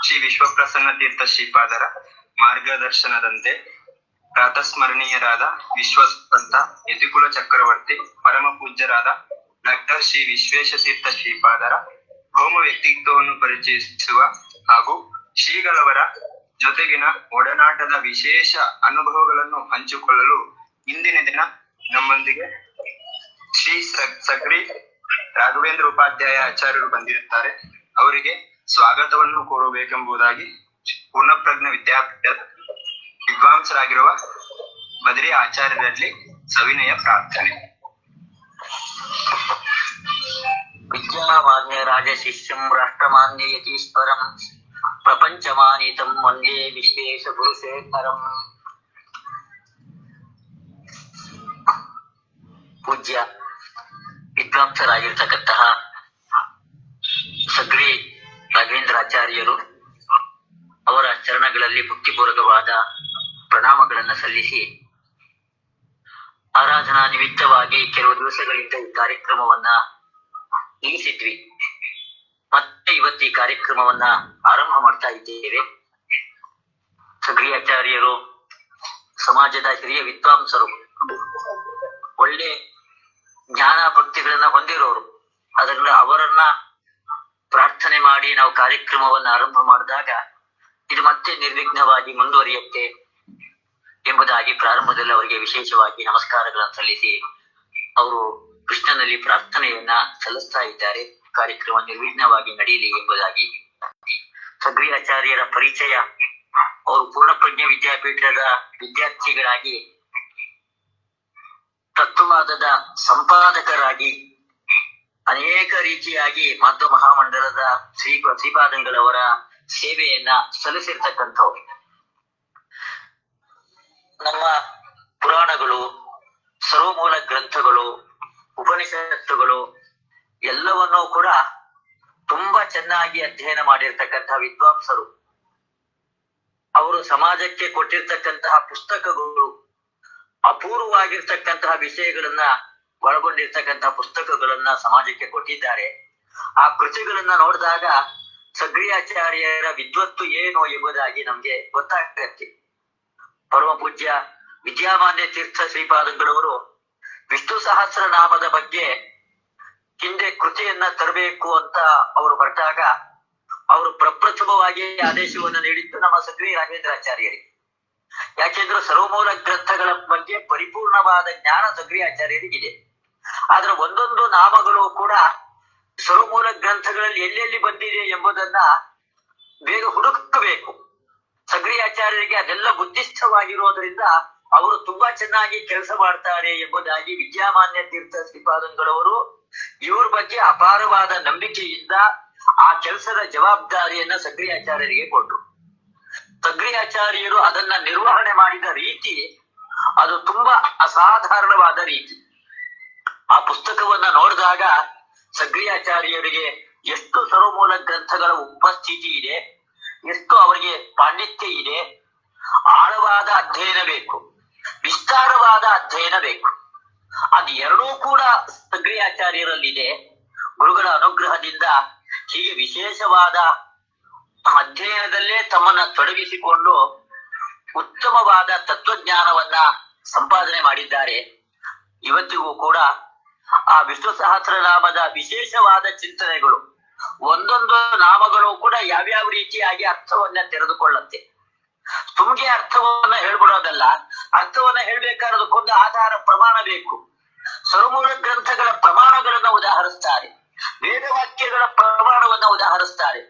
ಶ್ರೀ ವಿಶ್ವಪ್ರಸನ್ನ ತೀರ್ಥ ಶ್ರೀಪಾದರ ಮಾರ್ಗದರ್ಶನದಂತೆ ಪ್ರಾತಸ್ಮರಣೀಯರಾದ ವಿಶ್ವಸಂತ ಯತಿಕುಲ ಚಕ್ರವರ್ತಿ ಪರಮ ಪೂಜ್ಯರಾದ ಡಾಕ್ಟರ್ ಶ್ರೀ ವಿಶ್ವೇಶ ತೀರ್ಥ ಶ್ರೀಪಾದರ ಭೌಮ ವ್ಯಕ್ತಿತ್ವವನ್ನು ಪರಿಚಯಿಸುವ ಹಾಗೂ ಶ್ರೀಗಳವರ ಜೊತೆಗಿನ ಒಡನಾಟದ ವಿಶೇಷ ಅನುಭವಗಳನ್ನು ಹಂಚಿಕೊಳ್ಳಲು ಇಂದಿನ ದಿನ ನಮ್ಮೊಂದಿಗೆ ಶ್ರೀ ಸಕ್ರಿ ರಾಘವೇಂದ್ರ ಉಪಾಧ್ಯಾಯ ಆಚಾರ್ಯರು ಬಂದಿರುತ್ತಾರೆ. ಅವರಿಗೆ ಸ್ವಾಗತವನ್ನು ಕೋರಬೇಕೆಂಬುದಾಗಿ ಪೂರ್ಣಪ್ರಜ್ಞ ವಿದ್ಯಾಪೀಠದ ವಿದ್ವಾಂಸರಾಗಿರುವ ಬದ್ರಿ ಆಚಾರ್ಯರಲ್ಲಿ ಸವಿನಯ ಪ್ರಾರ್ಥನೆ. ವಿದ್ಯಾಮಾನ್ಯ ರಾಜ ಶಿಷ್ಯಂ ರಾಷ್ಟ್ರಮಾನ್ಯ ಯತೀಶ್ವರಂ ಪ್ರಪಂಚಮಾನಿತಂ ವಂದೇ ವಿಶ್ವೇಶ ಗುರುಶೇಖರಂ. ಪೂಜ್ಯ ವಿದ್ವಾಂಸರಾಗಿರ್ತಕ್ಕಂತಹ ಸಗ್ರಿ ರಾಘವೇಂದ್ರಾಚಾರ್ಯರು ಅವರ ಚರಣಗಳಲ್ಲಿ ಭಕ್ತಿಪೂರ್ವಕವಾದ ಪ್ರಣಾಮಗಳನ್ನು ಸಲ್ಲಿಸಿ, ಆರಾಧನಾ ನಿಮಿತ್ತವಾಗಿ ಕೆಲವು ದಿವಸಗಳಿಂದ ಈ ಕಾರ್ಯಕ್ರಮವನ್ನ ನಿಲ್ಲಿಸಿದ್ವಿ. ಮತ್ತೆ ಇವತ್ತು ಈ ಕಾರ್ಯಕ್ರಮವನ್ನ ಆರಂಭ ಮಾಡ್ತಾ ಇದ್ದೇವೆ. ಸಗ್ರಿ ಆಚಾರ್ಯರು ಸಮಾಜದ ಹಿರಿಯ ವಿದ್ವಾಂಸರು, ಒಳ್ಳೆ ಜ್ಞಾನ ಭಕ್ತಿಗಳನ್ನ ಹೊಂದಿರೋರು. ಅದರಿಂದ ಅವರನ್ನ ಪ್ರಾರ್ಥನೆ ಮಾಡಿ ನಾವು ಕಾರ್ಯಕ್ರಮವನ್ನ ಆರಂಭ ಮಾಡಿದಾಗ ಇದು ಮತ್ತೆ ನಿರ್ವಿಘ್ನವಾಗಿ ಮುಂದುವರಿಯುತ್ತೆ ಎಂಬುದಾಗಿ ಪ್ರಾರಂಭದಲ್ಲಿ ಅವರಿಗೆ ವಿಶೇಷವಾಗಿ ನಮಸ್ಕಾರಗಳನ್ನು ಸಲ್ಲಿಸಿ ಅವರು ಕೃಷ್ಣನಲ್ಲಿ ಪ್ರಾರ್ಥನೆಯನ್ನ ಸಲ್ಲಿಸ್ತಾ ಇದ್ದಾರೆ. ಕಾರ್ಯಕ್ರಮ ನಿರ್ವಿಘ್ನವಾಗಿ ನಡೆಯಲಿ ಎಂಬುದಾಗಿ. ಸಗ್ರಿ ಆಚಾರ್ಯರ ಪರಿಚಯ, ಅವರು ಪೂರ್ಣಪ್ರಜ್ಞ ವಿದ್ಯಾಪೀಠದ ವಿದ್ಯಾರ್ಥಿಗಳಾಗಿ ತತ್ವವಾದದ ಸಂಪಾದಕರಾಗಿ ಅನೇಕ ರೀತಿಯಾಗಿ ಮಾಧ್ವ ಮಹಾಮಂಡಲದ ಶ್ರೀಪಾದಂಗಳವರ ಸೇವೆಯನ್ನ ಸಲ್ಲಿಸಿರ್ತಕ್ಕಂಥವ್ರು. ನಮ್ಮ ಪುರಾಣಗಳು, ಸರ್ವಮೂಲ ಗ್ರಂಥಗಳು, ಉಪನಿಷತ್ತುಗಳು ಎಲ್ಲವನ್ನೂ ಕೂಡ ತುಂಬಾ ಚೆನ್ನಾಗಿ ಅಧ್ಯಯನ ಮಾಡಿರ್ತಕ್ಕಂತಹ ವಿದ್ವಾಂಸರು. ಅವರು ಸಮಾಜಕ್ಕೆ ಕೊಟ್ಟಿರ್ತಕ್ಕಂತಹ ಪುಸ್ತಕಗಳು ಅಪೂರ್ವವಾಗಿರ್ತಕ್ಕಂತಹ ವಿಷಯಗಳನ್ನ ಒಳಗೊಂಡಿರ್ತಕ್ಕಂತಹ ಪುಸ್ತಕಗಳನ್ನ ಸಮಾಜಕ್ಕೆ ಕೊಟ್ಟಿದ್ದಾರೆ. ಆ ಕೃತಿಗಳನ್ನ ನೋಡಿದಾಗ ಸಗ್ರಿ ಆಚಾರ್ಯರ ವಿದ್ವತ್ತು ಏನು ಎಂಬುದಾಗಿ ನಮ್ಗೆ ಗೊತ್ತಾಗತ್ತೆ. ಪರಮ ಪೂಜ್ಯ ವಿದ್ಯಾಮಾನ್ಯ ತೀರ್ಥ ಶ್ರೀಪಾದಂಗಳವರು ವಿಷ್ಣು ಸಹಸ್ರನಾಮದ ಬಗ್ಗೆ ಹಿಂದೆ ಕೃತಿಯನ್ನ ತರಬೇಕು ಅಂತ ಅವರು ಹೊರಟಾಗ ಅವರು ಪ್ರಪ್ರಥಮವಾಗಿ ಆದೇಶವನ್ನು ನೀಡಿದ್ದು ನಮ್ಮ ಸಗ್ರಿ ರಾಘವೇಂದ್ರಾಚಾರ್ಯರಿಗೆ. ಯಾಕೆಂದ್ರೆ ಸರ್ವಮೂಲ ಗ್ರಂಥಗಳ ಬಗ್ಗೆ ಪರಿಪೂರ್ಣವಾದ ಜ್ಞಾನ ಸಗ್ರಿ ಆಚಾರ್ಯರಿಗಿದೆ. ಆದ್ರೆ ಒಂದೊಂದು ನಾಮಗಳು ಕೂಡ ಸರ್ವಮೂಲ ಗ್ರಂಥಗಳಲ್ಲಿ ಎಲ್ಲೆಲ್ಲಿ ಬಂದಿದೆ ಎಂಬುದನ್ನ ಬೇಗ ಹುಡುಕಬೇಕು. ಸಗ್ರಿ ಆಚಾರ್ಯರಿಗೆ ಅದೆಲ್ಲ ಬುದ್ಧಿಸ್ಥವಾಗಿರೋದ್ರಿಂದ ಅವರು ತುಂಬಾ ಚೆನ್ನಾಗಿ ಕೆಲಸ ಮಾಡ್ತಾರೆ ಎಂಬುದಾಗಿ ವಿದ್ಯಾಮಾನ್ಯ ತೀರ್ಥ ಶ್ರೀಪಾದಂಗಳವರು ಇವ್ರ ಬಗ್ಗೆ ಅಪಾರವಾದ ನಂಬಿಕೆಯಿಂದ ಆ ಕೆಲಸದ ಜವಾಬ್ದಾರಿಯನ್ನ ಸಗ್ರಿ ಆಚಾರ್ಯರಿಗೆ ಕೊಟ್ಟರು. ಸಗ್ರಿ ಆಚಾರ್ಯರು ಅದನ್ನ ನಿರ್ವಹಣೆ ಮಾಡಿದ ರೀತಿ ಅದು ತುಂಬಾ ಅಸಾಧಾರಣವಾದ ರೀತಿ. ಆ ಪುಸ್ತಕವನ್ನ ನೋಡಿದಾಗ ಸಗ್ರಿ ಆಚಾರ್ಯರಿಗೆ ಎಷ್ಟು ಸರ್ವಮೂಲ ಗ್ರಂಥಗಳ ಉಪಸ್ಥಿತಿ ಇದೆ, ಎಷ್ಟು ಅವರಿಗೆ ಪಾಂಡಿತ್ಯ ಇದೆ, ಆಳವಾದ ಅಧ್ಯಯನ ಬೇಕು, ವಿಸ್ತಾರವಾದ ಅಧ್ಯಯನ ಬೇಕು. ಅದು ಎರಡೂ ಕೂಡ ಸಗ್ರಿ ಆಚಾರ್ಯರಲ್ಲಿದೆ. ಗುರುಗಳ ಅನುಗ್ರಹದಿಂದ ಹೀಗೆ ವಿಶೇಷವಾದ ಅಧ್ಯಯನದಲ್ಲೇ ತಮ್ಮನ್ನ ತೊಡಗಿಸಿಕೊಂಡು ಉತ್ತಮವಾದ ತತ್ವಜ್ಞಾನವನ್ನ ಸಂಪಾದನೆ ಮಾಡಿದ್ದಾರೆ. ಇವತ್ತಿಗೂ ಕೂಡ ಆ ವಿಷ್ಣು ಸಹಸ್ರನಾಮದ ವಿಶೇಷವಾದ ಚಿಂತನೆಗಳು, ಒಂದೊಂದು ನಾಮಗಳು ಕೂಡ ಯಾವ್ಯಾವ ರೀತಿಯಾಗಿ ಅರ್ಥವನ್ನ ತೆರೆದುಕೊಳ್ಳುತ್ತೆ. ತುಮ್ಗೆ ಅರ್ಥವನ್ನ ಹೇಳ್ಬಿಡೋದಲ್ಲ, ಅರ್ಥವನ್ನ ಹೇಳ್ಬೇಕಾದ್ರೆ ಅದಕ್ಕೊಂದು ಆಧಾರ ಪ್ರಮಾಣ ಬೇಕು. ಸರ್ವಮೂಲ ಗ್ರಂಥಗಳ ಪ್ರಮಾಣಗಳನ್ನ ಉದಾಹರಿಸ್ತಾರೆ, ವೇದವಾಕ್ಯಗಳ ಪ್ರಮಾಣವನ್ನ ಉದಾಹರಿಸ್ತಾರೆ.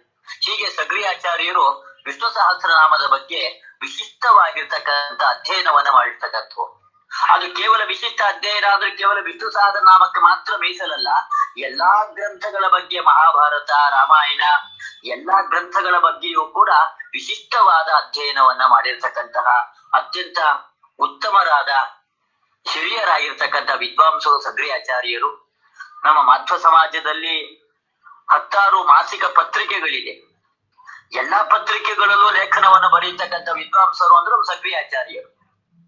ಹೀಗೆ ಸಗ್ರಿ ಆಚಾರ್ಯರು ವಿಷ್ಣು ಸಹಸ್ರನಾಮದ ಬಗ್ಗೆ ವಿಶಿಷ್ಟವಾಗಿರ್ತಕ್ಕಂಥ ಅಧ್ಯಯನವನ್ನ ಮಾಡಿರ್ತಕ್ಕಂಥವು. ಅದು ಕೇವಲ ವಿಶಿಷ್ಟ ಅಧ್ಯಯನ ಅಂದ್ರೆ ಕೇವಲ ವಿಷ್ಣು ಸಹಸ್ರನಾಮಕ್ಕೆ ಮಾತ್ರ ಮೀಸಲಲ್ಲ. ಎಲ್ಲಾ ಗ್ರಂಥಗಳ ಬಗ್ಗೆ, ಮಹಾಭಾರತ, ರಾಮಾಯಣ ಎಲ್ಲಾ ಗ್ರಂಥಗಳ ಬಗ್ಗೆಯೂ ಕೂಡ ವಿಶಿಷ್ಟವಾದ ಅಧ್ಯಯನವನ್ನ ಮಾಡಿರ್ತಕ್ಕಂತಹ ಅತ್ಯಂತ ಉತ್ತಮರಾದ ಹಿರಿಯರಾಗಿರ್ತಕ್ಕಂಥ ವಿದ್ವಾಂಸರು ಸಗ್ರಿ ಆಚಾರ್ಯರು. ನಮ್ಮ ಮಾಧ್ವ ಸಮಾಜದಲ್ಲಿ 10 ಮಾಸಿಕ ಪತ್ರಿಕೆಗಳಿದೆ. ಎಲ್ಲಾ ಪತ್ರಿಕೆಗಳಲ್ಲೂ ಲೇಖನವನ್ನು ಬರೆಯತಕ್ಕಂಥ ವಿದ್ವಾಂಸರು ಅಂದ್ರೆ ಸಗ್ರಿ ಆಚಾರ್ಯರು.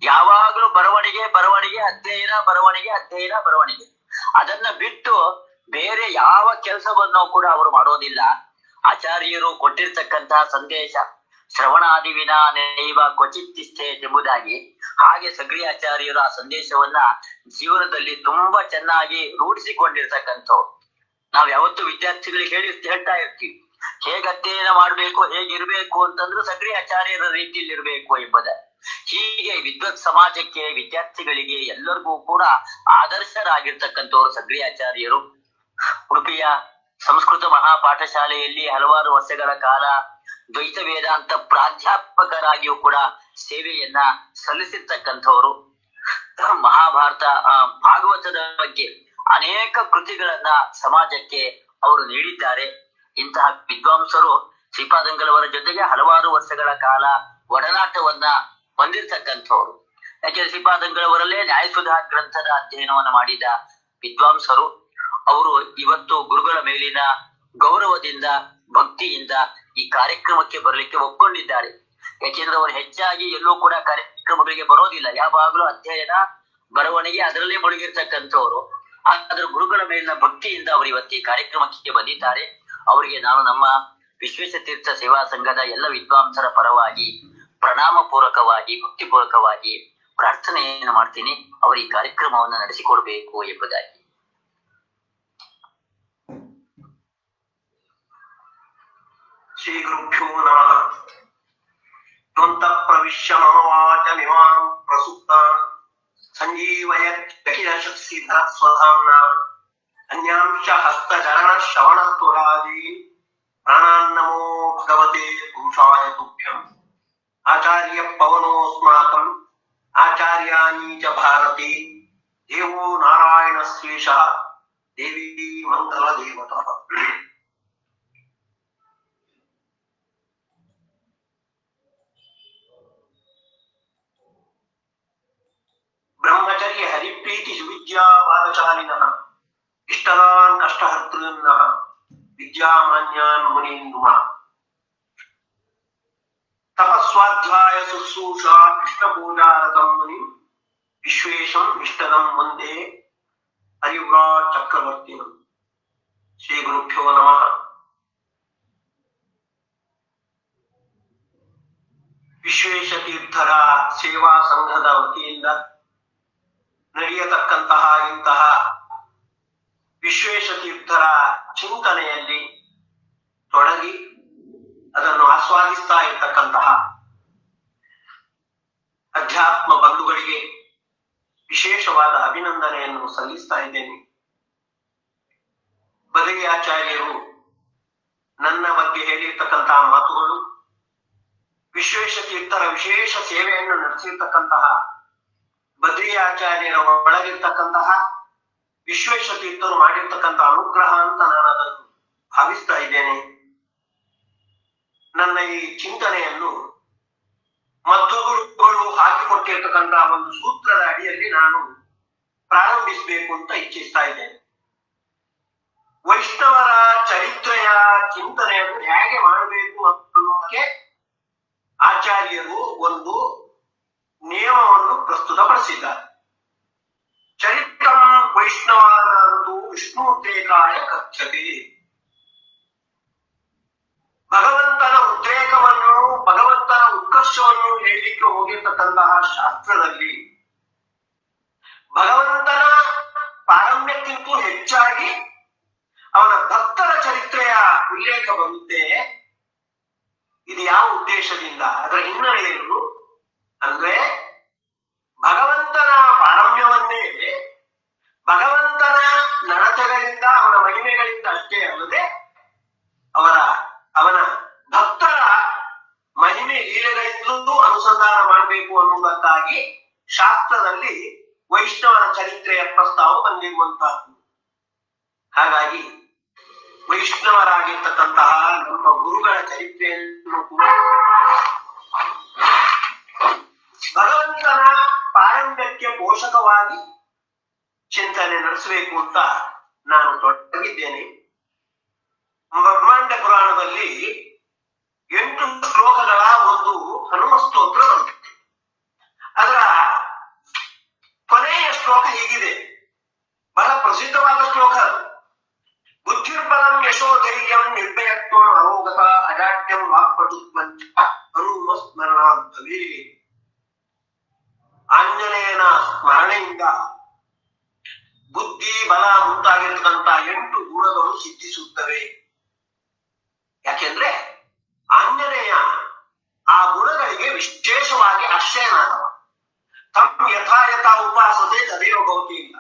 ಯಾವಾಗಲೂ ಬರವಣಿಗೆ ಬರವಣಿಗೆ, ಅಧ್ಯಯನ ಬರವಣಿಗೆ, ಅಧ್ಯಯನ ಬರವಣಿಗೆ. ಅದನ್ನ ಬಿಟ್ಟು ಬೇರೆ ಯಾವ ಕೆಲಸವನ್ನು ಕೂಡ ಅವರು ಮಾಡೋದಿಲ್ಲ. ಆಚಾರ್ಯರು ಕೊಟ್ಟಿರ್ತಕ್ಕಂತಹ ಸಂದೇಶ ಶ್ರವಣಾದಿ ವಿನಾ ನೈವ ಕ್ವಚಿತ್ತಿಷ್ಟೇ ಎಂಬುದಾಗಿ, ಹಾಗೆ ಸಕ್ರಿಯ ಆಚಾರ್ಯರು ಆ ಸಂದೇಶವನ್ನ ಜೀವನದಲ್ಲಿ ತುಂಬಾ ಚೆನ್ನಾಗಿ ರೂಢಿಸಿಕೊಂಡಿರ್ತಕ್ಕಂಥವ್ರು. ನಾವ್ ಯಾವತ್ತು ವಿದ್ಯಾರ್ಥಿಗಳಿಗೆ ಹೇಳ್ತಾ ಇರ್ತೀವಿ, ಹೇಗೆ ಅಧ್ಯಯನ ಮಾಡ್ಬೇಕು, ಹೇಗಿರ್ಬೇಕು ಅಂತಂದ್ರೆ ಸಕ್ರಿಯ ಆಚಾರ್ಯರ ರೀತಿಯಲ್ಲಿ ಇರ್ಬೇಕು ಎಂಬುದ. ಹೀಗೆ ವಿದ್ವತ್ ಸಮಾಜಕ್ಕೆ, ವಿದ್ಯಾರ್ಥಿಗಳಿಗೆ ಎಲ್ಲರಿಗೂ ಕೂಡ ಆದರ್ಶರಾಗಿರ್ತಕ್ಕಂಥವ್ರು ಸಕ್ರಿಯ ಆಚಾರ್ಯರು. ಉಡುಪಿಯ ಸಂಸ್ಕೃತ ಮಹಾಪಾಠಶಾಲೆಯಲ್ಲಿ ಹಲವಾರು ವರ್ಷಗಳ ಕಾಲ ದ್ವೈತ ವೇದಾಂತ ಪ್ರಾಧ್ಯಾಪಕರಾಗಿಯೂ ಕೂಡ ಸೇವೆಯನ್ನ ಸಲ್ಲಿಸಿರ್ತಕ್ಕಂಥವರು. ಮಹಾಭಾರತ, ಭಾಗವತದ ಬಗ್ಗೆ ಅನೇಕ ಕೃತಿಗಳನ್ನ ಸಮಾಜಕ್ಕೆ ಅವರು ನೀಡಿದ್ದಾರೆ. ಇಂತಹ ವಿದ್ವಾಂಸರು ಶ್ರೀಪಾದಂಗಳವರ ಜೊತೆಗೆ ಹಲವಾರು ವರ್ಷಗಳ ಕಾಲ ಒಡನಾಟವನ್ನ ಹೊಂದಿರತಕ್ಕಂಥವ್ರು. ಯಾಕೆಂದ್ರೆ ಶ್ರೀಪಾದಂಗಳವರಲ್ಲೇ ನ್ಯಾಯಸುಧಾ ಗ್ರಂಥದ ಅಧ್ಯಯನವನ್ನ ಮಾಡಿದ ವಿದ್ವಾಂಸರು ಅವರು. ಇವತ್ತು ಗುರುಗಳ ಮೇಲಿನ ಗೌರವದಿಂದ, ಭಕ್ತಿಯಿಂದ ಈ ಕಾರ್ಯಕ್ರಮಕ್ಕೆ ಬರಲಿಕ್ಕೆ ಒಪ್ಕೊಂಡಿದ್ದಾರೆ. ಯಾಕೆಂದ್ರೆ ಅವರು ಹೆಚ್ಚಾಗಿ ಎಲ್ಲೂ ಕೂಡ ಕಾರ್ಯಕ್ರಮಗಳಿಗೆ ಬರೋದಿಲ್ಲ, ಯಾವಾಗಲೂ ಅಧ್ಯಯನ, ಬರವಣಿಗೆ ಅದರಲ್ಲೇ ಮುಳುಗಿರ್ತಕ್ಕಂಥವ್ರು. ಆದ್ರೆ ಗುರುಗಳ ಮೇಲಿನ ಭಕ್ತಿಯಿಂದ ಅವರು ಇವತ್ತು ಈ ಕಾರ್ಯಕ್ರಮಕ್ಕೆ ಬಂದಿದ್ದಾರೆ. ಅವರಿಗೆ ನಾನು ನಮ್ಮ ವಿಶ್ವೇಶತೀರ್ಥ ಸೇವಾ ಸಂಘದ ಎಲ್ಲ ವಿದ್ವಾಂಸರ ಪರವಾಗಿ ಪ್ರಣಾಮ ಪೂರ್ವಕವಾಗಿ, ಭಕ್ತಿ ಪೂರ್ವಕವಾಗಿ ಪ್ರಾರ್ಥನೆಯನ್ನು ಮಾಡ್ತೀನಿ. ಅವರು ಈ ಕಾರ್ಯಕ್ರಮವನ್ನು ನಡೆಸಿಕೊಡ್ಬೇಕು ಎಂಬುದಾಗಿ. ಶ್ರೀ ಗುರುಭ್ಯೋ ನಮಃ. ತ್ವಂತಃ ಪ್ರವಿಶ್ಯ ಮಮ ವಾಚಮಿಮಾಂ ಪ್ರಸುಪ್ತಾನ್ ಸಂಜೀವಯತ್ಯಖಿಲ ಶಕ್ತಿಧರ ಸ್ವಧಾಮ್ನಾ ಅನ್ಯಾಂಶ ಹಸ್ತಚರಣ ಶ್ರವಣತ್ವರಾದಿ ಪ್ರಾಣಾನ್ನಮೋ ಭಗವತೆ ಪುರುಷಾಯ ತುಭ್ಯಂ. ಆಚಾರ್ಯ ಪವನೋಸ್ಮಾಕಂ ಆಚಾರ್ಯಾಣಿ ಚ ಭಾರತಿ ದೇವೋ ನಾರಾಯಣ ಶ್ರೇಷಃ ದೇವಿ ಮಂಗಲ ದೇವತಃ. ಬ್ರಹ್ಮಚರ್ಯ ಹರಿಪ್ರೀತಿ ಸುವಿದ್ಯಾವಾದಶಾಲಿನಃ ಇಷ್ಟದಾನ್ ಕಷ್ಟಹರ್ತೃನ್ನಃ ವಿದ್ಯಾಮಾನ್ಯಾನ್ ಮುನೀನ್ ನುಮಃ. ತಪಸ್ವಾಧ್ಯಾಯ ಶುಶ್ರೂಷಾ ಕೃಷ್ಣಪೂಜಾರತಂ ಮುನಿಂ ವಿಶ್ವೇಶಂ ಇಷ್ಟದಂ ವಂದೇ ಹರಿವ್ರಾಟ್ ಚಕ್ರವರ್ತಿನಂ. ಶ್ರೀ ಗುರುಭ್ಯೋ ನಮಃ. ವಿಶ್ವೇಶತೀರ್ಥರ ಸೇವಾ ಸಂಘದ ವತಿಯಿಂದ ನಡೆಯತಕ್ಕಂತಹ ಇಂತಹ ವಿಶ್ವೇಶತೀರ್ಥರ ಚಿಂತನೆಯಲ್ಲಿ ತೊಡಗಿ ಅದನ್ನು ಆಸ್ವಾದಿಸ್ತಾ ಇರ್ತಕ್ಕಂತಹ ಅಧ್ಯಾತ್ಮ ಬಂಧುಗಳಿಗೆ ವಿಶೇಷವಾದ ಅಭಿನಂದನೆಯನ್ನು ಸಲ್ಲಿಸ್ತಾ ಇದ್ದೇನೆ. ಬದಲಿ ಆಚಾರ್ಯರು ನನ್ನ ಬಗ್ಗೆ ಹೇಳಿರ್ತಕ್ಕಂತಹ ಮಾತುಗಳು, ವಿಶ್ವೇಶತೀರ್ಥರ ವಿಶೇಷ ಸೇವೆಯನ್ನು ನಡೆಸಿರ್ತಕ್ಕಂತಹ ಬದ್ರಿ ಆಚಾರ್ಯರ ಒಳಗಿರ್ತಕ್ಕಂತಹ ವಿಶ್ವೇಶತೀರ್ಥರು ಮಾಡಿರ್ತಕ್ಕಂತಹ ಅನುಗ್ರಹ ಅಂತ ನಾನು ಅದನ್ನು ಭಾವಿಸ್ತಾ ಇದ್ದೇನೆ. ನನ್ನ ಈ ಚಿಂತನೆಯನ್ನು ಮಧ್ವಗುರುಗಳು ಹಾಕಿಕೊಟ್ಟಿರ್ತಕ್ಕಂತಹ ಒಂದು ಸೂತ್ರದ ಅಡಿಯಲ್ಲಿ ನಾನು ಪ್ರಾರಂಭಿಸಬೇಕು ಅಂತ ಇಚ್ಛಿಸ್ತಾ ಇದ್ದೇನೆ. ವೈಷ್ಣವರ ಚರಿತ್ರೆಯ ಚಿಂತನೆಯನ್ನು ಹೇಗೆ ಮಾಡಬೇಕು ಅನ್ನೋದಕ್ಕೆ ಆಚಾರ್ಯರು ಒಂದು ನಿಯಮವನ್ನು ಪ್ರಸ್ತುತಪಡಿಸಿದ್ದಾರೆ. ಚರಿತ್ರಂ ವೈಷ್ಣವಾನಂತೂ ವಿಷ್ಣುದ್ರೇಕಾಯ ಕಥ್ಯತೆ. ಭಗವಂತನ ಉದ್ರೇಕವನ್ನು, ಭಗವಂತನ ಉತ್ಕರ್ಷವನ್ನು ಹೇಳಲಿಕ್ಕೆ ಹೋಗಿರ್ತಕ್ಕಂತಹ ಶಾಸ್ತ್ರದಲ್ಲಿ ಭಗವಂತನ ಪಾರಮ್ಯಕ್ಕಿಂತ ಹೆಚ್ಚಾಗಿ ಅವನ ಭಕ್ತರ ಚರಿತ್ರೆಯ ಉಲ್ಲೇಖ ಬರುತ್ತೆ. ಇದು ಯಾವ ಉದ್ದೇಶದಿಂದ, ಅದರ ಹಿನ್ನೆಲೆ ಏನು ಅಂದ್ರೆ ಭಗವಂತನ ಪಾರಮ್ಯವನ್ನೇ ಭಗವಂತನ ನಡತೆಗಳಿಂದ, ಅವನ ಮಹಿಮೆಗಳಿಂದ ಅಷ್ಟೇ ಅಲ್ಲದೆ ಅವನ ಭಕ್ತರ ಮಹಿಮೆ ಲೀಲೆಗಳಿಂದಲೂ ಅನುಸಂಧಾನ ಮಾಡಬೇಕು ಅನ್ನುವುದಕ್ಕಾಗಿ ಶಾಸ್ತ್ರದಲ್ಲಿ ವೈಷ್ಣವನ ಚರಿತ್ರೆಯ ಪ್ರಸ್ತಾವ ಬಂದಿರುವಂತಹದ್ದು. ಹಾಗಾಗಿ ವೈಷ್ಣವರಾಗಿರ್ತಕ್ಕಂತಹ ನಮ್ಮ ಗುರುಗಳ ಚರಿತ್ರೆಯನ್ನು ಕೂಡ ಭಗವಂತನ ಪಾರಮ್ಯಕ್ಕೆ ಪೋಷಕವಾಗಿ ಚಿಂತನೆ ನಡೆಸಬೇಕು ಅಂತ ನಾನು ತೊಡಗಿದ್ದೇನೆ. ಬ್ರಹ್ಮಾಂಡ ಪುರಾಣದಲ್ಲಿ 8 ಶ್ಲೋಕಗಳ ಒಂದು ಹನುಮ ಸ್ತೋತ್ರ ಬರುತ್ತೆ. ಅದರ ಕೊನೆಯ ಶ್ಲೋಕ ಹೀಗಿದೆ, ಬಹಳ ಪ್ರಸಿದ್ಧವಾದ ಶ್ಲೋಕ. ಬುದ್ಧಿರ್ಬಲಂ ಯಶೋಧೈರ್ಯಂ ನಿರ್ಭಯತ್ವಂ ಅರೋ ಮರುತ್ವಂಚ ಹನುಮಸ್ಮರಣಾದ್ಭವೇ. ಆಂಜನೇಯನ ಸ್ಮರಣೆಯಿಂದ ಬುದ್ಧಿ ಬಲ ಮುಂತಾಗಿರ್ತಕ್ಕಂಥ 8 ಗುಣಗಳು ಸಿದ್ಧಿಸುತ್ತವೆ. ಯಾಕೆಂದ್ರೆ ಆಂಜನೇಯ ಆ ಗುಣಗಳಿಗೆ ವಿಶೇಷವಾಗಿ ಆಶ್ರಯನಾದವ. ತಮ್ಮ ಯಥಾಯಥ ಉಪಾಸತೆ ತದೇವ ಭವತಿ ಇಲ್ಲ.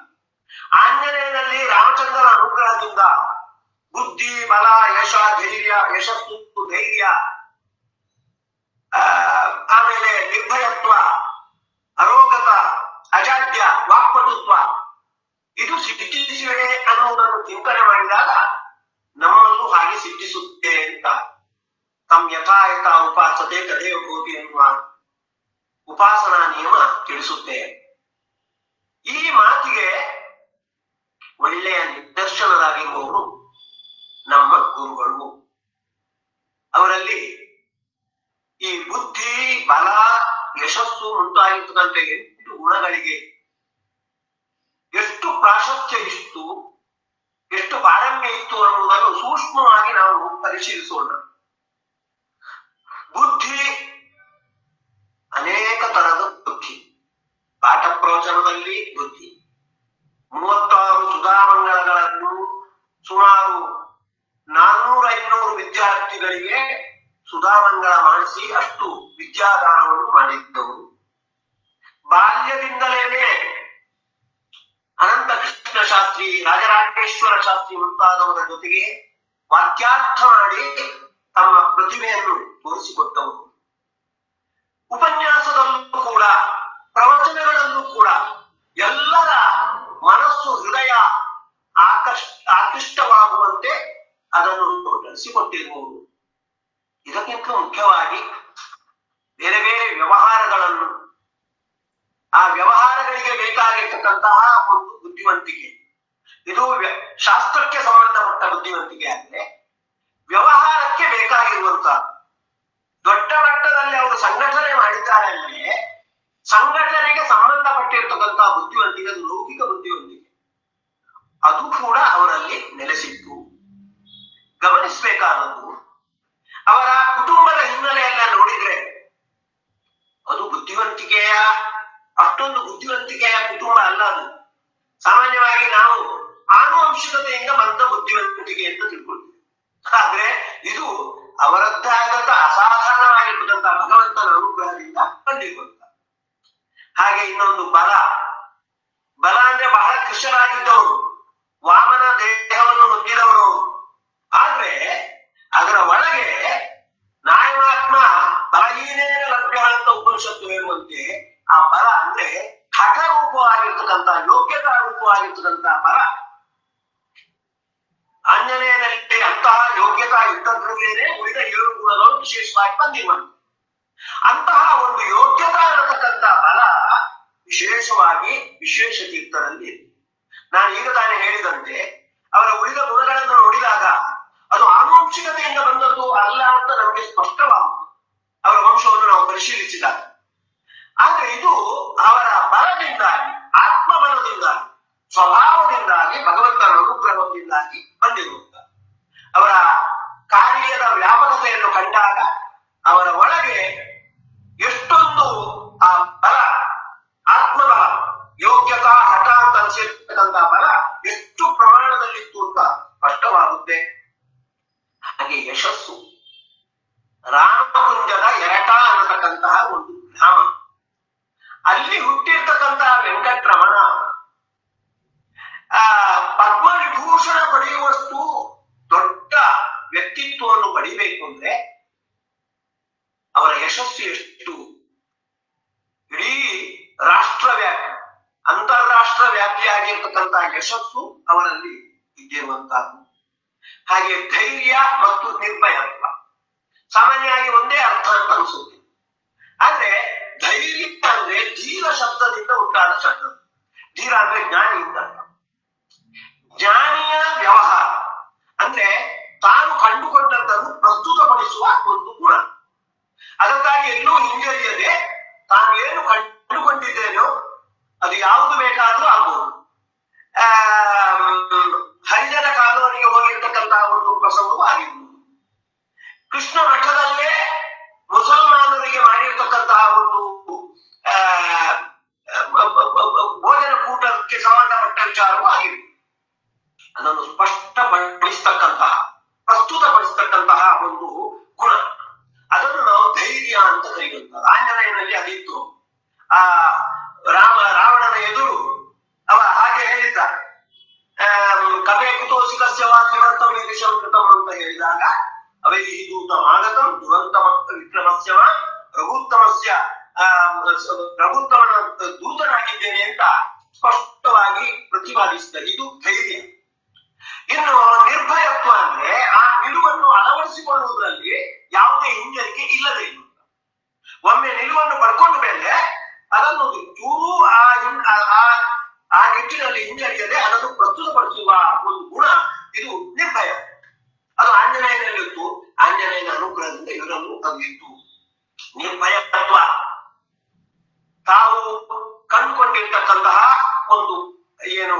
ಆಂಜನೇಯನಲ್ಲಿ ರಾಮಚಂದ್ರನ ಅನುಗ್ರಹದಿಂದ ಬುದ್ಧಿ ಬಲ ಯಶ ಧೈರ್ಯ ಯಶಸ್ಸು ಧೈರ್ಯ ಆಮೇಲೆ ನಿರ್ಭಯತ್ವ ಅರೋಗತ ಅಜಾಡ್ಯ ವಾಕ್ಪಟುತ್ವ ಇದು ಸಿದ್ಧಿಸಿವೆ ಅನ್ನುವುದನ್ನು ಚಿಂತನೆ ಮಾಡಿದಾಗ ನಮ್ಮನ್ನು ಹಾಗೆ ಸಿದ್ಧಿಸುತ್ತೆ ಅಂತ ತಮ್ಮ ಯಥಾಯಥ ಉಪಾಸತೆ ತದೇವ ಭವತಿ ಎನ್ನುವ ಉಪಾಸನಾ ನಿಯಮ ತಿಳಿಸುತ್ತೆ. ಈ ಮಾತಿಗೆ ಒಳ್ಳೆಯ ನಿದರ್ಶನರಾಗಿರುವವರು ನಮ್ಮ ಗುರುಗಳು. ಅವರಲ್ಲಿ ಈ ಬುದ್ಧಿ ಬಲ ಯಶಸ್ಸು ಮುಂತಾಗಿರ್ತಕ್ಕಂಥ 8 ಗುಣಗಳಿಗೆ ಎಷ್ಟು ಪ್ರಾಶಸ್ತ್ಯ ಇತ್ತು, ಎಷ್ಟು ಪಾರಮ್ಯ ಇತ್ತು ಅನ್ನುವುದನ್ನು ಸೂಕ್ಷ್ಮವಾಗಿ ನಾವು ಪರಿಶೀಲಿಸೋಣ. ಬುದ್ಧಿ ಅನೇಕ ತರದ ಬುದ್ಧಿ. ಪಾಠ ಪ್ರವಚನದಲ್ಲಿ ಬುದ್ಧಿ 36 ಸುಧಾಮಂಗಳಗಳನ್ನು ಸುಮಾರು 400-500 ವಿದ್ಯಾರ್ಥಿಗಳಿಗೆ ಸುಧಾಮಂಗಳ ಮಾಡಿಸಿ ಅಷ್ಟು ವಿದ್ಯಾದಾನವನ್ನು ಮಾಡಿದ್ದವರು. ಬಾಲ್ಯದಿಂದಲೇ ಅನಂತ ಕೃಷ್ಣ ಶಾಸ್ತ್ರಿ, ರಾಜರಾಜೇಶ್ವರ ಶಾಸ್ತ್ರಿ ಮುಂತಾದವರ ಜೊತೆಗೆ ವಾಕ್ಯಾರ್ಥ ಮಾಡಿ ತಮ್ಮ ಪ್ರತಿಭೆಯನ್ನು ತೋರಿಸಿಕೊಟ್ಟವರು. ಉಪನ್ಯಾಸದಲ್ಲೂ ಕೂಡ ಪ್ರವಚನಗಳಲ್ಲೂ ಕೂಡ ಎಲ್ಲರ ಮನಸ್ಸು ಹೃದಯ ಆಕೃಷ್ಟವಾಗುವಂತೆ ಅದನ್ನು ನಡೆಸಿಕೊಟ್ಟಿರುವುದು. ಇದಕ್ಕಿಂತ ಮುಖ್ಯವಾಗಿ ಬೇರೆ ಬೇರೆ ವ್ಯವಹಾರಗಳನ್ನು, ಆ ವ್ಯವಹಾರಗಳಿಗೆ ಬೇಕಾಗಿರ್ತಕ್ಕಂತಹ ಒಂದು ಬುದ್ಧಿವಂತಿಕೆ, ಇದು ಶಾಸ್ತ್ರಕ್ಕೆ ಸಂಬಂಧಪಟ್ಟ ಬುದ್ಧಿವಂತಿಕೆ ಆಗಿದೆ. ವ್ಯವಹಾರಕ್ಕೆ ಬೇಕಾಗಿರುವಂತಹ ದೊಡ್ಡ ಮಟ್ಟದಲ್ಲಿ ಅವರು ಸಂಘಟನೆ ಮಾಡಿದ್ದಾರೆ ಅಂದ್ರೆ ಸಂಘಟನೆಗೆ ಸಂಬಂಧಪಟ್ಟಿರ್ತಕ್ಕಂತಹ ಬುದ್ಧಿವಂತಿಕೆ, ಅದು ಲೌಕಿಕ ಬುದ್ಧಿವಂತಿಕೆ, ಅದು ಕೂಡ ಅವರಲ್ಲಿ ನೆಲೆಸಿತ್ತು. ಗಮನಿಸಬೇಕಾದದ್ದು ಅವರ ಕುಟುಂಬದ ಹಿನ್ನೆಲೆಯನ್ನ ನೋಡಿದ್ರೆ ಅದು ಬುದ್ಧಿವಂತಿಕೆಯ ಅಷ್ಟೊಂದು ಬುದ್ಧಿವಂತಿಕೆಯ ಕುಟುಂಬ ಅಲ್ಲ. ಅದು ಸಾಮಾನ್ಯವಾಗಿ ನಾವು ಆನುವಂಶಿಕತೆಯಿಂದ ಬಂದ ಬುದ್ಧಿವಂತಿಕೆ ಅಂತ ತಿಳ್ಕೊಳ್ತೀವಿ. ಆದ್ರೆ ಇದು ಅವರದ್ದಾದಂತ ಅಸಾಧಾರಣವಾಗಿರ್ತಕ್ಕಂತಹ ಭಗವಂತನ ಅನುಗ್ರಹದಿಂದ ಬಂದಿರುವಂತ. ಹಾಗೆ ಇನ್ನೊಂದು ಬಲ. ಬಲ ಅಂದ್ರೆ ಬಹಳ ಕೃಶರಾಗಿದ್ದವರು, ವಾಮನ ದೇಹವನ್ನು ಹೊಂದಿದವರು. ಆದ್ರೆ ಅದರ ಒಳಗೆ ನಾಯಮಾತ್ಮ ಬಲಹೀನೇನ ಲಭ್ಯ ಅಂತ ಉಪನಿಷತ್ತು ಹೇಳುವಂತೆ ಆ ಬಲ ಅಂದ್ರೆ ಹಠ ರೂಪವಾಗಿರ್ತಕ್ಕಂಥ, ಯೋಗ್ಯತಾ ರೂಪವಾಗಿರ್ತಕ್ಕಂತಹ ಬಲ. ಆಂಜನೇಯನಲ್ಲಿ ಅಂತಹ ಯೋಗ್ಯತಾ ಇದ್ದದ್ರಲ್ಲೇನೆ ಉಳಿದ 7 ಗುಣಗಳು ವಿಶೇಷವಾಗಿ ಬಂದಿರುವಂತೆ. ಅಂತಹ ಒಂದು ಯೋಗ್ಯತಾ ಇರತಕ್ಕಂಥ ಬಲ ವಿಶೇಷವಾಗಿ ವಿಶೇಷ ತೀರ್ಥರಲ್ಲಿ. ನಾನು ಈಗ ತಾನೇ ಹೇಳಿದಂತೆ ಅವರ ಉಳಿದ ಗುಣಗಳನ್ನು ನೋಡಿದಾಗ ಅದು ಆನುವಂಶಿಕತೆಯಿಂದ ಬಂದದ್ದು ಅಲ್ಲ ಅಂತ ನಮಗೆ ಸ್ಪಷ್ಟವಾಗುತ್ತದೆ ಅವರ ವಂಶವನ್ನು ನಾವು ಪರಿಶೀಲಿಸಿದಾಗ. ಆದ್ರೆ ಇದು ಅವರ ಬಲದಿಂದಾಗಿ, ಆತ್ಮಬಲದಿಂದಾಗಿ, ಸ್ವಭಾವದಿಂದಾಗಿ, ಭಗವಂತನ ಅನುಗ್ರಹದಿಂದಾಗಿ ಬಂದಿರುವಂತ. ಅವರ ಕಾರ್ಯದ ವ್ಯಾಪಕತೆಯನ್ನು ಕಂಡಾಗ ಅವರ ಒಳಗೆ ಎಷ್ಟೊಂದು ಆ ಬಲ, ಆತ್ಮಬಲ, ಯೋಗ್ಯತಾ ಹಠ ಅಂತ ಅನಿಸಿರ್ತಕ್ಕಂಥ ಬಲ ಎಷ್ಟು ಪ್ರಮಾಣದಲ್ಲಿತ್ತು ಅಂತ ಸ್ಪಷ್ಟವಾಗುತ್ತೆ. ಹಾಗೆ ಯಶಸ್ಸು. ರಾಮಕುಂಜದ ಎರಟ ಅನ್ನತಕ್ಕಂತಹ ಒಂದು ಗ್ರಾಮ, ಅಲ್ಲಿ ಹುಟ್ಟಿರ್ತಕ್ಕಂತಹ ವೆಂಕಟರಮಣ ಪದ್ಮವಿಭೂಷಣ ಪಡೆಯುವಷ್ಟು ದೊಡ್ಡ ವ್ಯಕ್ತಿತ್ವವನ್ನು ಪಡಿಬೇಕು ಅಂದ್ರೆ ಅವರ ಯಶಸ್ಸು ಎಷ್ಟು. ಇಡೀ ರಾಷ್ಟ್ರವ್ಯಾಪಿ, ಅಂತಾರಾಷ್ಟ್ರ ವ್ಯಾಪಿಯಾಗಿರ್ತಕ್ಕಂತಹ ಯಶಸ್ಸು ಅವರಲ್ಲಿ ಇದ್ದಿರುವಂತಹದ್ದು. ಹಾಗೆ ಧೈರ್ಯ ಮತ್ತು ನಿರ್ಭಯತ್ವ ಸಾಮಾನ್ಯವಾಗಿ ಒಂದೇ ಅರ್ಥ ಅಂತ ಅನಿಸುತ್ತೆ. ಆದ್ರೆ ಧೈರ್ಯ ಅಂದ್ರೆ ಧೀರ ಶಬ್ದದಿಂದ ಉಂಟಾದ ಶಬ್ದ. ಧೀರ ಅಂದ್ರೆ ಜ್ಞಾನಿಯಿಂದ. ಜ್ಞಾನಿಯ ವ್ಯವಹಾರ ಅಂದ್ರೆ ತಾನು ಕಂಡುಕೊಂಡದ್ದನ್ನು ಪ್ರಸ್ತುತಪಡಿಸುವ ಒಂದು ಗುಣ. ಅದಕ್ಕಾಗಿ ಎಲ್ಲೂ ಹಿಂಜರಿಯದೆ ತಾನು ಏನು ಕಂಡುಕೊಂಡಿದ್ದೇನೋ ಅದು ಯಾವುದು ಬೇಕಾದ್ರೂ ಆಗ್ಬೋದು. ಹರಿಜನ ಕಾಲೋನಿಗೆ ಹೋಗಿರ್ತಕ್ಕಂತಹ ಒಂದು ಪ್ರಸಂಗವೂ ಆಗಿರ್ಬೋದು. ಕೃಷ್ಣ ಮಠದಲ್ಲೇ ವತ್ಸ್ಯವ ರಘುತ್ತಮಸ್ಯ ರಘುತ್ತಮನ ದೂತನಾಗಿದ್ದೇನೆ ಅಂತ ಸ್ಪಷ್ಟವಾಗಿ ಪ್ರತಿಪಾದಿಸಿದ್ದಾರೆ. ಇದು ಧೈರ್ಯ. ಇನ್ನು ನಿರ್ಭಯತ್ವ ಅಂದ್ರೆ ಆ ನಿಲುವನ್ನು ಅಳವಡಿಸಿಕೊಳ್ಳುವುದರಲ್ಲಿ ಯಾವುದೇ ಹಿಂಜರಿಕೆ ಇಲ್ಲದೆ ಇರುವುದು. ಒಮ್ಮೆ ನಿಲುವನ್ನು ಪಡ್ಕೊಂಡ ಮೇಲೆ ಅದನ್ನು ಚೂರು ಆ ನಿಟ್ಟಿನಲ್ಲಿ ಹಿಂಜರಿಯದೆ ಅದನ್ನು ಪ್ರಸ್ತುತಪಡಿಸುವ ಒಂದು ಗುಣ ಇದು ನಿರ್ಭಯ. ಅದು ಆಂಜನೇಯನಲ್ಲಿತ್ತು. ಆಂಜನೇಯನ ಅನುಗ್ರಹದಿಂದ ಇವರನ್ನು ತಂದಿತ್ತು. ನಿರ್ಭಯತ್ವ ತಾವು ಕಂಡುಕೊಂಡಿರ್ತಕ್ಕಂತಹ ಒಂದು ಏನು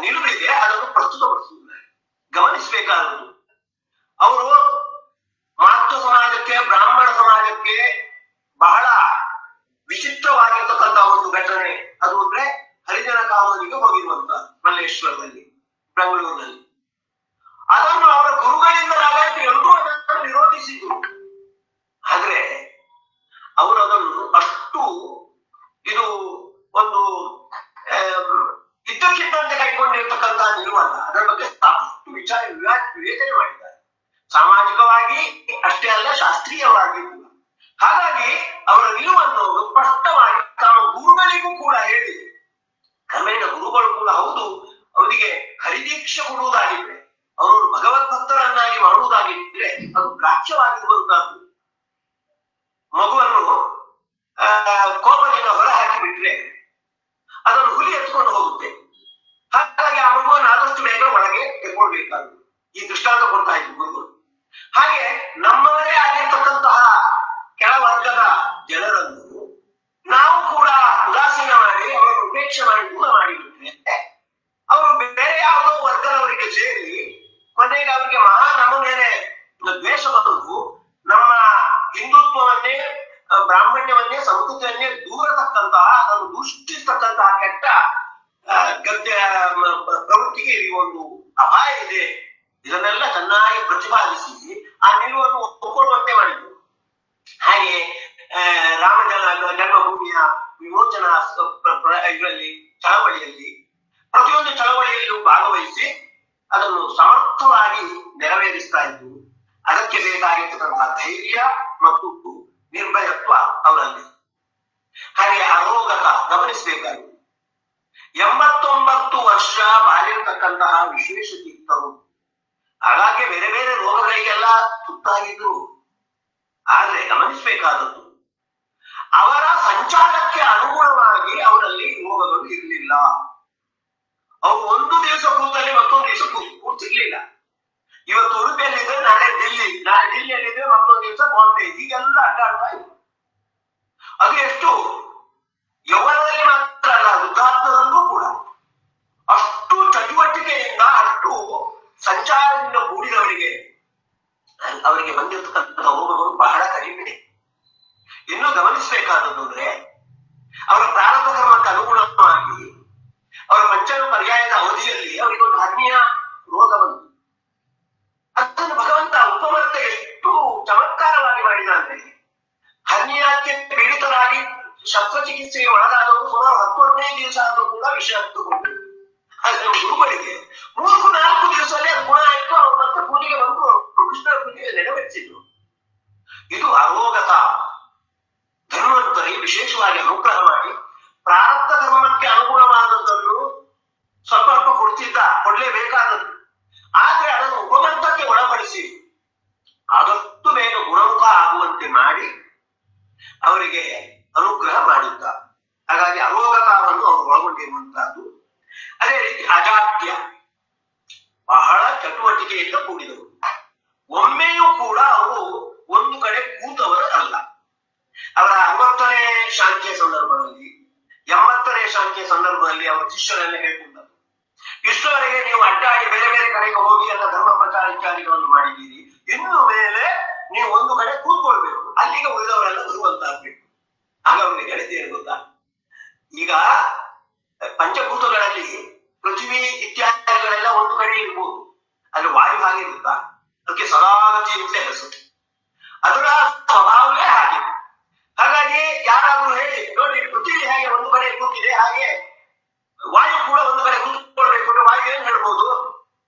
ನಿಲುವಿದೆ ಅದನ್ನು ಪ್ರಸ್ತುತಪಡಿಸುತ್ತಾರೆ. ಗಮನಿಸಬೇಕಾದದ್ದು ಅವರು ಮಾತೃ ಸಮಾಜಕ್ಕೆ ಬ್ರಾಹ್ಮಣ ಸಮಾಜಕ್ಕೆ ಬಹಳ ವಿಚಿತ್ರವಾಗಿರ್ತಕ್ಕಂತಹ ಒಂದು ಘಟನೆ. ಅದು ಅಂದ್ರೆ ಹರಿಜನ ಕಾಲೋನಿಗೆ ಹೋಗಿರುವಂತ ಮಲ್ಲೇಶ್ವರದಲ್ಲಿ, ಬೆಂಗಳೂರಿನಲ್ಲಿ. ಅದನ್ನು ಅವರ ಗುರುಗಳಿಂದಲಾಗಿ ಎಲ್ಲರೂ ಅದನ್ನು ವಿರೋಧಿಸಿದ್ರು. ಆದ್ರೆ ಅವರು ಅದನ್ನು ಅಷ್ಟು ಇದು ಒಂದು ಇದ್ದಕ್ಕಿದ್ದಂತೆ ಕೈಗೊಂಡಿರ್ತಕ್ಕಂತಹ ನಿಲುವಲ್ಲ. ಅದರ ಬಗ್ಗೆ ಸಾಕಷ್ಟು ವಿವೇಚನೆ ಮಾಡಿದ್ದಾರೆ. ಸಾಮಾಜಿಕವಾಗಿ ಅಷ್ಟೇ ಅಲ್ಲ, ಶಾಸ್ತ್ರೀಯವಾಗಿ ಕೂಡ. ಹಾಗಾಗಿ ಅವರ ನಿಲುವನ್ನು ಸ್ಪಷ್ಟವಾಗಿ ತಮ್ಮ ಗುರುಗಳಿಗೂ ಕೂಡ ಹೇಳಿ, ಕ್ರಮೇಣ ಗುರುಗಳು ಕೂಡ ಹೌದು ಅವರಿಗೆ ಹರಿದೀಕ್ಷೆ ಕೊಡುವುದಾಗಿದ್ರೆ, ಅವರು ಭಗವದ್ಭಕ್ತರನ್ನಾಗಿ ಮಾಡುವುದಾಗಿದ್ರೆ ಅದು ಗ್ರಾಹ್ಯವಾಗಿರುವಂತಹದ್ದು. ಮಗುವನ್ನು ಕೋಪದಿಂದ ಹೊರ ಹಾಕಿ ಬಿಟ್ರೆ ಅದನ್ನು ಹುಲಿ ಎತ್ಕೊಂಡು ಹೋಗುತ್ತೆ. ಹಾಗಾಗಿ ಆ ಮಗುವನ್ನು ಆದಷ್ಟು ಬೇಗ ಒಳಗೆ ತೆಕ್ಕೊಳ್ಬೇಕಾದ್ರು. ಈ ದೃಷ್ಟಾಂತ ಕೊಡ್ತಾ ಇದ್ರು ಗುರುಗಳು. ಹಾಗೆ ನಮ್ಮವರೇ ಆಗಿರ್ತಕ್ಕಂತಹ ಕೆಳ ವರ್ಗದ ಜನರನ್ನು ನಾವು ಕೂಡ ಉದಾಸೀನ ಮಾಡಿ ಅವರನ್ನು ಉಪೇಕ್ಷೆ ಮಾಡಿ ದೂರ ಮಾಡಿಬಿಟ್ರೆ ಅವರು ಬೇರೆ ಯಾವುದೋ ವರ್ಗದವರಿಗೆ ಸೇರಿ ಕೊನೆಗೆ ಅವರಿಗೆ ಮಹಾ ನಮ್ಮ ಮೇಲೆ ದ್ವೇಷ ಬಂದು ನಮ್ಮ ಹಿಂದುತ್ವವನ್ನೇ ಬ್ರಾಹ್ಮಣ್ಯವನ್ನೇ ಸಂಸ್ಕೃತಿಯನ್ನೇ ದೂರತಕ್ಕಂತಹ ಅದನ್ನು ದೂಷಿಸ್ತಕ್ಕಂತಹ ಕೆಟ್ಟ ಗದ್ಯ ಪ್ರವೃತ್ತಿಗೆ ಈ ಒಂದು ಅಪಾಯ ಇದೆ. ಇದನ್ನೆಲ್ಲ ಚೆನ್ನಾಗಿ ಪ್ರತಿಪಾದಿಸಿ ಆ ನಿಲುವನ್ನು ಒಪ್ಪಿಕೊಳ್ಳುವಂತೆ ಮಾಡಿದ್ರು. ಹಾಗೆ ರಾಮ ಜನ್ಮಭೂಮಿಯ ವಿಮೋಚನಾ ಇದರಲ್ಲಿ ಚಳವಳಿಯಲ್ಲಿ ಪ್ರತಿಯೊಂದು ಚಳವಳಿಯಲ್ಲೂ ಭಾಗವಹಿಸಿ ಅದನ್ನು ಸಮರ್ಥವಾಗಿ ನೆರವೇರಿಸ್ತಾ ಇದ್ದು ಅದಕ್ಕೆ ಬೇಕಾಗಿರ್ತಕ್ಕಂತಹ ಧೈರ್ಯ ಮತ್ತು ನಿರ್ಭಯತ್ವ ಅವರಲ್ಲಿ. ಹಾಗೆ ಅರೋಗತ ಗಮನಿಸಬೇಕಾಗಿದೆ. 89 ವರ್ಷ ಬಾಳಿರ್ತಕ್ಕಂತಹ ವಿಶೇಷ ತೀರ್ಥರು ಹಾಗಾಗಿ ಬೇರೆ ಬೇರೆ ರೋಗಗಳಿಗೆಲ್ಲ ತುತ್ತಾಗಿದ್ರು. ಆದ್ರೆ ಗಮನಿಸಬೇಕಾದದ್ದು ಅವರ ಸಂಚಾರಕ್ಕೆ ಅನುಗುಣವಾಗಿ ಅವರಲ್ಲಿ ರೋಗಗಳು ಇರಲಿಲ್ಲ. ಅವು ಒಂದು ದಿವಸ ಕೂತಲ್ಲಿ ಮತ್ತೊಂದು ದಿವಸ ಕೂರ್ತಿರ್ಲಿಲ್ಲ. ಇವತ್ತು ಉಡುಪಿಯಲ್ಲಿದ್ರೆ ನಾಳೆ ಡಿಲ್ಲಿಯಲ್ಲಿದ್ರೆ ಮತ್ತೊಂದು ದಿವಸ ಬಾಂಬೆ, ಹೀಗೆಲ್ಲ ಅಡ್ಡಾಡ್ತಾ ಇದ್ರು. ಅದು ಎಷ್ಟು ಯೌವನದಲ್ಲಿ ಮಾತ್ರ ಅಲ್ಲ, ವೃದ್ಧಾಪ್ಯದಲ್ಲೂ ಕೂಡ ಅಷ್ಟು ಚಟುವಟಿಕೆಯಿಂದ ಅಷ್ಟು ಸಂಚಾರದಿಂದ ಕೂಡಿದವರಿಗೆ ಅವರಿಗೆ ಬಂದಿರತಕ್ಕಂಥ ರೋಗಗಳು ಬಹಳ ಕಡಿಮೆ. ಇನ್ನು ಗಮನಿಸಬೇಕಾದದ್ದು ಅಂದ್ರೆ ಅವರ ಪ್ರಾರಂಭ ಕರ್ಮಕ್ಕೆ ಅನುಗುಣವಾಗಿ ಅವರ ಪಂಚಮ ಪರ್ಯಾಯದ ಅವಧಿಯಲ್ಲಿ ಅವರಿಗೆ ಒಂದು ಹರ್ನಿಯ ರೋಗ ಬಂತು. ಅದನ್ನು ಭಗವಂತ ಉಪಮರ್ತ ಎಷ್ಟು ಚಮತ್ಕಾರವಾಗಿ ಮಾಡಿದ ಅಂದ್ರೆ ಹರ್ನಿಯಾಕ್ಕೆ ಪೀಡಿತರಾಗಿ ಶಸ್ತ್ರಚಿಕಿತ್ಸೆಗೆ ಒಳಗಾದವರು ಸುಮಾರು 10-15 ದಿವಸ ಆದರೂ ಕೂಡ ವಿಷ ಹತ್ತುಕೊಂಡು ಅದನ್ನು ಗುರುಗಳಿಗೆ 3-4 ದಿವಸದಲ್ಲಿ ಅದು ಗುಣ ಆಯ್ತು. ಅವ್ರು ಮತ್ತೆ ಪೂಜೆಗೆ ಬಂದು ಕೃಷ್ಣನ ಪೂಜೆಗೆ ನೆರವೇರಿಸಿದ್ರು. ಇದು ಅರೋಗತ. ಧನ್ವಂತರಿಗೆ ವಿಶೇಷವಾಗಿ ಅನುಗ್ರಹ ಮಾಡಿ ಪ್ರಾರಬ್ಧ ಧರ್ಮಕ್ಕೆ ಅನುಗುಣವಾದದ್ದನ್ನು ಸ್ವಲ್ಪ ಕೊಡ್ಲೇಬೇಕಾದದ್ದು. ಆದ್ರೆ ಅದನ್ನು ಉಪಮಂತಕ್ಕೆ ಒಳಪಡಿಸಿ ಆದಷ್ಟು ಬೇಗ ಗುಣಮುಖ ಆಗುವಂತೆ ಮಾಡಿ ಅವರಿಗೆ ಅನುಗ್ರಹ ಮಾಡಿದ್ದ. ಹಾಗಾಗಿ ಅರೋಗತವನ್ನು ಅವರು ಒಳಗೊಂಡಿರುವಂತಹದ್ದು. ಅದೇ ರೀತಿ ಅಜಾತ್ಯ ಬಹಳ ಚಟುವಟಿಕೆಯಿಂದ ಕೂಡಿದವರು. ಒಮ್ಮೆಯೂ ಕೂಡ ಅವರು ಒಂದು ಕಡೆ ಕೂತವರು ಅಲ್ಲ. ಅವರ 60ನೇ ಶಾಂತಿಯ ಸಂದರ್ಭದಲ್ಲಿ 80ನೇ ಶಾಂತಿಯ ಸಂದರ್ಭದಲ್ಲಿ ಅವರ ಶಿಷ್ಯರೆಲ್ಲ ಹೇಳ್ಕೊಂಡರು, ಇಷ್ಟವರೆಗೆ ನೀವು ಅಡ್ಡಾಡಿ ಬೇರೆ ಬೇರೆ ಕಡೆಗೆ ಹೋಗಿ ಎಲ್ಲ ಧರ್ಮ ಪ್ರಚಾರ ಇತ್ಯಾದಿಗಳನ್ನು ಮಾಡಿದ್ದೀರಿ. ಇನ್ನು ಮೇಲೆ ನೀವು ಒಂದು ಕಡೆ ಕೂತ್ಕೊಳ್ಬೇಕು, ಅಲ್ಲಿಗೆ ಉಳಿದವರೆಲ್ಲ ಬರುವಂತಾಗ್ಬೇಕು. ಆಗ ಅವ್ರಿಗೆ ಹೇಳಿದ್ದೇನು ಗೊತ್ತಾ, ಈಗ ಪಂಚಭೂತಗಳಲ್ಲಿ ಪೃಥ್ವಿ ಇತ್ಯಾದಿಗಳೆಲ್ಲ ಒಂದು ಕಡೆ ಇರ್ಬೋದು, ಅಲ್ಲಿ ವಾಯು ಹಾಗೆ ಇರುತ್ತಾ, ಅದಕ್ಕೆ ಸದಾಗತಿ ಅಂತ ಹೆಸರು. ಅದರ ಸ್ವಭಾವವೇ ಹಾಗೆ. ಹಾಗಾಗಿ ಯಾರಾದ್ರೂ ಹೇಳಿ ನೋಡಿ ಪೃಥ್ವಿ ಹಾಗೆ ಒಂದು ಕಡೆ ಕೂತಿದೆ, ಹಾಗೆ ವಾಯು ಕೂಡ ಒಂದು ಕಡೆ ಕೂತ್ಕೊಳ್ಬೇಕು, ವಾಯು ಏನ್ ಹೇಳ್ಬೋದು,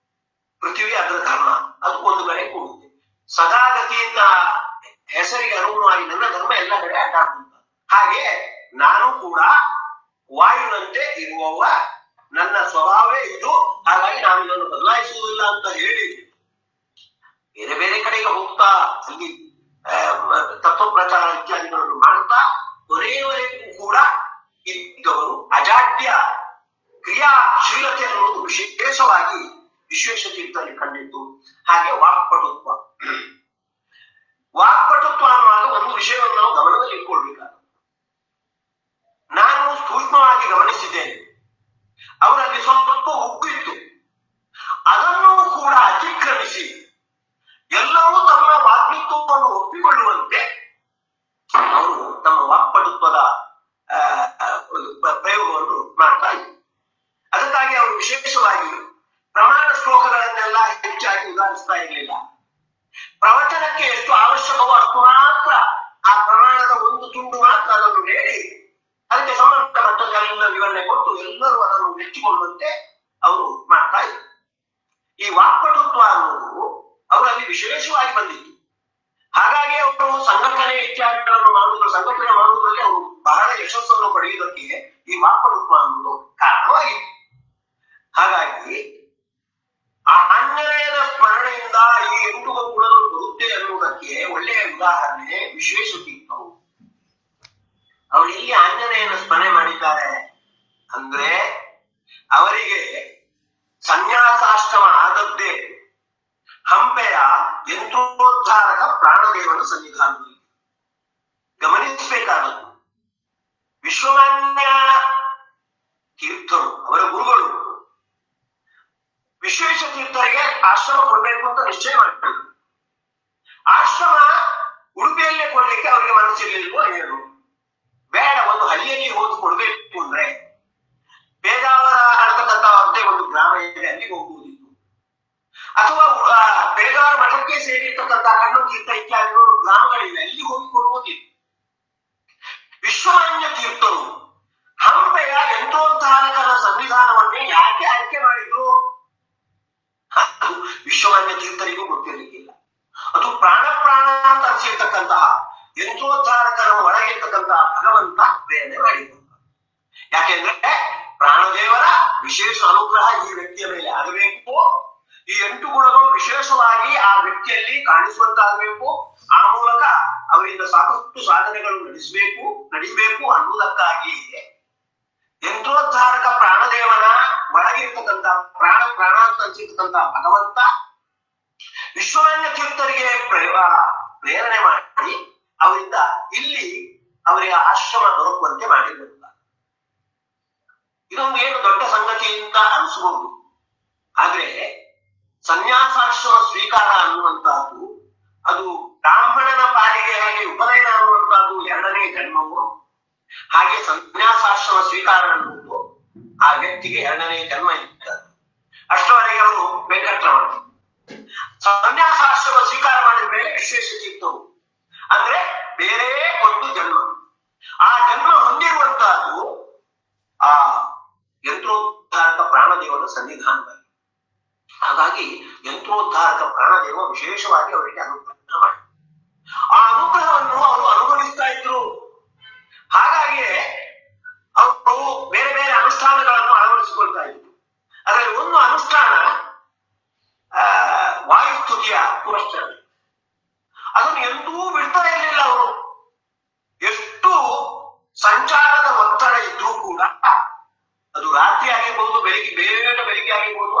ಪೃಥ್ವಿ ಅದರ ಧರ್ಮ, ಅದು ಒಂದು ಕಡೆ ಕೂಡು. ಮಾಡುವಂತ. ಹಾಗೆ ನಾನು ಕೂಡ ವಾಯುನಂತೆ ಇರುವವ, ನನ್ನ ಸ್ವಭಾವವೇ ಇದು, ಹಾಗಾಗಿ ನಾನು ಇದನ್ನು ಬದಲಾಯಿಸುವುದಿಲ್ಲ ಅಂತ ಹೇಳಿ ಬೇರೆ ಬೇರೆ ಕಡೆಗೆ ಹೋಗ್ತಾ ಅಲ್ಲಿ ತತ್ವ ಪ್ರಚಾರ ಇತ್ಯಾದಿಗಳನ್ನು ಮಾಡುತ್ತಾ ಕೊನೆಯವರೆಗೂ ಕೂಡ ಇದ್ದವರು ಅಜಾಡ್ಯ ಕ್ರಿಯಾಶೀಲತೆ ಅನ್ನುವುದು ವಿಶೇಷವಾಗಿ ವಿಶ್ವೇಶತೀರ್ಥರಲ್ಲಿ ಕಂಡಿದ್ದು. ಹಾಗೆ ವಾಕ್ಪಟುತ್ವ ಅನ್ನುವಾಗ ಒಂದು ವಿಷಯವನ್ನು ನಾವು ಗಮನದಲ್ಲಿ ಇಟ್ಕೊಳ್ಬೇಕಾದ, ನಾನು ಸೂಕ್ಷ್ಮವಾಗಿ ಗಮನಿಸಿದ್ದೇನೆ, ಅವರಲ್ಲಿ ಸ್ವಲ್ಪ ಉಪ್ಪಿತ್ತು, ಅದನ್ನು ಕೂಡ ಅತಿಕ್ರಮಿಸಿ ಎಲ್ಲವೂ ತಮ್ಮ ವಾಗ್ಮಿತ್ವವನ್ನು ಒಪ್ಪಿಕೊಳ್ಳುವಂತೆ ಅವರು ತಮ್ಮ ವಾಕ್ಪಟುತ್ವದ ಪ್ರಯೋಗವನ್ನು ಮಾಡ್ತಾ ಇದ್ರು. ಅದಕ್ಕಾಗಿ ಅವರು ವಿಶೇಷವಾಗಿ ಪ್ರಮಾಣ ಶ್ಲೋಕಗಳನ್ನೆಲ್ಲ ಹೆಚ್ಚಾಗಿ ಉದಾಹರಿಸ್ತಾ ಇರಲಿಲ್ಲ. ಪ್ರವಚನಕ್ಕೆ ಎಷ್ಟು ಅವಶ್ಯಕವೋ ಅಷ್ಟು ಮಾತ್ರ ಆ ಪ್ರಮಾಣದ ಒಂದು ತುಂಡು ಮಾತ್ರ ಅದನ್ನು ಹೇಳಿ ಅದಕ್ಕೆ ಸಂಬಂಧಪಟ್ಟದೆಲ್ಲ ವಿವರಣೆ ಕೊಟ್ಟು ಎಲ್ಲರೂ ಅದನ್ನು ಮೆಚ್ಚಿಕೊಳ್ಳುವಂತೆ ಅವರು ಮಾಡ್ತಾ ಇದ್ರು. ಈ ವಾಕ್ಪಟುತ್ವ ಅನ್ನೋದು ಅವರಲ್ಲಿ ವಿಶೇಷವಾಗಿ ಬಂದಿತ್ತು. ಹಾಗಾಗಿ ಅವರು ಸಂಘಟನೆ ಇತ್ಯಾದಿಗಳನ್ನು ಸಂಘಟನೆ ಮಾಡುವುದರಲ್ಲಿ ಅವರು ಬಹಳ ಯಶಸ್ಸನ್ನು ಪಡೆಯುವುದಕ್ಕೆ ಈ ವಾಕ್ಪಟುತ್ವ ಅನ್ನೋದು ಕಾರಣವಾಗಿತ್ತು. ಹಾಗಾಗಿ ಆ ಆಂಜನೇಯನ ಸ್ಮರಣೆಯಿಂದ ಈ 8 ಗುಣಗಳು ಬರುತ್ತೆ ಅನ್ನುವುದಕ್ಕೆ ಒಳ್ಳೆಯ ಉದಾಹರಣೆ ವಿಶ್ವೇಶತೀರ್ಥರು. ಅವರು ಇಲ್ಲಿ ಆಂಜನೇಯನ ಸ್ಮರಣೆ ಮಾಡಿದ್ದಾರೆ ಅಂದ್ರೆ ಅವರಿಗೆ ಸನ್ಯಾಸಾಶ್ರಮ ಆದದ್ದೇ ಹಂಪೆಯ ಯಂತ್ರೋದ್ಧಾರಕ ಪ್ರಾಣದೇವನ ಸನ್ನಿಧಾನದಲ್ಲಿ. ಗಮನಿಸಬೇಕಾದದ್ದು, ವಿಶ್ವಮಾನ್ಯ ತೀರ್ಥರು ಅವರ ಗುರುಗಳು ವಿಶ್ವೇಶ ತೀರ್ಥರಿಗೆ ಆಶ್ರಮ ಕೊಡ್ಬೇಕು ಅಂತ ನಿಶ್ಚಯ ಮಾಡಿದ್ರು. ಆಶ್ರಮ ಉಡುಪಿಯಲ್ಲೇ ಕೊಡ್ಲಿಕ್ಕೆ ಅವರಿಗೆ ಮನಸ್ಸಿರ್ಲಿಲ್ವೋ ಏನು, ಬೇಡ ಒಂದು ಹಳ್ಳಿಯಲ್ಲಿ ಹೋಗಿ ಕೊಡ್ಬೇಕು ಅಂದ್ರೆ ಬೇದಾವರ ಅನ್ನತಕ್ಕಂಥ ಒಂದೇ ಒಂದು ಗ್ರಾಮ ಇದೆ, ಅಲ್ಲಿಗೆ ಹೋಗುವುದಿತ್ತು. ಅಥವಾ ಬೇದಾವರ ಮಠಕ್ಕೆ ಸೇರಿರ್ತಕ್ಕಂಥ ಕಣ್ಣು ತೀರ್ಥ ಇತ್ಯಾದಿಗಳು ಗ್ರಾಮಗಳಿವೆ, ಅಲ್ಲಿ ಹೋಗಿ ಕೊಡುವುದಿತ್ತು. ವಿಶ್ವಮಾನ್ಯ ತೀರ್ಥರು ಹಂಪೆಯ ಯಂತ್ರೋದ್ಧಾರಕನ ಸಂವಿಧಾನವನ್ನೇ ಯಾಕೆ ಆಯ್ಕೆ ಮಾಡಿದ್ರು? ಅದು ವಿಶ್ವಮಾನ್ಯ ತೀರ್ಥರಿಗೂ ಗೊತ್ತಿರಲಿಕ್ಕಿಲ್ಲ. ಅದು ಪ್ರಾಣ ಅಂತ ಅನಿಸಿರ್ತಕ್ಕಂತಹ ಯಂತ್ರೋದ್ಧಾರಕನ ಒಳಗಿರ್ತಕ್ಕಂತಹ ಭಗವಂತ ಪ್ರೇರಣೆ ಮಾಡಿದ್ರು. ಯಾಕೆಂದ್ರೆ ಪ್ರಾಣದೇವರ ವಿಶೇಷ ಅನುಗ್ರಹ ಈ ವ್ಯಕ್ತಿಯ ಮೇಲೆ ಆಗಬೇಕು, ಈ 8 ಗುಣಗಳು ವಿಶೇಷವಾಗಿ ಆ ವ್ಯಕ್ತಿಯಲ್ಲಿ ಕಾಣಿಸುವಂತಾಗಬೇಕು, ಆ ಮೂಲಕ ಅವರಿಂದ ಸಾಕಷ್ಟು ಸಾಧನೆಗಳು ನಡಿಬೇಕು ಅನ್ನುವುದಕ್ಕಾಗಿ ಯಂತ್ರೋದ್ಧಾರಕ ಪ್ರಾಣದೇವನ ಒಳಗಿರ್ತಕ್ಕಂಥ ಪ್ರಾಣ ಅಂತ ಅನಿಸಿರ್ತಕ್ಕಂಥ ಭಗವಂತ ವಿಶ್ವಮಾನ್ಯ ತೀರ್ಥರಿಗೆ ಪ್ರೇರಣೆ ಮಾಡಿ ಅವರಿಂದ ಇಲ್ಲಿ ಅವರಿಗೆ ಆಶ್ರಮ ದೊರಕುವಂತೆ ಮಾಡಿರುತ್ತಾರೆ. ಇದೊಂದು ಏನು ದೊಡ್ಡ ಸಂಗತಿ ಅಂತ ಅನಿಸಬಹುದು. ಆದ್ರೆ ಸನ್ಯಾಸಾಶ್ರಮ ಸ್ವೀಕಾರ ಅನ್ನುವಂತಹದ್ದು ಅದು ಬ್ರಾಹ್ಮಣನ ಪಾಲಿಗೆ ಹೇಗೆ ಉಪನಯನ ಅನ್ನುವಂತಹದ್ದು 2ನೇ ಜನ್ಮವು, ಹಾಗೆ ಸನ್ಯಾಸಾಶ್ರಮ ಸ್ವೀಕಾರ ಅನ್ನುವುದು ಆ ವ್ಯಕ್ತಿಗೆ 2ನೇ ಜನ್ಮ ಇರ್ತದೆ. ಅಷ್ಟರವರೆಗೆ ಅವರು ವೆಂಕಟರಮಣ. ಸನ್ಯಾಸಾಶ್ರಮ ಸ್ವೀಕಾರ ಮಾಡಿದ ಮೇಲೆ ವಿಶ್ವೇಶತೀರ್ಥರು ಅಂದ್ರೆ ಬೇರೆ ಒಂದು ಜನ್ಮ. ಆ ಜನ್ಮ ಹೊಂದಿರುವಂತಹದ್ದು ಆ ಯಂತ್ರೋದ್ಧಾರಕ ಪ್ರಾಣದೇವನ ಸನ್ನಿಧಾನದಲ್ಲಿ. ಹಾಗಾಗಿ ಯಂತ್ರೋದ್ಧಾರಕ ಪ್ರಾಣದೇವ ವಿಶೇಷವಾಗಿ ಅವರಿಗೆ ಅನುಗ್ರಹ ಮಾಡಿ ಆ ಅನುಗ್ರಹವನ್ನು ಅವರು ಅನುಭವಿಸ್ತಾ ಇದ್ರು. ಹಾಗಾಗಿ ಅವರು ಬೇರೆ ಬೇರೆ ಅನುಷ್ಠಾನಗಳನ್ನು ಅಳವಡಿಸಿಕೊಳ್ತಾ ಇದ್ರು. ಅದರಲ್ಲಿ ಒಂದು ಅನುಷ್ಠಾನ ವಾಯುಸ್ತುತಿಯ ಪುರಸ್ಕರಣೆ. ಅದನ್ನು ಎಂದೂ ಬಿಡ್ತಾ ಇರಲಿಲ್ಲ ಅವರು. ಎಷ್ಟು ಸಂಚಾರದ ಒತ್ತಡ ಇದ್ರೂ ಕೂಡ, ಅದು ರಾತ್ರಿ ಆಗಿರ್ಬೋದು, ಬೆಳಿಗ್ಗೆ ಆಗಿರ್ಬೋದು,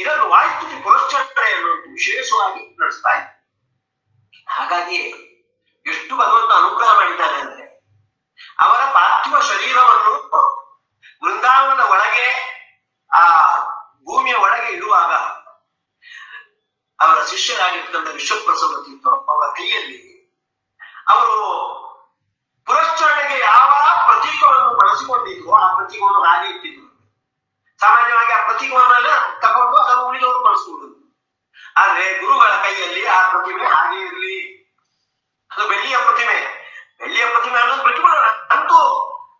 ಇದನ್ನು ವಾಯುಸ್ತುತಿ ಪುರಸ್ಕರಣೆಯನ್ನು ವಿಶೇಷವಾಗಿ ನಡೆಸ್ತಾ ಇದ್ರು. ಹಾಗಾಗಿ ಎಷ್ಟು ಭಗವಂತ ಅನುಗ್ರಹ ಮಾಡಿದ್ದಾನೆ ಅಂದ್ರೆ ಅವರ ಪಾರ್ಥಿವ ಶರೀರವನ್ನು ವೃಂದಾವನದ ಒಳಗೆ ಆ ಭೂಮಿಯ ಒಳಗೆ ಇಡುವಾಗ ಅವರ ಶಿಷ್ಯರಾಗಿರ್ತಕ್ಕಂಥ ವಿಶ್ವಪ್ರಸನ್ನ ತೀರ್ಥರು ಅವರ ಕೈಯಲ್ಲಿ ಅವರು ಪುರಸ್ಕರಣೆಗೆ ಯಾವ ಪ್ರತೀಕವನ್ನು ಬಳಸಿಕೊಂಡಿದ್ರು ಆ ಪ್ರತೀಕವನ್ನು ಹಾಗೆ ಇಟ್ಟಿದ್ರು. ಸಾಮಾನ್ಯವಾಗಿ ಆ ಪ್ರತೀಕವನ್ನೆಲ್ಲ ತಗೊಂಡು ಅದನ್ನು ಉಳಿದವರು ಬಳಸಿಕೊಳ್ಳುದು. ಆದ್ರೆ ಗುರುಗಳ ಕೈಯಲ್ಲಿ ಆ ಪ್ರತಿಮೆ ಹಾಗೆ ಇರಲಿ. ಅದು ಬೆಳ್ಳಿಯ ಪ್ರತಿಮೆ ಅನ್ನೋದು ಬಿಟ್ಟುಕೊಳ್ಳೋಣ, ಅಂತೂ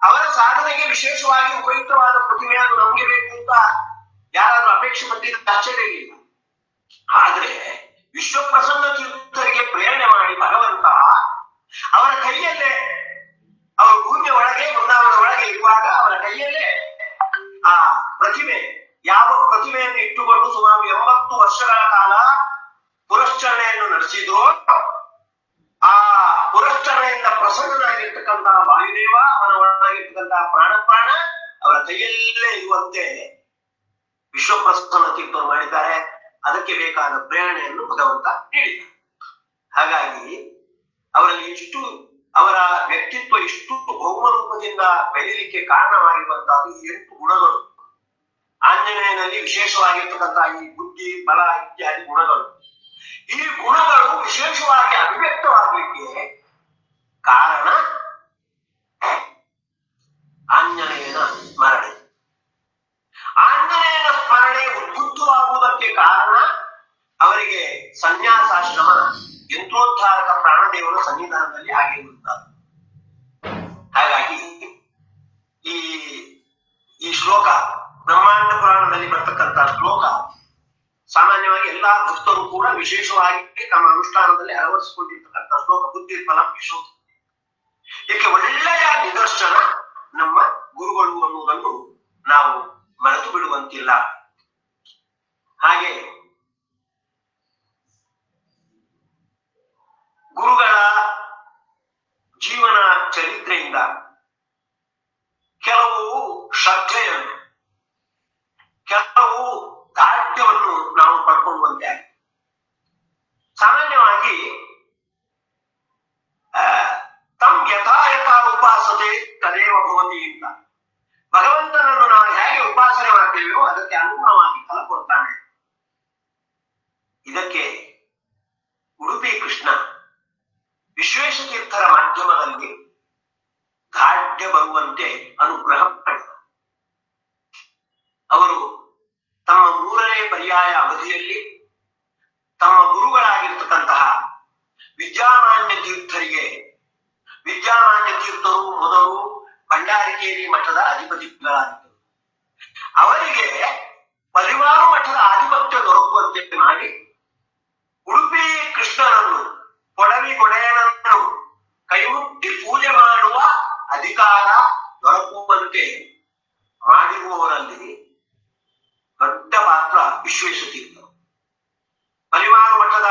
ಅವರ ಸಾಧನೆಗೆ ವಿಶೇಷವಾಗಿ ಉಪಯುಕ್ತವಾದ ಪ್ರತಿಮೆ ಅದು ನಮ್ಗೆ ಬೇಕು ಅಂತ ಯಾರಾದ್ರೂ ಅಪೇಕ್ಷೆ ಪಟ್ಟಿದ್ದ ಆಶ್ಚರ್ಯ ಇಲ್ಲ. ಆದ್ರೆ ವಿಶ್ವಪ್ರಸನ್ನ ತೀರ್ಥರಿಗೆ ಪ್ರೇರಣೆ ಮಾಡಿ ಭಗವಂತ ನಡೆಸಿದ್ರು ಆ ಪುರಶ್ಚರಣೆಯಿಂದ ಪ್ರಸನ್ನನಾಗಿರ್ತಕ್ಕಂತಹ ವಾಯುದೇವ, ಅವನ ಒಳಗಿರ್ತಕ್ಕಂತಹ ಪ್ರಾಣ ಅವರ ಕೈಯಲ್ಲೇ ಇರುವಂತೆ ವಿಶ್ವಪ್ರಸನ್ನ ತೀರ್ಥರು ಮಾಡಿದ್ದಾರೆ. ಅದಕ್ಕೆ ಬೇಕಾದ ಪ್ರೇರಣೆಯನ್ನು ಭಗವಂತ ನೀಡಿದ್ದಾರೆ. ಹಾಗಾಗಿ ಅವರಲ್ಲಿ ಅವರ ವ್ಯಕ್ತಿತ್ವ ಇಷ್ಟು ಭೌಮ ರೂಪದಿಂದ ಬೆಳೀಲಿಕ್ಕೆ ಕಾರಣವಾಗಿರುವಂತಹ 8 ಗುಣಗಳು, ಆಂಜನೇಯನಲ್ಲಿ ವಿಶೇಷವಾಗಿರ್ತಕ್ಕಂತಹ ಈ ಬುದ್ಧಿ, ಬಲ ಇತ್ಯಾದಿ ಗುಣಗಳು, ಈ ಗುಣಗಳು ವಿಶೇಷವಾಗಿ ಅಭಿವ್ಯಕ್ತವಾಗಲಿಕ್ಕೆ ಕಾರಣ ಆಂಜನೇಯನ ಸ್ಮರಣೆ. ಆಂಜನೇಯನ ಸ್ಮರಣೆ ಉದ್ಬುದ್ಧವಾಗುವುದಕ್ಕೆ ಕಾರಣ ಅವರಿಗೆ ಸನ್ಯಾಸಾಶ್ರಮ, ಯಂತ್ರೋದ್ಧಾರಕ ಪ್ರಾಣದೇವರ ಸನ್ನಿಧಾನದಲ್ಲಿ ಆಗಿರುತ್ತಾರೆ. ಹಾಗಾಗಿ ಈ ಶ್ಲೋಕ ಬ್ರಹ್ಮಾಂಡ ಪುರಾಣದಲ್ಲಿ ಬರ್ತಕ್ಕಂತಹ ಶ್ಲೋಕ ಸಾಮಾನ್ಯವಾಗಿ ಎಲ್ಲಾ ಭಕ್ತರು ಕೂಡ ವಿಶೇಷವಾಗಿ ತಮ್ಮ ಅನುಷ್ಠಾನದಲ್ಲಿ ಅಳವಡಿಸಿಕೊಂಡಿರ್ತಕ್ಕಂಥ ಶ್ಲೋಕ. ಬುದ್ಧಿ ಫಲ ವಿಶ್ವ, ಇದಕ್ಕೆ ಒಳ್ಳೆಯ ನಿದರ್ಶನ ನಮ್ಮ ಗುರುಗಳು ಅನ್ನುವುದನ್ನು ನಾವು ಮರೆತು ಬಿಡುವಂತಿಲ್ಲ. ಹಾಗೆ ಗುರುಗಳ ಜೀವನ ಚರಿತ್ರೆಯಿಂದ ಕೆಲವು ಶ್ರದ್ಧೆಯನ್ನು, ಕೆಲವು ದಾರ್ಢ್ಯವನ್ನು ನಾವು ಪಡ್ಕೊಳ್ಳುವಂತೆ ಆಗಿದೆ. ಸಾಮಾನ್ಯವಾಗಿ ತಮ್ ಯಥಾ ಉಪಾಸತೆ ತದೇವ ಭವತಿ ಅಂತ, ಭಗವಂತನನ್ನು ನಾವು ಹೇಗೆ ಉಪಾಸನೆ ಮಾಡ್ತೇವೆಯೋ ಅದಕ್ಕೆ ಅನುಗುಣವಾಗಿ ಫಲ ಕೊಡ್ತಾನೆ. ಇದಕ್ಕೆ ಉಡುಪಿ ಕೃಷ್ಣ ವಿಶ್ವೇಶತೀರ್ಥರ ಮಾಧ್ಯಮದಲ್ಲಿ ದಾರ್ಢ್ಯ ಬರುವಂತೆ ಅನುಗ್ರಹ ಮಾಡಿದರು. ಅವರು ತಮ್ಮ 3ನೇ ಪರ್ಯಾಯ ಅವಧಿಯಲ್ಲಿ ತಮ್ಮ ಗುರುಗಳಾಗಿರ್ತಕ್ಕಂತಹ ವಿದ್ಯಾಮಾನ್ಯ ತೀರ್ಥರಿಗೆ, ವಿದ್ಯಾಮಾನ್ಯ ತೀರ್ಥರು ಮೊದಲು ಭಂಡಾರಿಕೇರಿ ಮಠದ ಅಧಿಪತಿಗಳಾಗಿದ್ದರು, ಅವರಿಗೆ ಪರಿವಾರ ಮಠದ ಆಧಿಪತ್ಯ ದೊರಕುವಂತೆ ಮಾಡಿ ಉಡುಪಿ ಕೃಷ್ಣನನ್ನು, ಕೊಡವಿಗೊಡೆಯನನ್ನು ಕೈಮುಟ್ಟಿ ಪೂಜೆ ಮಾಡುವ ಅಧಿಕಾರ ದೊರಕುವಂತೆ ಮಾಡಿರುವವರಲ್ಲಿ ದೊಡ್ಡ ಪಾತ್ರ ವಿಶ್ವೇಶತೀರ್ಥರು. ಪರಿವಾರ ಮಠದ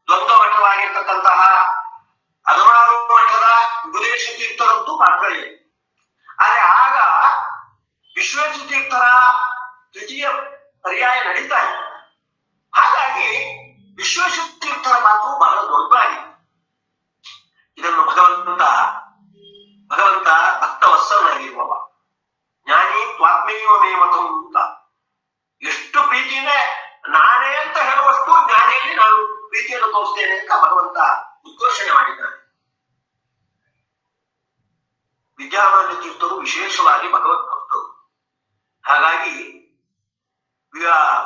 ದ್ವಂದ್ವ ಮಠವಾಗಿರ್ತಕ್ಕಂತಹ 16 ಮಠದ ಉಪದೇಶ ತೀರ್ಥರಂತೂ ಪಾತ್ರ ಇದೆ. ಆದ್ರೆ ಆಗ ವಿಶ್ವೇಶತೀರ್ಥರ ತೃತೀಯ ಪರ್ಯಾಯ ನಡೀತಾ ಇದೆ. ಹಾಗಾಗಿ ವಿಶ್ವೇಶತೀರ್ಥರ ಮಾತು ಬಹಳ ದೊಡ್ಡದಾಗಿದೆ. ಇದನ್ನು ಭಗವಂತ ಭಕ್ತವತ್ಸಲನಾಗಿರುವವ, ಜ್ಞಾನಿ ತ್ವಾತ್ಮೇವ ಮೇ ಮತಂ ಅಂತ ಎಷ್ಟು ಪ್ರೀತಿನೇ ನಾನೇ ಅಂತ ಹೇಳುವಷ್ಟು ಜ್ಞಾನಿಯಲ್ಲಿ ನಾನು ಪ್ರೀತಿಯನ್ನು ತೋರಿಸ್ತೇನೆ ಅಂತ ಭಗವಂತ ಉದ್ಘೋಷಣೆ ಮಾಡಿದ್ದಾನೆ. ವಿದ್ಯಾಮಾನ್ಯ ತೀರ್ಥರು ವಿಶೇಷವಾಗಿ ಭಗವತ್ ಭಕ್ತರು. ಹಾಗಾಗಿ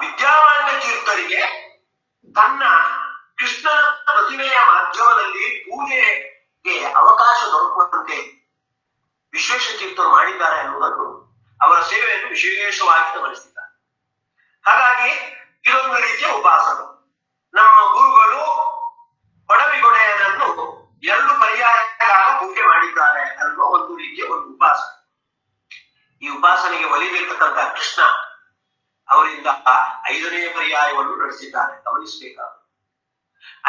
ವಿದ್ಯಾಮಾನ್ಯ ತೀರ್ಥರಿಗೆ ತನ್ನ ಕೃಷ್ಣನ ಪ್ರತಿಮೆಯ ಮಾಧ್ಯಮದಲ್ಲಿ ಪೂಜೆಗೆ ಅವಕಾಶ ದೊರಕುವಂತೆ ವಿಶ್ವೇಶತೀರ್ಥರು ಮಾಡಿದ್ದಾರೆ ಎನ್ನುವುದನ್ನು, ಅವರ ಸೇವೆಯನ್ನು ವಿಶೇಷವಾಗಿ ಗಮನಿಸಿದ್ದಾರೆ. ಹಾಗಾಗಿ ಇದೊಂದು ರೀತಿಯ ಉಪಾಸನೆ. ನಮ್ಮ ಗುರುಗಳು ಕೊಡವಿಗೊಡೆಯನನ್ನು 2 ಪರ್ಯಾಯಗಳ ಪೂಜೆ ಮಾಡಿದ್ದಾರೆ ಅನ್ನುವ ಒಂದು ರೀತಿಯ ಒಂದು ಉಪಾಸನೆ. ಈ ಉಪಾಸನೆಗೆ ಒಲಿದಿರ್ತಕ್ಕಂಥ ಕೃಷ್ಣ ಅವರಿಂದ 5ನೇ ಪರ್ಯಾಯವನ್ನು ನಡೆಸಿದ್ದಾರೆ. ಗಮನಿಸಬೇಕಾದ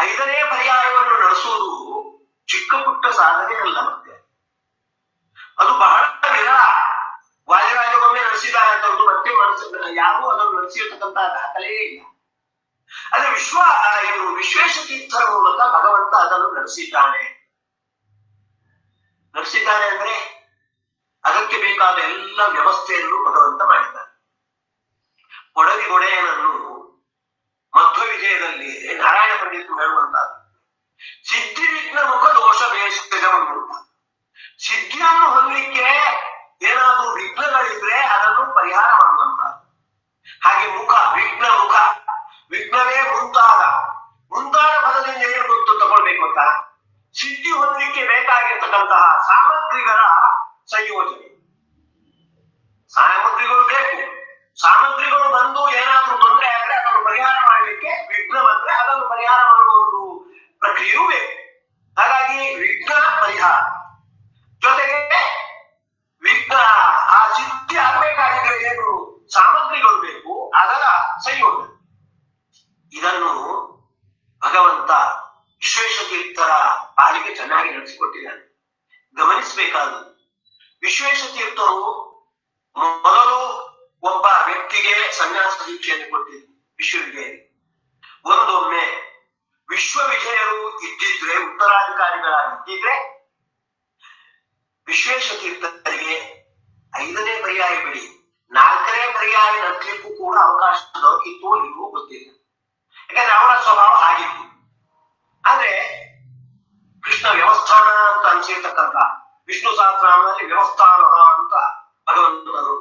5ನೇ ಪರ್ಯಾಯವನ್ನು ನಡೆಸುವುದು ಚಿಕ್ಕ ಪುಟ್ಟ ಸಾಧನೆ ಅಲ್ಲ. ಮತ್ತೆ ಅದು ಬಹಳ ವಿರಳ. ವಾದಿರಾಜಗೊಮ್ಮೆ ನಡೆಸಿದ್ದಾರೆ ಅಂತ ಮತ್ತೆ ಯಾರು ಅದನ್ನು ನಡೆಸಿರ್ತಕ್ಕಂಥ ದಾಖಲೆಯೇ ಇಲ್ಲ. ಆದ್ರೆ ವಿಶ್ವೇಶತೀರ್ಥರ ಮೂಲಕ ಭಗವಂತ ಅದನ್ನು ನಡೆಸಿದ್ದಾನೆ ಅಂದ್ರೆ ಅದಕ್ಕೆ ಬೇಕಾದ ಎಲ್ಲ ವ್ಯವಸ್ಥೆಯನ್ನು ಭಗವಂತ ಮಾಡಿದ್ದಾನೆ. ಕೊಡವಿಗೊಡೆಯನನ್ನು ಮಧ್ವ ವಿಜಯದಲ್ಲಿ ನಾರಾಯಣ ಪಂಡಿತರು ಹೇಳುವಂತಹದ್ದು ಸಿದ್ಧಿ ವಿಘ್ನ ಮುಖ ದೋಷ ಬೇಷವನ್ನು, ಸಿದ್ಧಿಯನ್ನು ಹೊಂದಲಿಕ್ಕೆ ಏನಾದರೂ ವಿಘ್ನಗಳಿದ್ರೆ ಅದನ್ನು ಪರಿಹಾರ ಮಾಡುವಂತಹದ್ದು. ಹಾಗೆ ವಿಘ್ನವೇ ಮುಂತಾದ ಪದದಿಂದ ಏನು ಗೊತ್ತು ತಗೊಳ್ಬೇಕು ಅಂತ, ಸಿದ್ಧಿ ಹೊಂದಲಿಕ್ಕೆ ಬೇಕಾಗಿರ್ತಕ್ಕಂತಹ ಸಾಮಗ್ರಿಗಳ ಸಂಯೋಜನೆ. ಸಾಮಗ್ರಿಗಳು ಬೇಕು. ಸಾಮಗ್ರಿಗಳು ಬಂದು ಏನಾದ್ರೂ ತೊಂದರೆ ಆದ್ರೆ ಅದನ್ನು ಪರಿಹಾರ ಮಾಡಲಿಕ್ಕೆ ವಿಘ್ನ ಬಂದ್ರೆ ಅದನ್ನು ಪರಿಹಾರ ಮಾಡುವ ಒಂದು ಪ್ರಕ್ರಿಯೆಯೂ ಬೇಕು. ಹಾಗಾಗಿ ವಿಘ್ನ ಪರಿಹಾರ ಜೊತೆಗೆ ವಿಘ್ನ ಆ ಸಿದ್ಧಿ ಆಗ್ಬೇಕಾಗಿದ್ರೆ ಏನು ಸಾಮಗ್ರಿಗಳು ಬೇಕು, ಅದರ ಸಂಯೋಜನೆ. ಇದನ್ನು ಭಗವಂತ ನಡೆಸಿಕೊಟ್ಟಿದ್ದಾನೆ. ಗಮನಿಸಬೇಕಾದ ವಿಶ್ವೇಶ ತೀರ್ಥರು ಮೊದಲು ಒಬ್ಬ ವ್ಯಕ್ತಿಗೆ ಸನ್ಯಾಸ ದೀಕ್ಷೆಯನ್ನು ಕೊಟ್ಟಿದ್ರು ವಿಶ್ವವಿಜಯರು. ಒಂದೊಮ್ಮೆ ವಿಶ್ವವಿಜಯರು ಇದ್ದಿದ್ರೆ, ಉತ್ತರಾಧಿಕಾರಿಗಳಾಗಿದ್ದಿದ್ರೆ, ವಿಶ್ವೇಶ ತೀರ್ಥರಿಗೆ 5ನೇ ಪರ್ಯಾಯ ಬಿಡಿ 4ನೇ ಪರ್ಯಾಯ ನಡೆಸಲಿಕ್ಕೂ ಕೂಡ ಅವಕಾಶ ದೊರಕಿತ್ತು ಇಲ್ಲವೋ ಗೊತ್ತಿಲ್ಲ. ಯಾಕಂದ್ರೆ ಅವರ ಸ್ವಭಾವ ಆಗಿತ್ತು. ಆದ್ರೆ ಕೃಷ್ಣ ವ್ಯವಸ್ಥಾನ ಅಂತ ಅನಿಸಿರ್ತಕ್ಕಂಥ ವಿಷ್ಣು ಸಹಸ್ರನಾಮದಲ್ಲಿ ವ್ಯವಸ್ಥಾನ ಅಂತ ಭಗವಂತನು,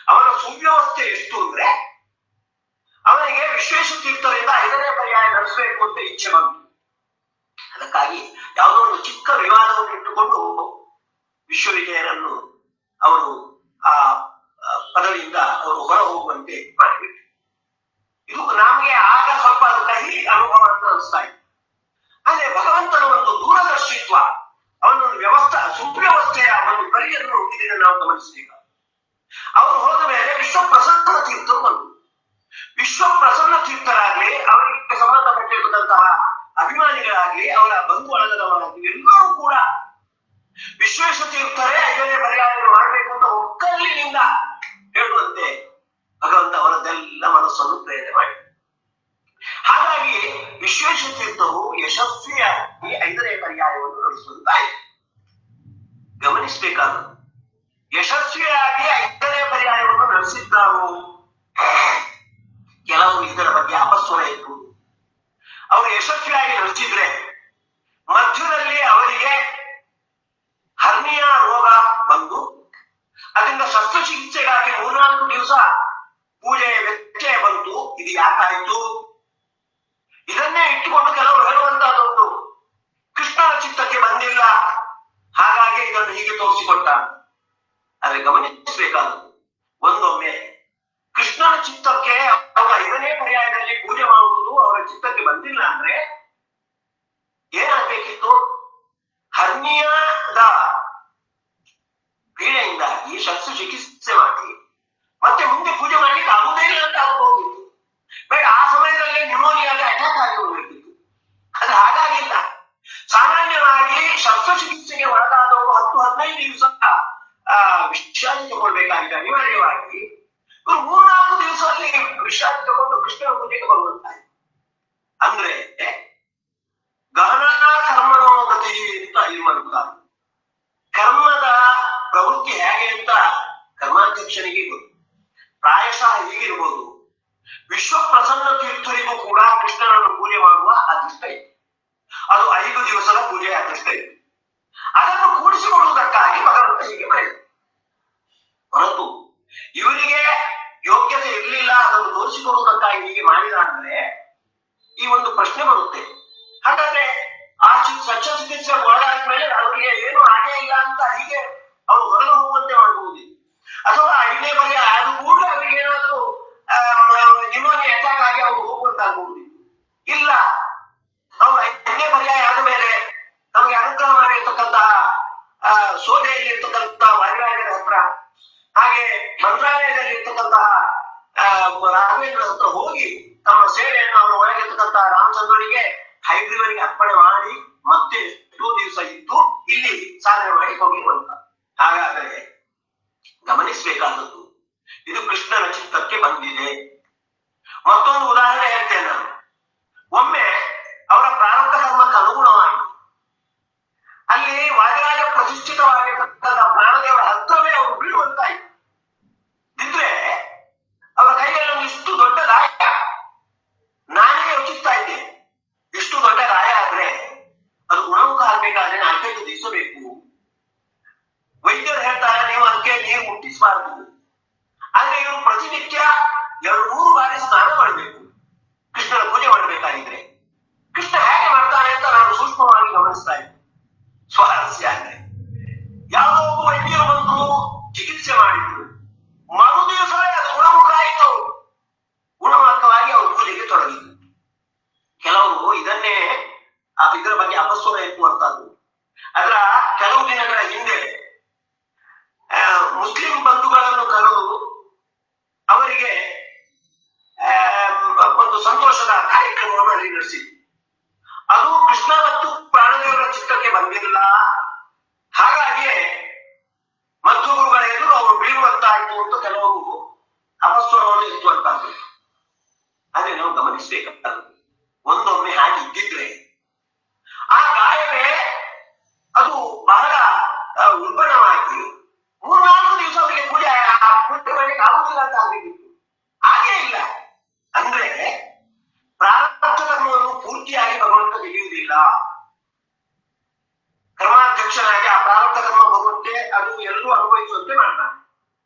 ಅವನ ಸುವ್ಯವಸ್ಥೆ ಎಷ್ಟು ಅಂದ್ರೆ ಅವನಿಗೆ ವಿಶ್ವೇಶ ತೀರ್ಥರಿಂದ 5ನೇ ಪರ್ಯಾಯ ನಡೆಸಬೇಕು ಅಂತ ಇಚ್ಛೆ ಬಂತು. ಅದಕ್ಕಾಗಿ ಯಾವುದೋ ಒಂದು ಚಿಕ್ಕ ವಿವಾದವನ್ನು ಇಟ್ಟುಕೊಂಡು ವಿಶ್ವವಿಜಯರನ್ನು ಅವರು ಆ ಪದವಿಯಿಂದ ಅವರು ಹೊರ ಹೋಗುವಂತೆ ಮಾಡಿಬಿಟ್ಟು, ಇದು ನಮಗೆ ಆಗ ಸ್ವಲ್ಪ ಕಹಿ ಅನುಭವ ಅಂತ ಅನಿಸ್ತಾ ಇತ್ತು. ಆದ್ರೆ ಭಗವಂತನ ಒಂದು ದೂರದರ್ಶಿತ್ವ, ಅವನೊಂದು ಸುವ್ಯವಸ್ಥೆಯ ಒಂದು ಪರಿಯನ್ನು ಇದನ್ನು ನಾವು ಗಮನಿಸಬೇಕು. ಅವರು ಹೋದ ಮೇಲೆ ವಿಶ್ವ ಪ್ರಸನ್ನ ತೀರ್ಥರು ಬಂದರು. ವಿಶ್ವ ಪ್ರಸನ್ನ ತೀರ್ಥರಾಗ್ಲಿ, ಅವರಿಗೆ ಸಂಬಂಧಪಟ್ಟಿರತಕ್ಕಂತಹ ಅಭಿಮಾನಿಗಳಾಗ್ಲಿ, ಅವರ ಬಂಧು ಬಳಗದವರಾಗ್ಲಿ ಎಲ್ಲರೂ ಕೂಡ ವಿಶ್ವೇಶ ತೀರ್ಥರೇ 5ನೇ ಪರ್ಯಾಯ ಮಾಡಬೇಕು ಅಂತ ಒಕ್ಕಲಿನಿಂದ ಹೇಳುವಂತೆ ಭಗವಂತ ಅವರದ್ದೆಲ್ಲ ಮನಸ್ಸನ್ನು ಪ್ರೇರಣೆ ಮಾಡಿ, ಹಾಗಾಗಿ ವಿಶ್ವೇಶ ತೀರ್ಥರು ಯಶಸ್ವಿಯಾಗಿ 5ನೇ ಪರ್ಯಾಯವನ್ನು ನಡೆಸುವಂತಾಯಿತು. ಗಮನಿಸಬೇಕಾದ ಯಶಸ್ವಿಯಾಗಿ 5ನೇ ಪರ್ಯಾಯವನ್ನು ನಡೆಸಿದ್ದಾರು. ಕೆಲವರು ಇದರ ಬಗ್ಗೆ ಅಪಸ್ವರ ಇತ್ತು. ಅವರು ಯಶಸ್ವಿಯಾಗಿ ನಡೆಸಿದ್ರೆ ಮಧ್ಯದಲ್ಲಿ ಅವರಿಗೆ ಹರ್ನಿಯಾ ರೋಗ ಬಂದು ಅದರಿಂದ ಶಸ್ತ್ರಚಿಕಿತ್ಸೆಗಾಗಿ 3-4 ದಿವಸ ಪೂಜೆಯ ವ್ಯತ್ಯಯ ಬಂತು. ಇದು ಯಾಕಾಯಿತು? ಇದನ್ನೇ ಇಟ್ಟುಕೊಂಡು ಕೆಲವರು ಹೇಳುವಂತಹದ್ದು ಕೃಷ್ಣನ ಚಿತ್ತಕ್ಕೆ ಬಂದಿಲ್ಲ, ಹಾಗಾಗಿ ಇದನ್ನು ಹೀಗೆ ತೋರಿಸಿಕೊಟ್ಟ. ಆದ್ರೆ ಗಮನಿಸಬೇಕಾದದ್ದು, ಒಂದೊಮ್ಮೆ ಕೃಷ್ಣನ ಚಿತ್ತಕ್ಕೆ ಅವರ 5ನೇ ಪರ್ಯಾಯದಲ್ಲಿ ಪೂಜೆ ಮಾಡುವುದು ಅವರ ಚಿತ್ತಕ್ಕೆ ಬಂದಿಲ್ಲ ಅಂದ್ರೆ ಏನಾಗಬೇಕಿತ್ತು? ಹರ್ನಿಯಾದ ಪೀಡೆಯಿಂದಾಗಿ ಶಸ್ತ್ರಚಿಕಿತ್ಸೆ ಮಾಡಿ ಮತ್ತೆ ಮುಂದೆ ಪೂಜೆ ಮಾಡ್ಲಿಕ್ಕೆ ಆಗುವುದೇ ಇಲ್ಲ ಅಂತ ಹೋಗಿತ್ತು. ಬಟ್ ಆ ಸಮಯದಲ್ಲಿ ನ್ಯೂಮೋನಿಯಾದ ಅಟ್ಯಾಕ್ ಆಗಿ ಹೋಗ್ಬೇಕಿತ್ತು. ಅದು ಹಾಗಾಗಿಲ್ಲ. ಸಾಮಾನ್ಯವಾಗಿ ಶಸ್ತ್ರಚಿಕಿತ್ಸೆಗೆ ಒಳಗಾದವರು 10-15 ದಿವಸ ವಿಶ್ರಾಂತಿ ತಗೊಳ್ಬೇಕಾಗಿದೆ ಅನಿವಾರ್ಯವಾಗಿ. ಇವರು 3-4 ದಿವಸದಲ್ಲಿ ವಿಶ್ರಾಂತಿ ತಗೊಂಡು ಕೃಷ್ಣನ ಪೂಜೆಗೆ ಬರುವಂತಾಯ್ತು. ಅಂದ್ರೆ ಗಹನ ಕರ್ಮಣೋಗತಿ ಅಂತ ಇಲ್ಲಿ ಮಾಡುತ್ತಾರೆ. ಕರ್ಮದ ಪ್ರವೃತ್ತಿ ಹೇಗೆ ಅಂತ ಕರ್ಮಾಧ್ಯಕ್ಷನಿಗೆ ಗೊತ್ತು. ಪ್ರಾಯಶಃ ಹೀಗಿರ್ಬೋದು, ವಿಶ್ವ ಪ್ರಸನ್ನ ತೀರ್ಥರಿಗೂ ಕೂಡ ಕೃಷ್ಣನನ್ನು ಪೂಜೆ ಮಾಡುವ ಅದೃಷ್ಟ ಇದೆ. ಅದು 5 ದಿವಸದ ಪೂಜೆಯ ಅದೃಷ್ಟ ಇದೆ. ಅದನ್ನು ಕೂಡಿಸಿಕೊಳ್ಳುವುದಕ್ಕಾಗಿ ಭಗವಂತ ಹೀಗೆ ಮಾಡಿದ. ಹೊರತು ಇವರಿಗೆ ಯೋಗ್ಯತೆ ಇರಲಿಲ್ಲ, ಅದನ್ನು ತೋರಿಸಿಕೊಳ್ಳುವುದಕ್ಕಾಗಿ ಹೀಗೆ ಮಾಡಿದ ಅಂದ್ರೆ ಈ ಒಂದು ಪ್ರಶ್ನೆ ಬರುತ್ತೆ. ಹಾಗಾದ್ರೆ ಆ ಶಸ್ತ್ರಚಿಕಿತ್ಸೆ ಒಳಗಾದ ಮೇಲೆ ಅವರಿಗೆ ಏನು ಹಾಗೆ ಇಲ್ಲ ಅಂತ ಹೀಗೆ ಅವರು ಹೊರಗೆ ಹೋಗುವಂತೆ ಮಾಡಬಹುದು. ಅಥವಾ 5ನೇ ಪರ್ಯಾಯ ಆದ ಕೂಡ ಅವರಿಗೆ ಏನಾದ್ರು ನ್ಯೂಮೋನಿಯಾ ಅಟ್ಯಾಕ್ ಆಗಿ ಅವರು ಹೋಗುವಂತಾಗಬಹುದು. ಇಲ್ಲ, ಅವರು 5ನೇ ಪರ್ಯಾಯ ಆದ ಮೇಲೆ ನಮಗೆ ಅನುಗ್ರಹ ಮಾಡಿರ್ತಕ್ಕಂತಹ ಸೋದೆಯಲ್ಲಿ ಇರ್ತಕ್ಕಂತಹ ವಾಯುರಾಜರ ಹತ್ರ, ಹಾಗೆ ಮಂತ್ರಾಲಯದಲ್ಲಿ ಇರ್ತಕ್ಕಂತಹ ರಾಘವೇಂದ್ರ ಹತ್ರ ಹೋಗಿ ತಮ್ಮ ಸೇವೆಯನ್ನು ಅವರ ಒಳಗಿರ್ತಕ್ಕಂತಹ ರಾಮಚಂದ್ರನಿಗೆ ಹೈಗ್ರೀವನಿಗೆ ಅರ್ಪಣೆ ಮಾಡಿ ಮತ್ತೆ 2 ದಿವಸ ಇದ್ದು ಇಲ್ಲಿ ಸಾಧನೆ ಮಾಡಿ ಹೋಗಿ ಬಂತ. ಹಾಗಾದರೆ ಗಮನಿಸಬೇಕಾದದ್ದು ಇದು ಕೃಷ್ಣನ ಚಿತ್ತಕ್ಕೆ ಬಂದಿದೆ. ಮತ್ತೊಂದು ಉದಾಹರಣೆ ಹೇಳ್ತೇನೆ ನಾನು. ಒಮ್ಮೆ ಅವರ ಪ್ರಾರಬ್ಧ ಕರ್ಮಕ್ಕೆ ಅನುಗುಣವಾಗಿ ಅಲ್ಲಿ ವಾದಿರಾಜ ಪ್ರತಿಷ್ಠಿತವಾಗಿರ್ತಕ್ಕಂಥ ಪ್ರಾಣದೇವರ ಹತ್ರವೇ ಅವರು ಬೀಳುವಂತಾಯಿತು. ಇದ್ರೆ ಅವರ ಕೈಯಲ್ಲಿ ಒಂದು ಇಷ್ಟು ದೊಡ್ಡ ಗಾಯ. ನಾನೇ ಯೋಚಿಸ್ತಾ ಇದ್ದೇನೆ, ಇಷ್ಟು ದೊಡ್ಡ ಗಾಯ ಆದ್ರೆ ಅದು ಗುಣಮುಖ ಆಗ್ಬೇಕಾದ್ರೆ 4-5 ದಿವಸ ಬೇಕು. ವೈದ್ಯರು ಹೇಳ್ತಾರೆ ನೀವು ಅದಕ್ಕೆ ನೀರು ಮುಟ್ಟಿಸಬಾರದು. ಆದ್ರೆ ಇವರು ಪ್ರತಿನಿತ್ಯ 2-3 ಬಾರಿ ಸ್ನಾನ ಮಾಡಬೇಕು ಕೃಷ್ಣನ ಪೂಜೆ ಮಾಡಬೇಕಾಗಿದ್ರೆ. ಕೃಷ್ಣ ಹೇಗೆ ಮಾಡ್ತಾನೆ ಅಂತ ನಾನು ಸೂಕ್ಷ್ಮವಾಗಿ ಗಮನಿಸ್ತಾ ಇದ್ದೆ. ಸ್ವಾರಸ್ಯ ಅಂದ್ರೆ ಯಾವುದೋ ಒಬ್ಬ ವೈದ್ಯರು ಬಂದು ಚಿಕಿತ್ಸೆ ಮಾಡಿದ್ರು, ಮರು ದಿವಸವೇ ಅದು ಗುಣಮುಖ ಆಯಿತು. ಗುಣಮುಖವಾಗಿ ಅವರು ಪೂಜೆಗೆ ತೊಡಗಿದ್ರು. ಕೆಲವರು ಇದನ್ನೇ ಇದರ ಬಗ್ಗೆ ಅಪಸ್ವರ ಎತ್ತುವಂತದ್ದು. ಅದರ ಕೆಲವು ದಿನಗಳ ಹಿಂದೆ ಮುಸ್ಲಿಂ ಬಂಧುಗಳನ್ನು ಕರೆದು ಅವರಿಗೆ ಒಂದು ಸಂತೋಷದ ಕಾರ್ಯಕ್ರಮವನ್ನು ಅಲ್ಲಿ ನಡೆಸಿದ್ರು. ಅದು ಕೃಷ್ಣ ಮತ್ತು ಪ್ರಾಣದೇವರ ಚಿತ್ತಕ್ಕೆ ಬಂದಿಲ್ಲ. ಬಿಡುವುದಿಲ್ಲ. ಹಾಗಾಗಿಯೇ ಮಧ್ವ ಗುರುಗಳ ಎದುರು ಅವರು ಬೀಳುವಂತಾಯಿತು ಅಂತ ಕೆಲವರು ಅಪಸ್ವರವನ್ನು ಎತ್ತುವಂತಾದ್ರು. ಆದ್ರೆ ನಾವು ಗಮನಿಸಬೇಕಾಗುತ್ತೆ, ಒಂದೊಮ್ಮೆ ಹಾಗೆ ಇದ್ದಿದ್ರೆ ಆ ಗಾಯವೇ ಅದು ಬಹಳ ಉಲ್ಬಣವಾಗಿ 3-4 ದಿವಸ ಅವರಿಗೆ ಪೂಜೆ ಮಾಡಲಿಕ್ಕೆ ಆಗುದಿಲ್ಲ ಅಂತ ಆಗಬೇಕಿತ್ತು. ಹಾಗೇ ಇಲ್ಲ. ಅಂದ್ರೆ ಪ್ರಾರಬ್ಧ ಧರ್ಮವನ್ನು ಪೂರ್ತಿಯಾಗಿ ಭಗವಂತ ತೆಗೆಯುವುದಿಲ್ಲ. ಕರ್ಮಾಧ್ಯಕ್ಷನಾಗಿ ಆ ಪ್ರಾರಬ್ಧ ಧರ್ಮ ಭಗವಂತೆ ಅದು ಎಲ್ಲರೂ ಅನುಭವಿಸುವಂತೆ ಮಾಡ್ತಾನೆ.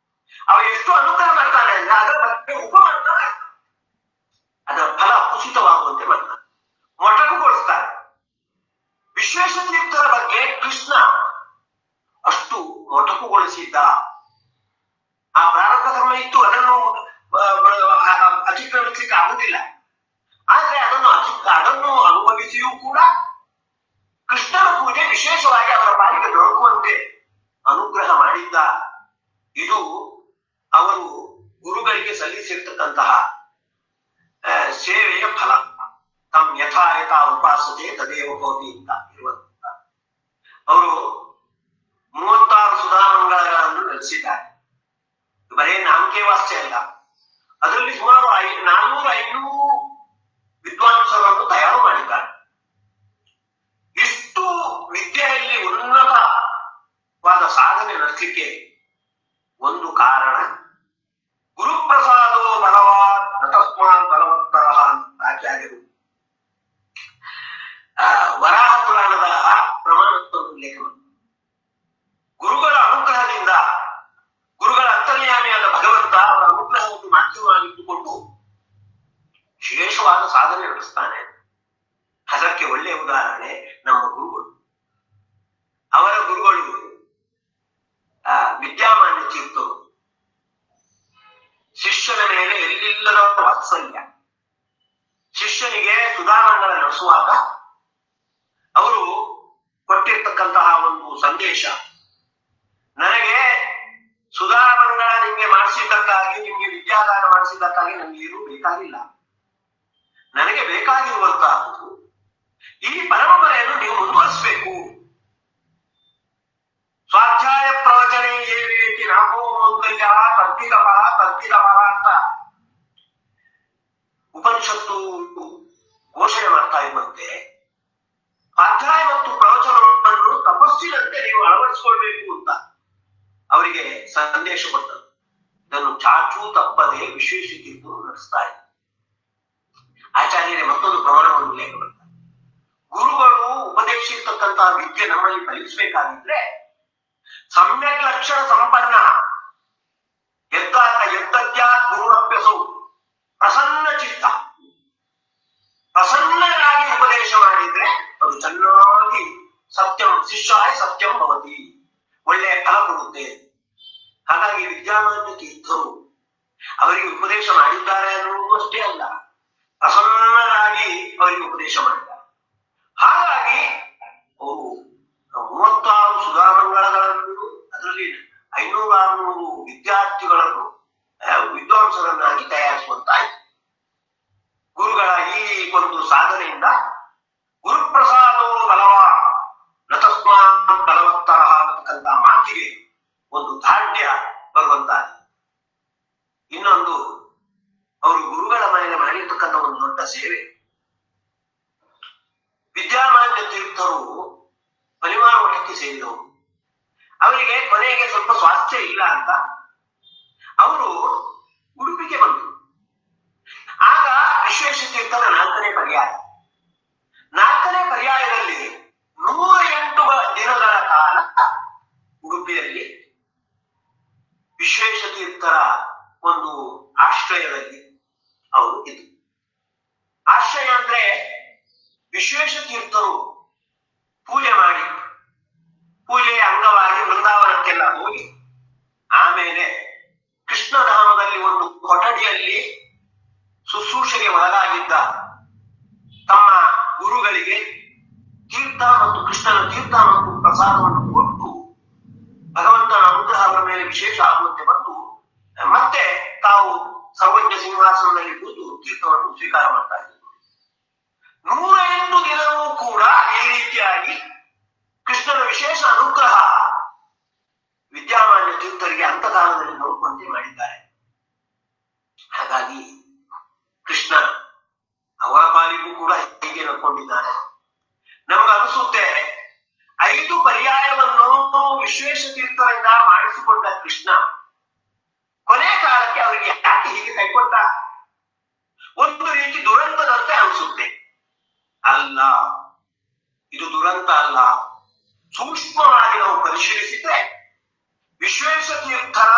ಅವ ಎಷ್ಟು ಅನುಗ್ರಹ ಮಾಡ್ತಾನೆ ಅಂದ್ರೆ ಅದರ ಬಗ್ಗೆ ಮಾಡ್ತಾನೆ, ಅದರ ಫಲ ಕುಸಿತವಾಗುವಂತೆ ಮಾಡ್ತಾನೆ, ಮೊಟಕುಗೊಳಿಸ್ತಾನೆ. ವಿಶ್ವೇಶ ತೀರ್ಥರ ಬಗ್ಗೆ ಕೃಷ್ಣ ಅಷ್ಟು ಮೊಟಕುಗೊಳಿಸಿದ್ದ. ಆ ಪ್ರಾರಬ್ಧ ಧರ್ಮ ಇತ್ತು, ಅದನ್ನು ಅತಿಕ್ರಮಿಸಲಿಕ್ಕೆ ಆಗುದಿಲ್ಲ. ಆದ್ರೆ ಅದನ್ನು ಅನುಭವಿಸಿಯೂ ಕೂಡ ಕೃಷ್ಣನ ಪೂಜೆ ವಿಶೇಷವಾಗಿ ಅವರ ಪಾಲಿಗೆ ದೊರಕುವಂತೆ ಅನುಗ್ರಹ ಮಾಡಿದ್ದ. ಇದು ಅವರು ಗುರುಗಳಿಗೆ ಸಲ್ಲಿಸಿರ್ತಕ್ಕಂತಹ ಸೇವೆಯ ಫಲ. ತಮ್ ಯಥಾ ಯಥಾ ಉಪಾಸತೆ ತದೇವ ಭವತಿ ಅಂತ ಇರುವಂತ ಅವರು 36 ಸುಧಾಮಂಗಳಗಳನ್ನು ನಡೆಸಿದ್ದಾರೆ. ಬರೇ ನಾಮಕೆ ವಾಸ್ತೆ ಅಲ್ಲ, ಅದರಲ್ಲಿ ಸುಮಾರು 400-500 ವಿದ್ವಾಂಸರನ್ನು ತಯಾರು ಮಾಡಿದ್ದಾರೆ. ಇಷ್ಟು ವಿದ್ಯೆಯಲ್ಲಿ ಉನ್ನತವಾದ ಸಾಧನೆ ನಡೆಸಲಿಕ್ಕೆ ಒಂದು ಕಾರಣ ಗುರುಪ್ರಸಾದೋ ಬಲವಾನ್ ತಸ್ಮಾತ್ ಬಲವತ್ತರ ಅಂತ ಆಚಾರ್ಯರು ವರಾಹ ಪುರಾಣದ ಪ್ರಮಾಣವನ್ನು ಉಲ್ಲೇಖ ಮಾಡಿ, ಗುರುಗಳ ಅನುಗ್ರಹದಿಂದ ಗುರುಗಳ ಅಂತರ್ಯಾಮಿಯಾದ ಭಗವಂತ ಅವರ ಅನುಗ್ರಹವನ್ನು ಮಾಧ್ಯಮವಾಗಿಟ್ಟುಕೊಂಡು ವಿಶೇಷವಾದ ಸಾಧನೆ ನಡೆಸ್ತಾನೆ. ಅದಕ್ಕೆ ಒಳ್ಳೆಯ ಉದಾಹರಣೆ ನಮ್ಮ ಗುರುಗಳು. ಅವರ ಗುರುಗಳು ವಿದ್ಯಾಮಾನ್ಯ ತೀರ್ಥರು. ಶಿಷ್ಯನ ಮೇಲೆ ಎಲ್ಲಿಲ್ಲದ ವಾತ್ಸಲ್ಯ. ಶಿಷ್ಯನಿಗೆ ಸುಧಾಮಂಗಳ ನಡೆಸುವಾಗ ಅವರು ಕೊಟ್ಟಿರ್ತಕ್ಕಂತಹ ಒಂದು ಸಂದೇಶ, ನನಗೆ ಸುಧಾಮಂಗಳ ನಿಮಗೆ ಮಾಡಿಸಿದ್ದಕ್ಕಾಗಿ, ನಿಮಗೆ ವಿದ್ಯಾದಾನ ಮಾಡಿಸಿದ್ದಕ್ಕಾಗಿ ನನಗೆ ಏನು ಬೇಕಾಗಿಲ್ಲ. ನನಗೆ ಬೇಕಾಗಿರುವಂತಹದ್ದು ಈ ಪರಂಪರೆಯನ್ನು ನೀವು ಮುಂದುವರಿಸಬೇಕು. ಸ್ವಾಧ್ಯಾಯ ಪ್ರವಚನೆ ಏನೇತಿ ನಾಮೋ ತದ್ದಿದವ ಅಂತ ಉಪನಿಷತ್ತು ಘೋಷಣೆ ಮಾಡ್ತಾ ಇರುವಂತೆ ಸ್ವಾಧ್ಯಾಯ ಮತ್ತು ಪ್ರವಚನವನ್ನು ತಪಸ್ಸಿನಂತೆ ನೀವು ಅಳವಡಿಸಿಕೊಳ್ಬೇಕು ಅಂತ ಅವರಿಗೆ ಸಂದೇಶ ಕೊಟ್ಟರು. ಇದನ್ನು ಚಾಚೂ ತಪ್ಪದೆ ವಿಶ್ವೇಶಿತು ನಡೆಸ್ತಾ ಇದ್ದಾರೆ. ಆಚಾರ್ಯರೇ ಮತ್ತೊಂದು ಪ್ರಮಾಣವನ್ನು ಉಲ್ಲೇಖ ಮಾಡ್ತಾರೆ. ಗುರುಗಳು ಉಪದೇಶಿರ್ತಕ್ಕಂತಹ ವಿದ್ಯೆ ನಮ್ಮಲ್ಲಿ ಫಲಿಸಬೇಕಾಗಿದ್ರೆ ಸಮ್ಯಕ್ ಲಕ್ಷಣ ಸಂಪನ್ನ ಎದ್ದದ್ಯಾ ಗುರುರಭ್ಯಸೌ ಪ್ರಸನ್ನ ಚಿತ್ತ, ಪ್ರಸನ್ನರಾಗಿ ಉಪದೇಶ ಮಾಡಿದ್ರೆ ಅದು ಚೆನ್ನಾಗಿ ಸತ್ಯಂ ಶಿಷ್ಯಾಯ ಸತ್ಯಂ ಭವತಿ, ಒಳ್ಳೆಯ ಫಲ ಕೊಡುತ್ತೆ. ಹಾಗಾಗಿ ವಿದ್ಯಾಮಾನ್ಯ ತೀರ್ಥರು ಅವರಿಗೆ ಉಪದೇಶ ಮಾಡಿದ್ದಾರೆ ಅನ್ನುವುದು ಅಷ್ಟೇ ಅಲ್ಲ, ಪ್ರಸನ್ನರಾಗಿ ಅವರಿಗೆ ಉಪದೇಶ ಮಾಡಿದ್ದಾರೆ. ಹಾಗಾಗಿ ಅವರು 36 ಸುಧಾಮಂಗಳಗಳನ್ನು, ಅದರಲ್ಲಿ 500-600 ವಿದ್ಯಾರ್ಥಿಗಳನ್ನು ವಿದ್ವಾಂಸರನ್ನಾಗಿ ತಯಾರಿಸುವಂತಾಯಿತು. ಗುರುಗಳ ಈ ಒಂದು ಸಾಧನೆಯಿಂದ ಗುರುಪ್ರಸಾದೋ ಬಲವ ನತಸ್ಮಾತ್ ಬಲವತ್ತರ ಅನ್ನತಕ್ಕಂಥ ಮಾತಿಗೆ ಒಂದು ದಾರ್ಢ್ಯ ಬರುವಂತಾಗಿದೆ. ಇನ್ನೊಂದು, ಅವರು ಗುರುಗಳ ಮೇಲೆ ಮಾಡಿರ್ತಕ್ಕಂಥ ಒಂದು ದೊಡ್ಡ ಸೇವೆ. ವಿದ್ಯಾಮಾನ್ಯ ತೀರ್ಥರು ಪರಿವಾರ ಮಠಕ್ಕೆ ಸೇರಿದವರು. ಅವರಿಗೆ ಕೊನೆಗೆ ಸ್ವಲ್ಪ ಸ್ವಾಸ್ಥ್ಯ ಇಲ್ಲ ಅಂತ ಅವರು ಉಡುಪಿಗೆ ಬಂದರು. ಆಗ ವಿಶ್ವೇಶ ತೀರ್ಥರ 4ನೇ ಪರ್ಯಾಯದಲ್ಲಿ 108 ದಿನಗಳ ಕಾಲ ಉಡುಪಿಯಲ್ಲಿ ವಿಶ್ವೇಶ ತೀರ್ಥರ ಒಂದು ಆಶ್ರಯದಲ್ಲಿ ಅವರು ಇದ್ದರು. ಆಶ್ರಯ ಅಂದ್ರೆ ವಿಶ್ವೇಶ ತೀರ್ಥರು ಪೂಜೆಯ ಅಂಗವಾಗಿ ವೃಂದಾವನಕ್ಕೆಲ್ಲ ಹೋಗಿ ಆಮೇಲೆ ಕೃಷ್ಣಧಾಮದಲ್ಲಿ ಒಂದು ಕೊಠಡಿಯಲ್ಲಿ ಶುಶ್ರೂಷೆಗೆ ಒಳಗಾಗಿದ್ದ ತಮ್ಮ ಗುರುಗಳಿಗೆ ತೀರ್ಥ ಮತ್ತು ಕೃಷ್ಣನ ತೀರ್ಥ ಮತ್ತು ಪ್ರಸಾದವನ್ನು ಕೊಟ್ಟು ಭಗವಂತನ ಅನುಗ್ರಹ ಅವರ ಮೇಲೆ ವಿಶೇಷ ಆಗುವಂತೆ ಬಂದು ಮತ್ತೆ ತಾವು ಸರ್ವಜ್ಞ ಸಿಂಹಾಸನದಲ್ಲಿ ಕೂತು ತೀರ್ಥವನ್ನು ಸ್ವೀಕಾರ ಮಾಡ್ತಾ ಇದ್ದರು. 108 ದಿನವೂ ಕೂಡ ಈ ರೀತಿಯಾಗಿ ಕೃಷ್ಣನ ವಿಶೇಷ ಅನುಗ್ರಹ ವಿದ್ಯಾಮಾನ್ಯ ತೀರ್ಥರಿಗೆ ಅಂತಕಾಲದಲ್ಲಿ ನೋಡುವಂತೆ ಮಾಡಿದ್ದಾರೆ. ಹಾಗಾಗಿ ಕೃಷ್ಣ ಅವರ ಪಾಲಿಗೂ ಕೂಡ ಹೀಗೆ ನಡ್ಕೊಂಡಿದ್ದಾನೆ. ನಮಗನಿಸುತ್ತೆ 5 ಪರ್ಯಾಯವನ್ನು ವಿಶ್ವೇಶ ತೀರ್ಥರಿಂದ ಮಾಡಿಸಿಕೊಂಡ ಕೃಷ್ಣ ಕೊನೆ ಕಾಲಕ್ಕೆ ಅವರಿಗೆ ಯಾಕೆ ಹೀಗೆ ಕೈಕೊಟ್ಟ? ಒಂದು ರೀತಿ ದುರಂತದಂತೆ ಅನಿಸುತ್ತೆ. ಅಲ್ಲ, ಇದು ದುರಂತ ಅಲ್ಲ. ಸೂಕ್ಷ್ಮವಾಗಿ ನಾವು ಪರಿಶೀಲಿಸಿದ್ರೆ ವಿಶ್ವೇಶ ತೀರ್ಥರ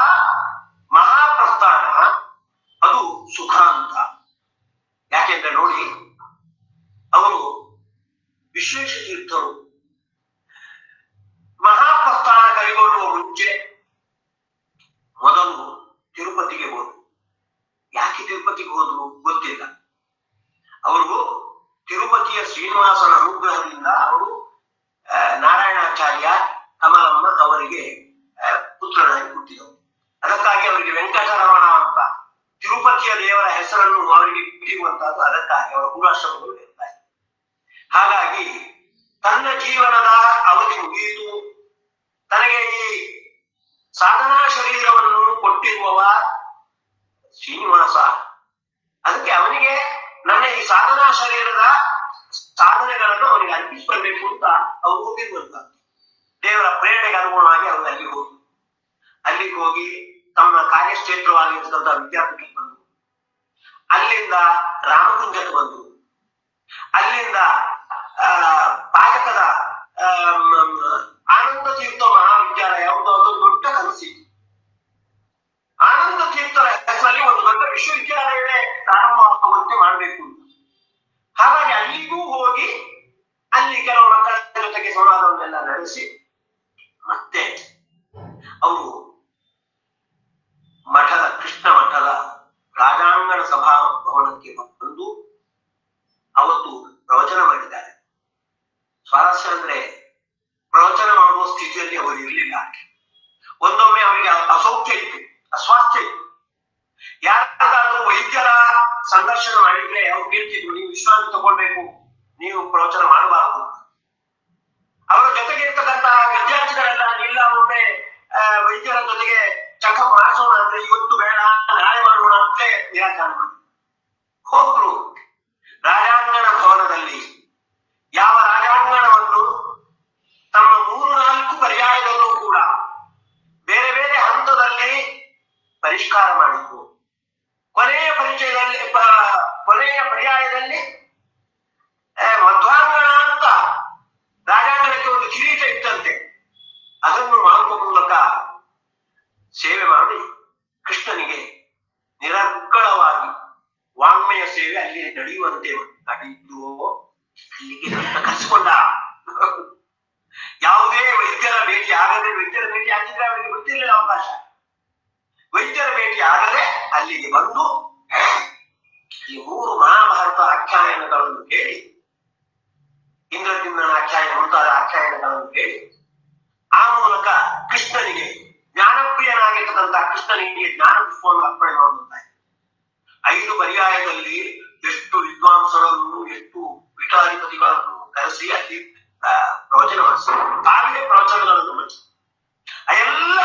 ಮಹಾಪ್ರಸ್ಥಾನ ಅದು ಸುಖ ಅಂತ. ಯಾಕೆಂದ್ರೆ ನೋಡಿ, ಅವರು ವಿಶ್ವೇಶ ತೀರ್ಥರು ಮಹಾಪ್ರಸ್ಥಾನ ಕೈಗೊಳ್ಳುವ ಮುಂಚೆ ಮೊದಲು ತಿರುಪತಿಗೆ ಹೋದರು. ಯಾಕೆ ತಿರುಪತಿಗೆ ಹೋದ್ರು ಗೊತ್ತಿಲ್ಲ. ಅವರು ತಿರುಪತಿಯ ಶ್ರೀನಿವಾಸನ ಅನುಗ್ರಹದಿಂದ ಅವರು ನಾರಾಯಣಾಚಾರ್ಯ ಕಮಲಮ್ಮ ಅವರಿಗೆ ಪುತ್ರನಾಗಿ ಹುಟ್ಟಿದವು. ಅದಕ್ಕಾಗಿ ಅವರಿಗೆ ವೆಂಕಟರಮಣ ಅಂತ ತಿರುಪತಿಯ ದೇವರ ಹೆಸರನ್ನು ಅವರಿಗೆ ಇಟ್ಟಿರುವಂತಹದ್ದು. ಅದಕ್ಕಾಗಿ ಅವರ ಪೂರ್ವಾಶ್ರಮಗಳು ಇರ್ತಾರೆ. ಹಾಗಾಗಿ ತನ್ನ ಜೀವನದ ಅವಧಿ ಮುಗಿಯಿತು. ತನಗೆ ಈ ಸಾಧನಾ ಶರೀರವನ್ನು ಕೊಟ್ಟಿರುವವ ಶ್ರೀನಿವಾಸ. ಅದಕ್ಕೆ ಅವನಿಗೆ ನನ್ನ ಈ ಸಾಧನಾ ಶರೀರದ ಸಾಧನೆಗಳನ್ನು ಅವನಿಗೆ ಅರ್ಪಿಸಿಕೊಳ್ಬೇಕು ಅಂತ ಅವರು ಹೋಗಿರುವಂತ ದೇವರ ಪ್ರೇರಣೆಗೆ ಅನುಗುಣವಾಗಿ ಅವರು ಅಲ್ಲಿ ಹೋಗಿ ಅಲ್ಲಿಗೆ ಹೋಗಿ ತಮ್ಮ ಕಾರ್ಯಕ್ಷೇತ್ರವಾಗಿರ್ತಕ್ಕಂಥ ವಿದ್ಯಾಪೀಠಕ್ಕೆ ಬಂದರು. ಅಲ್ಲಿಂದ ರಾಮಕುಂಜಕ್ಕೆ ಬಂದರು. ಅಲ್ಲಿಂದ ಪಾಜಕದ ಆನಂದ ತೀರ್ಥ ಮಹಾವಿದ್ಯಾಲಯ ಅದೊಂದು ದೊಡ್ಡ ಕನಸಿತ್ತು. ಆನಂದ ತೀರ್ಥರ ಹೆಸರಲ್ಲಿ ಒಂದು ದೊಡ್ಡ ವಿಶ್ವವಿದ್ಯಾಲಯವೇ ಪ್ರಾರಂಭವಾಗುವಂತೆ ಮಾಡಬೇಕು ಅಂತ. ಹಾಗಾಗಿ ಅಲ್ಲಿಗೂ ಹೋಗಿ ಅಲ್ಲಿ ಕೆಲವು ಮಕ್ಕಳ ಜೊತೆಗೆ ಸಂವಾದವನ್ನೆಲ್ಲ ನಡೆಸಿ ಮತ್ತೆ ಅವರು ಕೃಷ್ಣ ಮಠದ ರಾಜಾಂಗಣ ಸಭಾ ಭವನಕ್ಕೆ ಬಂದು ಅವತ್ತು ಪ್ರವಚನ ಮಾಡಿದ್ದಾರೆ. ಸ್ವಾರಸ್ಯ ಅಂದ್ರೆ ಪ್ರವಚನ ಮಾಡುವ ಸ್ಥಿತಿಯಲ್ಲಿ ಅವರು ಇರಲಿಲ್ಲ. ಒಂದೊಮ್ಮೆ ಅವರಿಗೆ ಅಸೌಖ್ಯ ಇತ್ತು, ಅಸ್ವಾಸ್ಥ್ಯ ಇತ್ತು. ಯಾರಾದ್ರೂ ವೈದ್ಯರ ಸಂದರ್ಶನ ಮಾಡಿದ್ರೆ ಅವ್ರು ಕೇಳ್ತಿದ್ರು, ನೀವು ವಿಶ್ರಾಂತಿ ತಗೊಳ್ಬೇಕು, ನೀವು ಪ್ರವಚನ ಮಾಡಬಾರದು. ಅವರ ಜೊತೆಗೆ ಇರ್ತಕ್ಕಂತಹ ವಿದ್ಯಾರ್ಥಿಗಳೆಲ್ಲ ಇಲ್ಲ, ಒಮ್ಮೆ ವೈದ್ಯರ ಜೊತೆಗೆ ಚೆಕಪ್ ಮಾಡಿಸೋಣ ಅಂದ್ರೆ ಇವತ್ತು ಬೇಡ, ನಾಳೆ ಮಾಡೋಣ ಅಂತ ನಿರಾಕರಣೆ ಮಾಡಿ ಹೋದ್ರು. ರಾಜಾಂಗಣ ಭವನದಲ್ಲಿ ಯಾವ ರಾಜಾಂಗಣವನ್ನು ತಮ್ಮ 3-4 ಪರ್ಯಾಯದಲ್ಲೂ ಕೂಡ ಬೇರೆ ಬೇರೆ ಹಂತದಲ್ಲಿ ಪರಿಷ್ಕಾರ ಮಾಡಿದ್ರು. ಕೊನೆಯ ಪರ್ಯಾಯದಲ್ಲಿ ಮಧ್ವಾಂಗಣ ಅಂತ ರಾಜಾಂಗಣಕ್ಕೆ ಒಂದು ಕಿರೀಟ ಇತ್ತಂತೆ. ಅದನ್ನು ಮಾಡುವ ಮೂಲಕ ಸೇವೆ ಮಾಡಿ ಕೃಷ್ಣನಿಗೆ ನಿರರ್ಗಳವಾಗಿ ವಾಂಗ್ಮಯ ಸೇವೆ ಅಲ್ಲಿ ನಡೆಯುವಂತೆ ನಡೆಯುವುದು. ಅಲ್ಲಿಗೆ ಕರೆಸಿಕೊಂಡ. ಯಾವುದೇ ವೈದ್ಯರ ಭೇಟಿ ಆಗದೆ, ವೈದ್ಯರ ಭೇಟಿ ಆಗಿದ್ರೆ ಅವರಿಗೆ ಗೊತ್ತಿರಲಿಲ್ಲ ಅವಕಾಶ. ವೈದ್ಯರ ಭೇಟಿ ಆಗದೆ ಅಲ್ಲಿಗೆ ಬಂದು ಈ 3 ಮಹಾಭಾರತ ಆಖ್ಯಾಯನಗಳನ್ನು ಹೇಳಿ, ಇಂದ್ರಜಿಮ್ನ ಆಖ್ಯಾಯನ ಮುಂತಾದ ಆಖ್ಯಾಯನಗಳನ್ನು ಹೇಳಿ ಆ ಮೂಲಕ ಕೃಷ್ಣನಿಗೆ, ಜ್ಞಾನಪ್ರಿಯನಾಗಿರ್ತಕ್ಕಂಥ ಕೃಷ್ಣನಿಗೆ ಜ್ಞಾನ ಪುಷ್ಪವನ್ನು ಅರ್ಪಣೆ ಮಾಡುತ್ತಾರೆ. 5 ಪರ್ಯಾಯದಲ್ಲಿ ಎಷ್ಟು ವಿದ್ವಾಂಸರನ್ನು, ಎಷ್ಟು ಪೀಠಾಧಿಪತಿಗಳನ್ನು ಕರೆಸಿ ಅಲ್ಲಿ ಪ್ರವಚನ ಮಾಡಿಸಿ, ತಾವೇ ಪ್ರವಚನಗಳನ್ನು ಮಾಡಿಸಿ ಎಲ್ಲ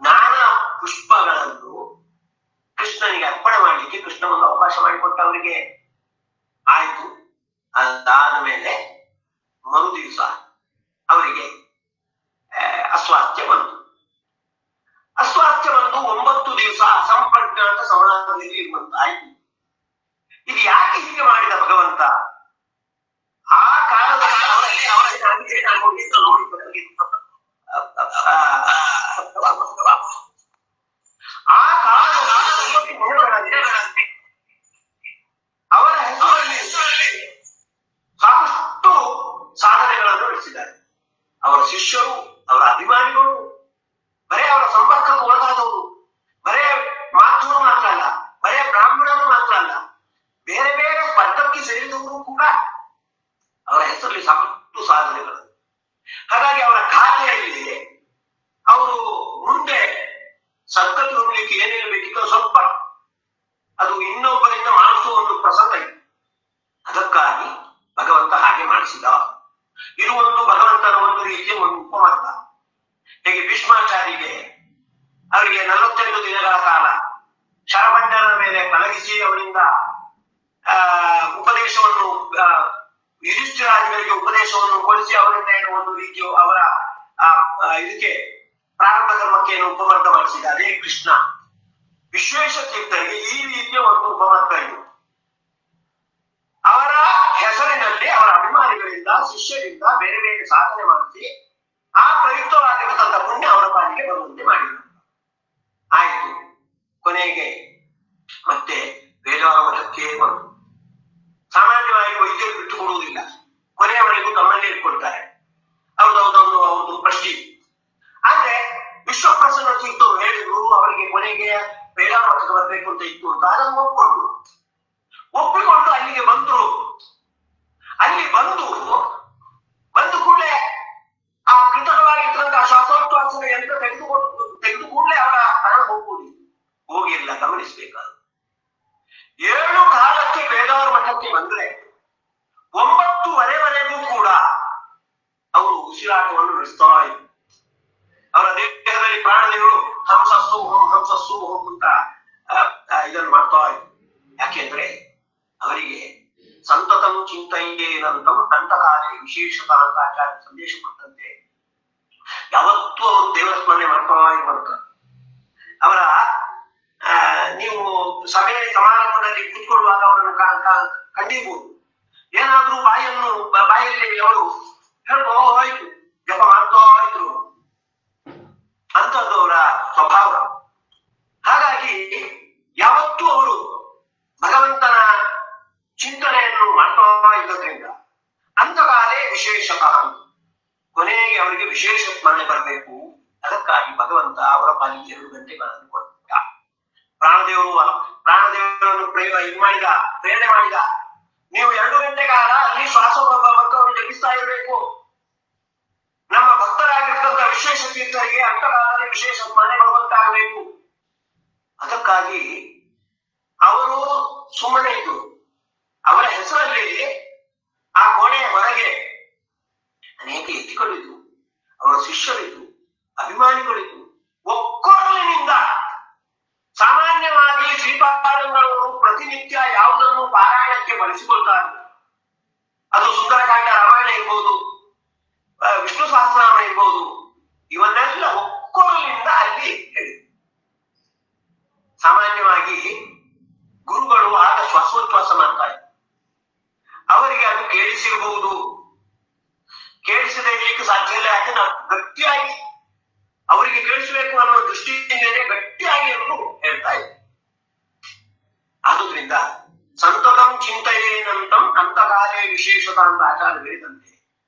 ಜ್ಞಾನ ಪುಷ್ಪಗಳನ್ನು ಕೃಷ್ಣನಿಗೆ ಅರ್ಪಣೆ ಮಾಡಲಿಕ್ಕೆ ಕೃಷ್ಣ ಒಂದು ಅವಕಾಶ ಮಾಡಿಕೊಟ್ಟ ಅವರಿಗೆ. ಆಯ್ತು. ಅದಾದ ಮೇಲೆ ಮರು ದಿವಸ ಅವರಿಗೆ ಅಸ್ವಾಸ್ಥ್ಯ ಬಂತು. ಅಸ್ವಾಸ್ಥ್ಯ ಬಂದು 9 ದಿವಸ ಅಸಂಪ್ರಜ್ಞಾತ ಸಮಾಧಾನದಲ್ಲಿ ಇರುವಂತಾಯ್ತು. ಇದು ಯಾಕೆ ಹೀಗೆ ಮಾಡಿದ ಭಗವಂತ? ಆ ಕಾಲದಲ್ಲಿ ಆ ಕಾಲದಲ್ಲಿ ಅವರ ಹೆಸರಲ್ಲಿ ಸಾಕಷ್ಟು ಸಾಧನೆಗಳನ್ನು ನಡೆಸಿದ್ದಾರೆ. ಅವರ ಶಿಷ್ಯರು, ಅವರ ಅಭಿಮಾನಿಗಳು, ಬರೇ ಅವರ ಸಂಪರ್ಕಕ್ಕೆ ಒಳಗಾದವರು, ಬರೇ ಮಾಧ್ಯಮರು ಮಾತ್ರ ಅಲ್ಲ, ಬರೇ ಬ್ರಾಹ್ಮಣರು ಮಾತ್ರ ಅಲ್ಲ, ಬೇರೆ ಬೇರೆ ವರ್ಗಕ್ಕೆ ಸೇರಿದವರು ಕೂಡ ಅವರ ಹೆಸರಲ್ಲಿ ಸಾಕಷ್ಟು ಸಾಧನೆಗಳು. ಹಾಗಾಗಿ ಅವರ ಖಾತೆಯಲ್ಲಿ ಅವರು ಮುಂದೆ ಸದ್ಗತಿ ಹೋಗ್ಲಿಕ್ಕೆ ಏನೇನು ಬೇಕಿತ್ತು ಸ್ವಲ್ಪ ಅದು ಇನ್ನೊಬ್ಬರಿಂದ ಮಾಡಿಸುವ ಒಂದು ಪ್ರಸಂಗ ಇತ್ತು. ಅದಕ್ಕಾಗಿ ಭಗವಂತ ಹಾಗೆ ಮಾಡಿಸಿದ. ಇದು ಒಂದು ಭಗವಂತನ ಒಂದು ರೀತಿ ಸಂದೇಶವನ್ನು ಕೊಡಿಸಿ ಅವರಿಂದ ಏನು ಒಂದು ರೀತಿಯ ಅವರ ಇದಕ್ಕೆ ಪ್ರಾರಂಭ ಕರ್ಮಕ್ಕೆ ಏನು ಉಪಮರ್ದ ಮಾಡಿಸಿದ ಅದೇ ಕೃಷ್ಣ. ವಿಶ್ವೇಶ ತೀರ್ಥರಿಗೆ ಈ ರೀತಿಯ ಒಂದು ಉಪಮರ್ದ ಇದು. ಅವರ ಹೆಸರಿನಲ್ಲಿ ಅವರ ಅಭಿಮಾನಿಗಳಿಂದ ಶಿಷ್ಯರಿಂದ ಬೇರೆ ಬೇರೆ ಸಾಧನೆ ಮಾಡಿಸಿ ಆ ಪ್ರಯುಕ್ತವಾಗಿರತಕ್ಕ ಪುಣ್ಯ ಅವರ ಪಾಲಿಗೆ ಬರುವಂತೆ ಮಾಡಿದರು. ಆಯ್ತು. ಕೊನೆಗೆ ಮತ್ತೆ ವೇದಾವ ಮಠಕ್ಕೆ ಬಂತು. ಸಾಮಾನ್ಯವಾಗಿ ವೈದ್ಯರು ಬಿಟ್ಟುಕೊಡುವುದಿಲ್ಲ, ಕೊನೆಯವರೆಗೂ ತಮ್ಮನ್ನೇ ಇಟ್ಕೊಳ್ತಾರೆ. ಅವ್ರದ್ದು ಪ್ರಶ್ನೆ. ಆದ್ರೆ ವಿಶ್ವಪ್ರಸನ್ನ ತೀರ್ಥರು ಹೇಳಿದ್ರು ಅವರಿಗೆ ಕೊನೆಗೆ ವೇದಾವ ಮಠಕ್ಕೆ ಬರ್ಬೇಕು ಅಂತ ಇತ್ತು ಅಂತ ಅದನ್ನು ಒಪ್ಪಿಕೊಂಡು ಅಲ್ಲಿಗೆ ಬಂದ್ರು. ಅಲ್ಲಿ ಬಂದು ಕೂಡಲೇ ಆ ಕೃತಕವಾಗಿರ್ತಕ್ಕಂತಹ ಶ್ವಾಸೋಚ್ಛ್ವಾಸದ ಯಂತ್ರ ತೆಗೆದು ಕೂಡಲೇ ಅವರ ಪ್ರಾಣ ಹೋಗಿಲ್ಲ. ಗಮನಿಸಬೇಕಾದ 7 ಬೇದಾವರ ಮಠಕ್ಕೆ ಬಂದ್ರೆ 9:30ವರೆಗೂ ಕೂಡ ಅವರು ಉಸಿರಾಟವನ್ನು ನಡೆಸ್ತಾ ಇದ್ರು. ಅವರ ದೇಹದಲ್ಲಿ ಪ್ರಾಣಗಳು ಹಂಸಸ್ಸು ಅಂತ ಇದನ್ನು ಮಾಡ್ತಾ ಇದ್ರು. ಯಾಕೆಂದ್ರೆ ಅವರಿಗೆ ಸಂತತಂ ಚಿಂತೆಯೇನಂತಂ ಅಂತಕಾಲೇ ವಿಶೇಷತ ಅಂತ ಆಚಾರ್ಯ ಸಂದೇಶ ಕೊಟ್ಟಂತೆ ಯಾವತ್ತೂ ಅವರು ದೇವರ ಸ್ಮರಣೆ ಮಾಡ್ತಾ ಇರುವಂತ ಅವರ ನೀವು ಸಭೆಯಲ್ಲಿ ಸಮಾರಂಭದಲ್ಲಿ ಕೂತ್ಕೊಳ್ಳುವಾಗ ಅವರನ್ನು ಕಂಡಿರ್ಬೋದು. ಏನಾದ್ರೂ ಬಾಯಲ್ಲಿ ಅವರು ಹೇಳ್ಕೋ ಹೋಯ್ತು ಜಪ ಮಾಡ್ತಾ ಇದ್ರು ಅಂತದ್ದು ಅವರ ಸ್ವಭಾವ. ಹಾಗಾಗಿ ಯಾವತ್ತೂ ಅವರು ಭಗವಂತನ ಚಿಂತನೆಯನ್ನು ಮಾಡ್ತಾ ಇದ್ದದ್ರಿಂದ ಅಂತಕಾಲೇ ವಿಶೇಷತಃ ಕೊನೆಗೆ ಅವರಿಗೆ ವಿಶೇಷ ಸ್ಮರಣೆ ಬರಬೇಕು. ಅದಕ್ಕಾಗಿ ಭಗವಂತ ಅವರ ಪಾಲಿಗೆ 2 ಗಂಟೆಗಳನ್ನು ಕೊಟ್ಟ. ಪ್ರಾಣದೇವರನ್ನು ಪ್ರೇರಣೆ ಮಾಡಿದ. ನೀವು 2 ಗಂಟೆ ಕಾಲ ಅಲ್ಲಿ ಶ್ವಾಸವನ್ನು ಜಪಿಸ್ತಾ ಇರಬೇಕು. ನಮ್ಮ ಭಕ್ತರಾಗಿರ್ತಕ್ಕಂಥ ವಿಶೇಷ ತೀರ್ಥರಿಗೆ ಅಂತಕಾಲದಲ್ಲಿ ವಿಶೇಷ ಸ್ಮರಣೆ ಬರುವಂತಾಗಬೇಕು. ಅದಕ್ಕಾಗಿ ಅವರು ಸುಮ್ಮನೆ ಇದ್ದು ಅವರ ಹೆಸರಲ್ಲಿ ಆ ಕೋಣೆಯ ಹೊರಗೆ ಅನೇಕ ಎತ್ತಿಗಳಿದ್ದು, ಅವರ ಶಿಷ್ಯರಿದ್ದು, ಅಭಿಮಾನಿಗಳಿದ್ದು, ಒಕ್ಕೊರಲಿನಿಂದ ಸಾಮಾನ್ಯವಾಗಿ ಶ್ರೀಪಾದಂಗಳವರು ಪ್ರತಿನಿತ್ಯ ಯಾವುದನ್ನು ಪಾರಾಯಣಕ್ಕೆ ಬಳಸಿಕೊಳ್ತಾರೆ. ಅದು ಸುಂದರಕಾಂಡ ರಾಮಾಯಣ ಇರ್ಬೋದು, ವಿಷ್ಣು ಸಹಸ್ರನಾಮ ಇರ್ಬೋದು, ಇವನ್ನೆಲ್ಲ ಒಕ್ಕೊರಲಿನಿಂದ ಅಲ್ಲಿ ಹೇಳಿ. ಸಾಮಾನ್ಯವಾಗಿ ಗುರುಗಳು ಆಗ ಶ್ವಾಸೋಚ್ಛ್ವಾಸ ಮಾಡ್ತಾರೆ. ಅವರಿಗೆ ಅದು ಕೇಳಿಸಿರಬಹುದು, ಕೇಳಿಸದೇ ಇರ್ಲಿಕ್ಕೆ ಸಾಧ್ಯ ಇಲ್ಲ. ಯಾಕೆ ನಾವು ಗಟ್ಟಿಯಾಗಿ ಅವರಿಗೆ ಕೇಳಿಸಬೇಕು ಅನ್ನೋ ದೃಷ್ಟಿಯಿಂದಲೇ ಗಟ್ಟಿಯಾಗಿ ಅವರು ಹೇಳ್ತಾ ಇದ್ದಾರೆ. ಆದುದರಿಂದ ಸಂತತಂ ಚಿಂತೆಯೇನಂತಂ ಅಂತಕಾಲೇ ವಿಶೇಷತ ಅಂತ ಆಚಾರ್ಯ ಹೇಳಿದಂತೆ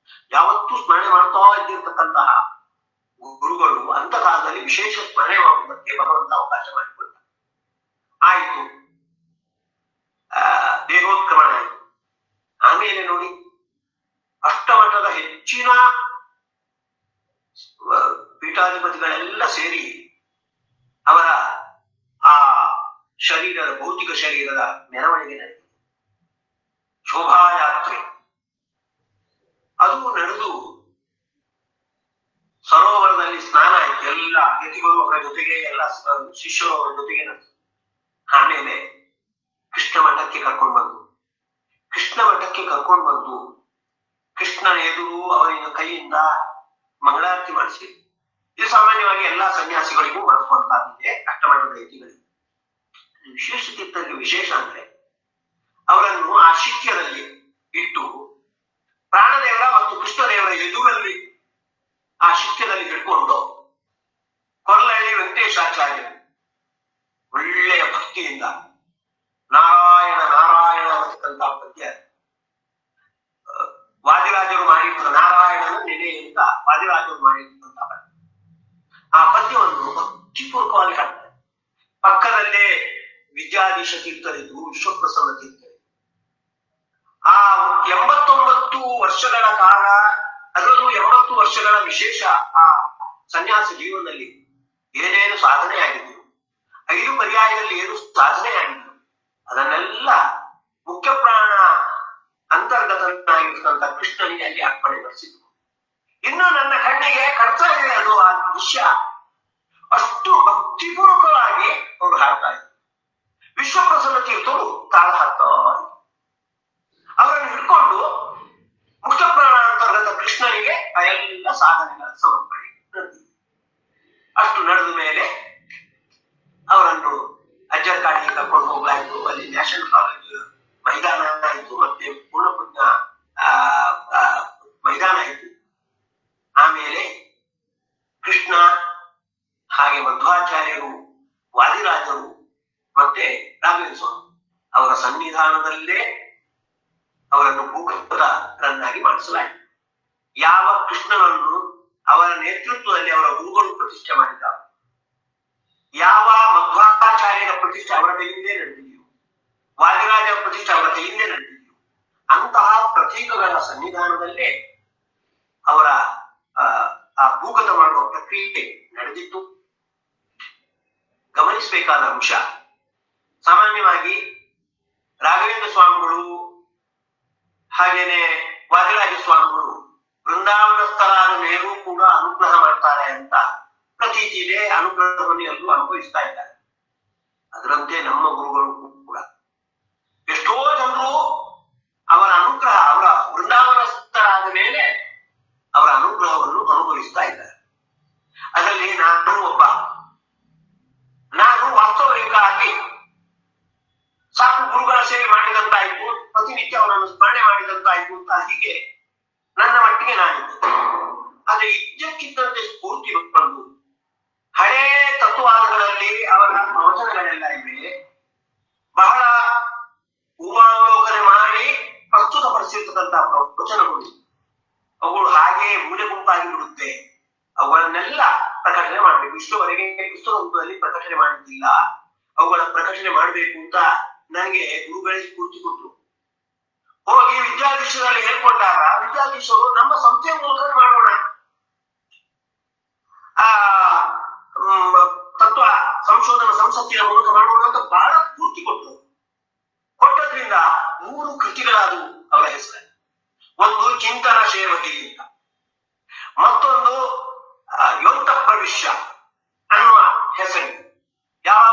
ಯಾವತ್ತೂ ಸ್ಮರಣೆ ಮಾಡ್ತಾ ಇದ್ದಿರ್ತಕ್ಕಂತಹ ಗುರುಗಳು ಅಂತಕಾಲದಲ್ಲಿ ವಿಶೇಷ ಸ್ಮರಣೆ ಮಾಡುವುದಕ್ಕೆ ಭಗವಂತ ಅವಕಾಶ ಮಾಡಿಕೊಡ್ತಾರೆ. ಆಯಿತು, ದೇಹೋತ್ಕ್ರಮಣ ಆಯಿತು. ಆಮೇಲೆ ನೋಡಿ ಅಷ್ಟಮಠದ ಹೆಚ್ಚಿನ ಪೀಠಾಧಿಪತಿಗಳೆಲ್ಲ ಸೇರಿ ಅವರ ಆ ಭೌತಿಕ ಶರೀರದ ಮೆರವಣಿಗೆ ನಡೆಯಿತು. ಶೋಭಾಯಾತ್ರೆ ಅದು ನಡೆದು ಸರೋವರದಲ್ಲಿ ಸ್ನಾನ ಆಯ್ತು. ಎಲ್ಲ ಅತಿಥಿಗಳು ಅವರ ಜೊತೆಗೆ, ಎಲ್ಲ ಶಿಷ್ಯರು ಅವರ ಜೊತೆಗೆ ನಡೆದು ಆಮೇಲೆ ಕೃಷ್ಣ ಮಠಕ್ಕೆ ಕರ್ಕೊಂಡು ಬಂದು ಕೃಷ್ಣನ ಎದುರು ಅವರಿನ ಕೈಯಿಂದ ಮಂಗಳಾರತಿ ಮಾಡಿಸಿ. ಇದು ಸಾಮಾನ್ಯವಾಗಿ ಎಲ್ಲಾ ಸನ್ಯಾಸಿಗಳಿಗೂ ಮಾಡಿಸುವಂತಾಗಿದೆ ಅಷ್ಟಮಠದ ಯತಿಗಳಿಗೆ. ವಿಶೇಷ ತೀರ್ಥರಿಗೆ ವಿಶೇಷ ಅಂದ್ರೆ ಅವರನ್ನು ಆ ಶಿಷ್ಯದಲ್ಲಿ ಇಟ್ಟು ಪ್ರಾಣದೇವರ ಮತ್ತು ಕೃಷ್ಣದೇವರ ಎದುರಲ್ಲಿ ಆ ಶಿಷ್ಯದಲ್ಲಿ ಹಿಡ್ಕೊಂಡು ಕೊಲ್ಲಹಳ್ಳಿ ವೆಂಕಟೇಶಾಚಾರ್ಯ ಒಳ್ಳೆಯ ಭಕ್ತಿಯಿಂದ ನಾರಾಯಣ ನಾರಾಯಣ ಅನ್ನತಕ್ಕಂಥ ಪದ್ಯ ವಾದಿರಾಜರು ಮಾಡಿರ್ತಕ್ಕ ನಾರಾಯಣನ ನೆನೆಯಿಂದ ವಾದಿರಾಜರು ಮಾಡಿರ್ತಕ್ಕಂಥ ಪದ್ಯ. ಆ ಪದ್ಯವನ್ನು ಭಕ್ತಿಪೂರ್ವಕವಾಗಿ ಹಾಡ್ತಾರೆ. ಪಕ್ಕದಲ್ಲೇ ವಿದ್ಯಾಧೀಶ ತೀರ್ಥರಿದ್ದು, ವಿಶ್ವಪ್ರಸನ್ನ ತೀರ್ಥರಿದ್ದು. ಆ 89 ವರ್ಷಗಳ ಕಾಲ, ಅದರಲ್ಲೂ 80 ವರ್ಷಗಳ ವಿಶೇಷ ಆ ಸನ್ಯಾಸ ಜೀವನದಲ್ಲಿ ಏನೇನು ಸಾಧನೆ ಆಗಿದ್ದು, 5 ಪರ್ಯಾಯದಲ್ಲಿ ಏನು ಸಾಧನೆ ಆಗಿದ್ದು, ಅದನ್ನೆಲ್ಲ ಮುಖ್ಯ ಪ್ರಾಣ ಅಂತರ್ಗತನಾಗಿರ್ತಕ್ಕಂಥ ಕೃಷ್ಣನಿಗೆ ಅಲ್ಲಿ ಅರ್ಪಣೆ ಮಾಡಿಸಿದ್ರು. ಇನ್ನು ನನ್ನ ಕಣ್ಣಿಗೆ ಕರ್ತಾ ಇದೆ ಅದು ಆ ದೃಶ್ಯ. ಅಷ್ಟು ಭಕ್ತಿಪೂರ್ವಕವಾಗಿ ಅವರು ಹಾಡ್ತಾ ಇದ್ರು. ವಿಶ್ವಪ್ರಸನ್ನ ತೀರ್ಥರು ತಾಳ ಹಾಕ್ತಾ ಅವರನ್ನು ಹಿಡ್ಕೊಂಡು ಮುಖ್ಯ ಪ್ರಾಣ ಅಂತ ಸಾಧನೆಗಳ ಸಮರ್ಪಣೆ ನಡೆದಿದೆ. ಅಷ್ಟು ನಡೆದ ಮೇಲೆ ಅವರನ್ನು ಅಜ್ಜರ ಕಾಡಿಗೆ ಕರ್ಕೊಂಡು ಹೋಗ್ಲಾಯಿತು. ಅಲ್ಲಿ ನ್ಯಾಷನಲ್ ಕಾಲೇಜ್ ಮೈದಾನ ಆಯಿತು, ಮತ್ತೆ ಪೂರ್ಣಪುಣ್ಯ ಮೈದಾನ ಆಯಿತು. ಆಮೇಲೆ ಕೃಷ್ಣ ಹಾಗೆ ಮಧ್ವಾಚಾರ್ಯರು, ವಾದಿರಾಜರು ಮತ್ತೆ ರಾಘವೇಂದ್ರ ಸ್ವಾಮಿ ಅವರ ಸನ್ನಿಧಾನದಲ್ಲೇ ಅವರನ್ನು ಭೂಕಂಪರನ್ನಾಗಿ ಮಾಡಿಸಲಾಯಿತು. ಯಾವ ಕೃಷ್ಣನನ್ನು ಅವರ ನೇತೃತ್ವದಲ್ಲಿ ಅವರ ಗುರುಗಳು ಪ್ರತಿಷ್ಠೆ ಮಾಡಿದ್ದಾರೆ, ಯಾವ ಮಧ್ವಾಚಾರ್ಯರ ಪ್ರತಿಷ್ಠೆ ಅವರ ಕೈಯಿಂದೇ ನಡೆದಿದೆಯೋ, ವಾದಿರಾಜ ಪ್ರತಿಷ್ಠೆ ಅವರ ಕೈಯಿಂದೇ ನಡೆದಿದೆಯೋ, ಅಂತಹ ಪ್ರತೀಕಗಳ ಸನ್ನಿಧಾನದಲ್ಲೇ ಅವರ ಆ ಭೂಗತ ಮಾಡುವ ಪ್ರಕ್ರಿಯೆ ನಡೆದಿತ್ತು. ಗಮನಿಸಬೇಕಾದ ಅಂಶ, ಸಾಮಾನ್ಯವಾಗಿ ರಾಘವೇಂದ್ರ ಸ್ವಾಮಿಗಳು ಹಾಗೇನೆ ವಾದಿರಾಜ ಸ್ವಾಮಿಗಳು ವೃಂದಾವನಸ್ಥರಾದ ಮೇಲೂ ಕೂಡ ಅನುಗ್ರಹ ಮಾಡ್ತಾರೆ ಅಂತ ಪ್ರತೀತಿ ಇದೆ. ಅನುಗ್ರಹವನ್ನು ಎಲ್ಲರೂ ಅನುಭವಿಸ್ತಾ ಇದ್ದಾರೆ. ಅದರಂತೆ ನಮ್ಮ ಗುರುಗಳು ಕೂಡ ಎಷ್ಟೋ ಜನರು ಅವರ ಅನುಗ್ರಹ, ಅವರ ವೃಂದಾವನಸ್ಥರಾದ ಮೇಲೆ ಅವರ ಅನುಗ್ರಹವನ್ನು ಅನುಭವಿಸ್ತಾ ಇದ್ದಾರೆ. ಅದರಲ್ಲಿ ನಾನು ಒಬ್ಬ. ನಾನು ವಾಸ್ತವಿಕವಾಗಿ ಸಾಕು ಗುರುಗಳ ಸೇವೆ ಮಾಡಿದಂತಾಯ್ತು, ಪ್ರತಿನಿತ್ಯ ಅವರನ್ನು ಸ್ಮರಣೆ ಮಾಡಿದಂತಾಯ್ತು ಅಂತ ಹೀಗೆ ನನ್ನ ಮಟ್ಟಿಗೆ ನಾನಿದ್ದೆ. ಆದ್ರೆ ಇದ್ದಕ್ಕಿದ್ದಂತೆ ಸ್ಫೂರ್ತಿ ಬಂದು ಹಳೇ ತತ್ವವಾದಗಳಲ್ಲಿ ಅವರ ಪ್ರವಚನಗಳೆಲ್ಲ ಇವೆ. ಬಹಳ ಉಮಾವಲೋಕನೆ ಮಾಡಿ ಪ್ರಸ್ತುತಪಡಿಸಿರ್ತಕ್ಕಂತಹ ಪ್ರವಚನಗಳು ಅವುಗಳು ಹಾಗೆ ಮೂಲೆ ಗುಂಪಾಗಿ ಬಿಡುತ್ತೆ. ಅವುಗಳನ್ನೆಲ್ಲ ಪ್ರಕಟಣೆ ಮಾಡಬೇಕು. ಇಷ್ಟುವರೆಗೆ ಪುಸ್ತಕ ರೂಪದಲ್ಲಿ ಪ್ರಕಟಣೆ ಮಾಡುತ್ತಿಲ್ಲ. ಅವುಗಳ ಪ್ರಕಟಣೆ ಮಾಡಬೇಕು ಅಂತ ನನಗೆ ಗುರುಗಳೇ ಸ್ಫೂರ್ತಿ ಕೊಟ್ಟರು. ಹೋಗಿ ವಿದ್ಯಾಧೀಶರಲ್ಲಿ ಹೇಳ್ಕೊಂಡಾಗ ವಿದ್ಯಾಧೀಶರು ನಮ್ಮ ಸಂಸ್ಥೆಯ ಮೂಲಕ ಮಾಡೋಣ, ಆ ತತ್ವ ಸಂಶೋಧನಾ ಸಂಸತ್ತಿನ ಮೂಲಕ ಮಾಡೋಣ ಅಂತ ಬಹಳ ಸ್ಫೂರ್ತಿ ಕೊಟ್ಟರು. ಕೊಟ್ಟದ್ರಿಂದ 3 ಕೃತಿಗಳಾದವು ಅವರ ಹೆಸರು. ಒಂದು ಚಿಂತನ ಶೇವತಿ ಅಂತ, ಮತ್ತೊಂದು ಯೋಂತ ಪ್ರವಿಶ್ಯ ಅನ್ನುವ ಹೆಸರು. ಯಾವ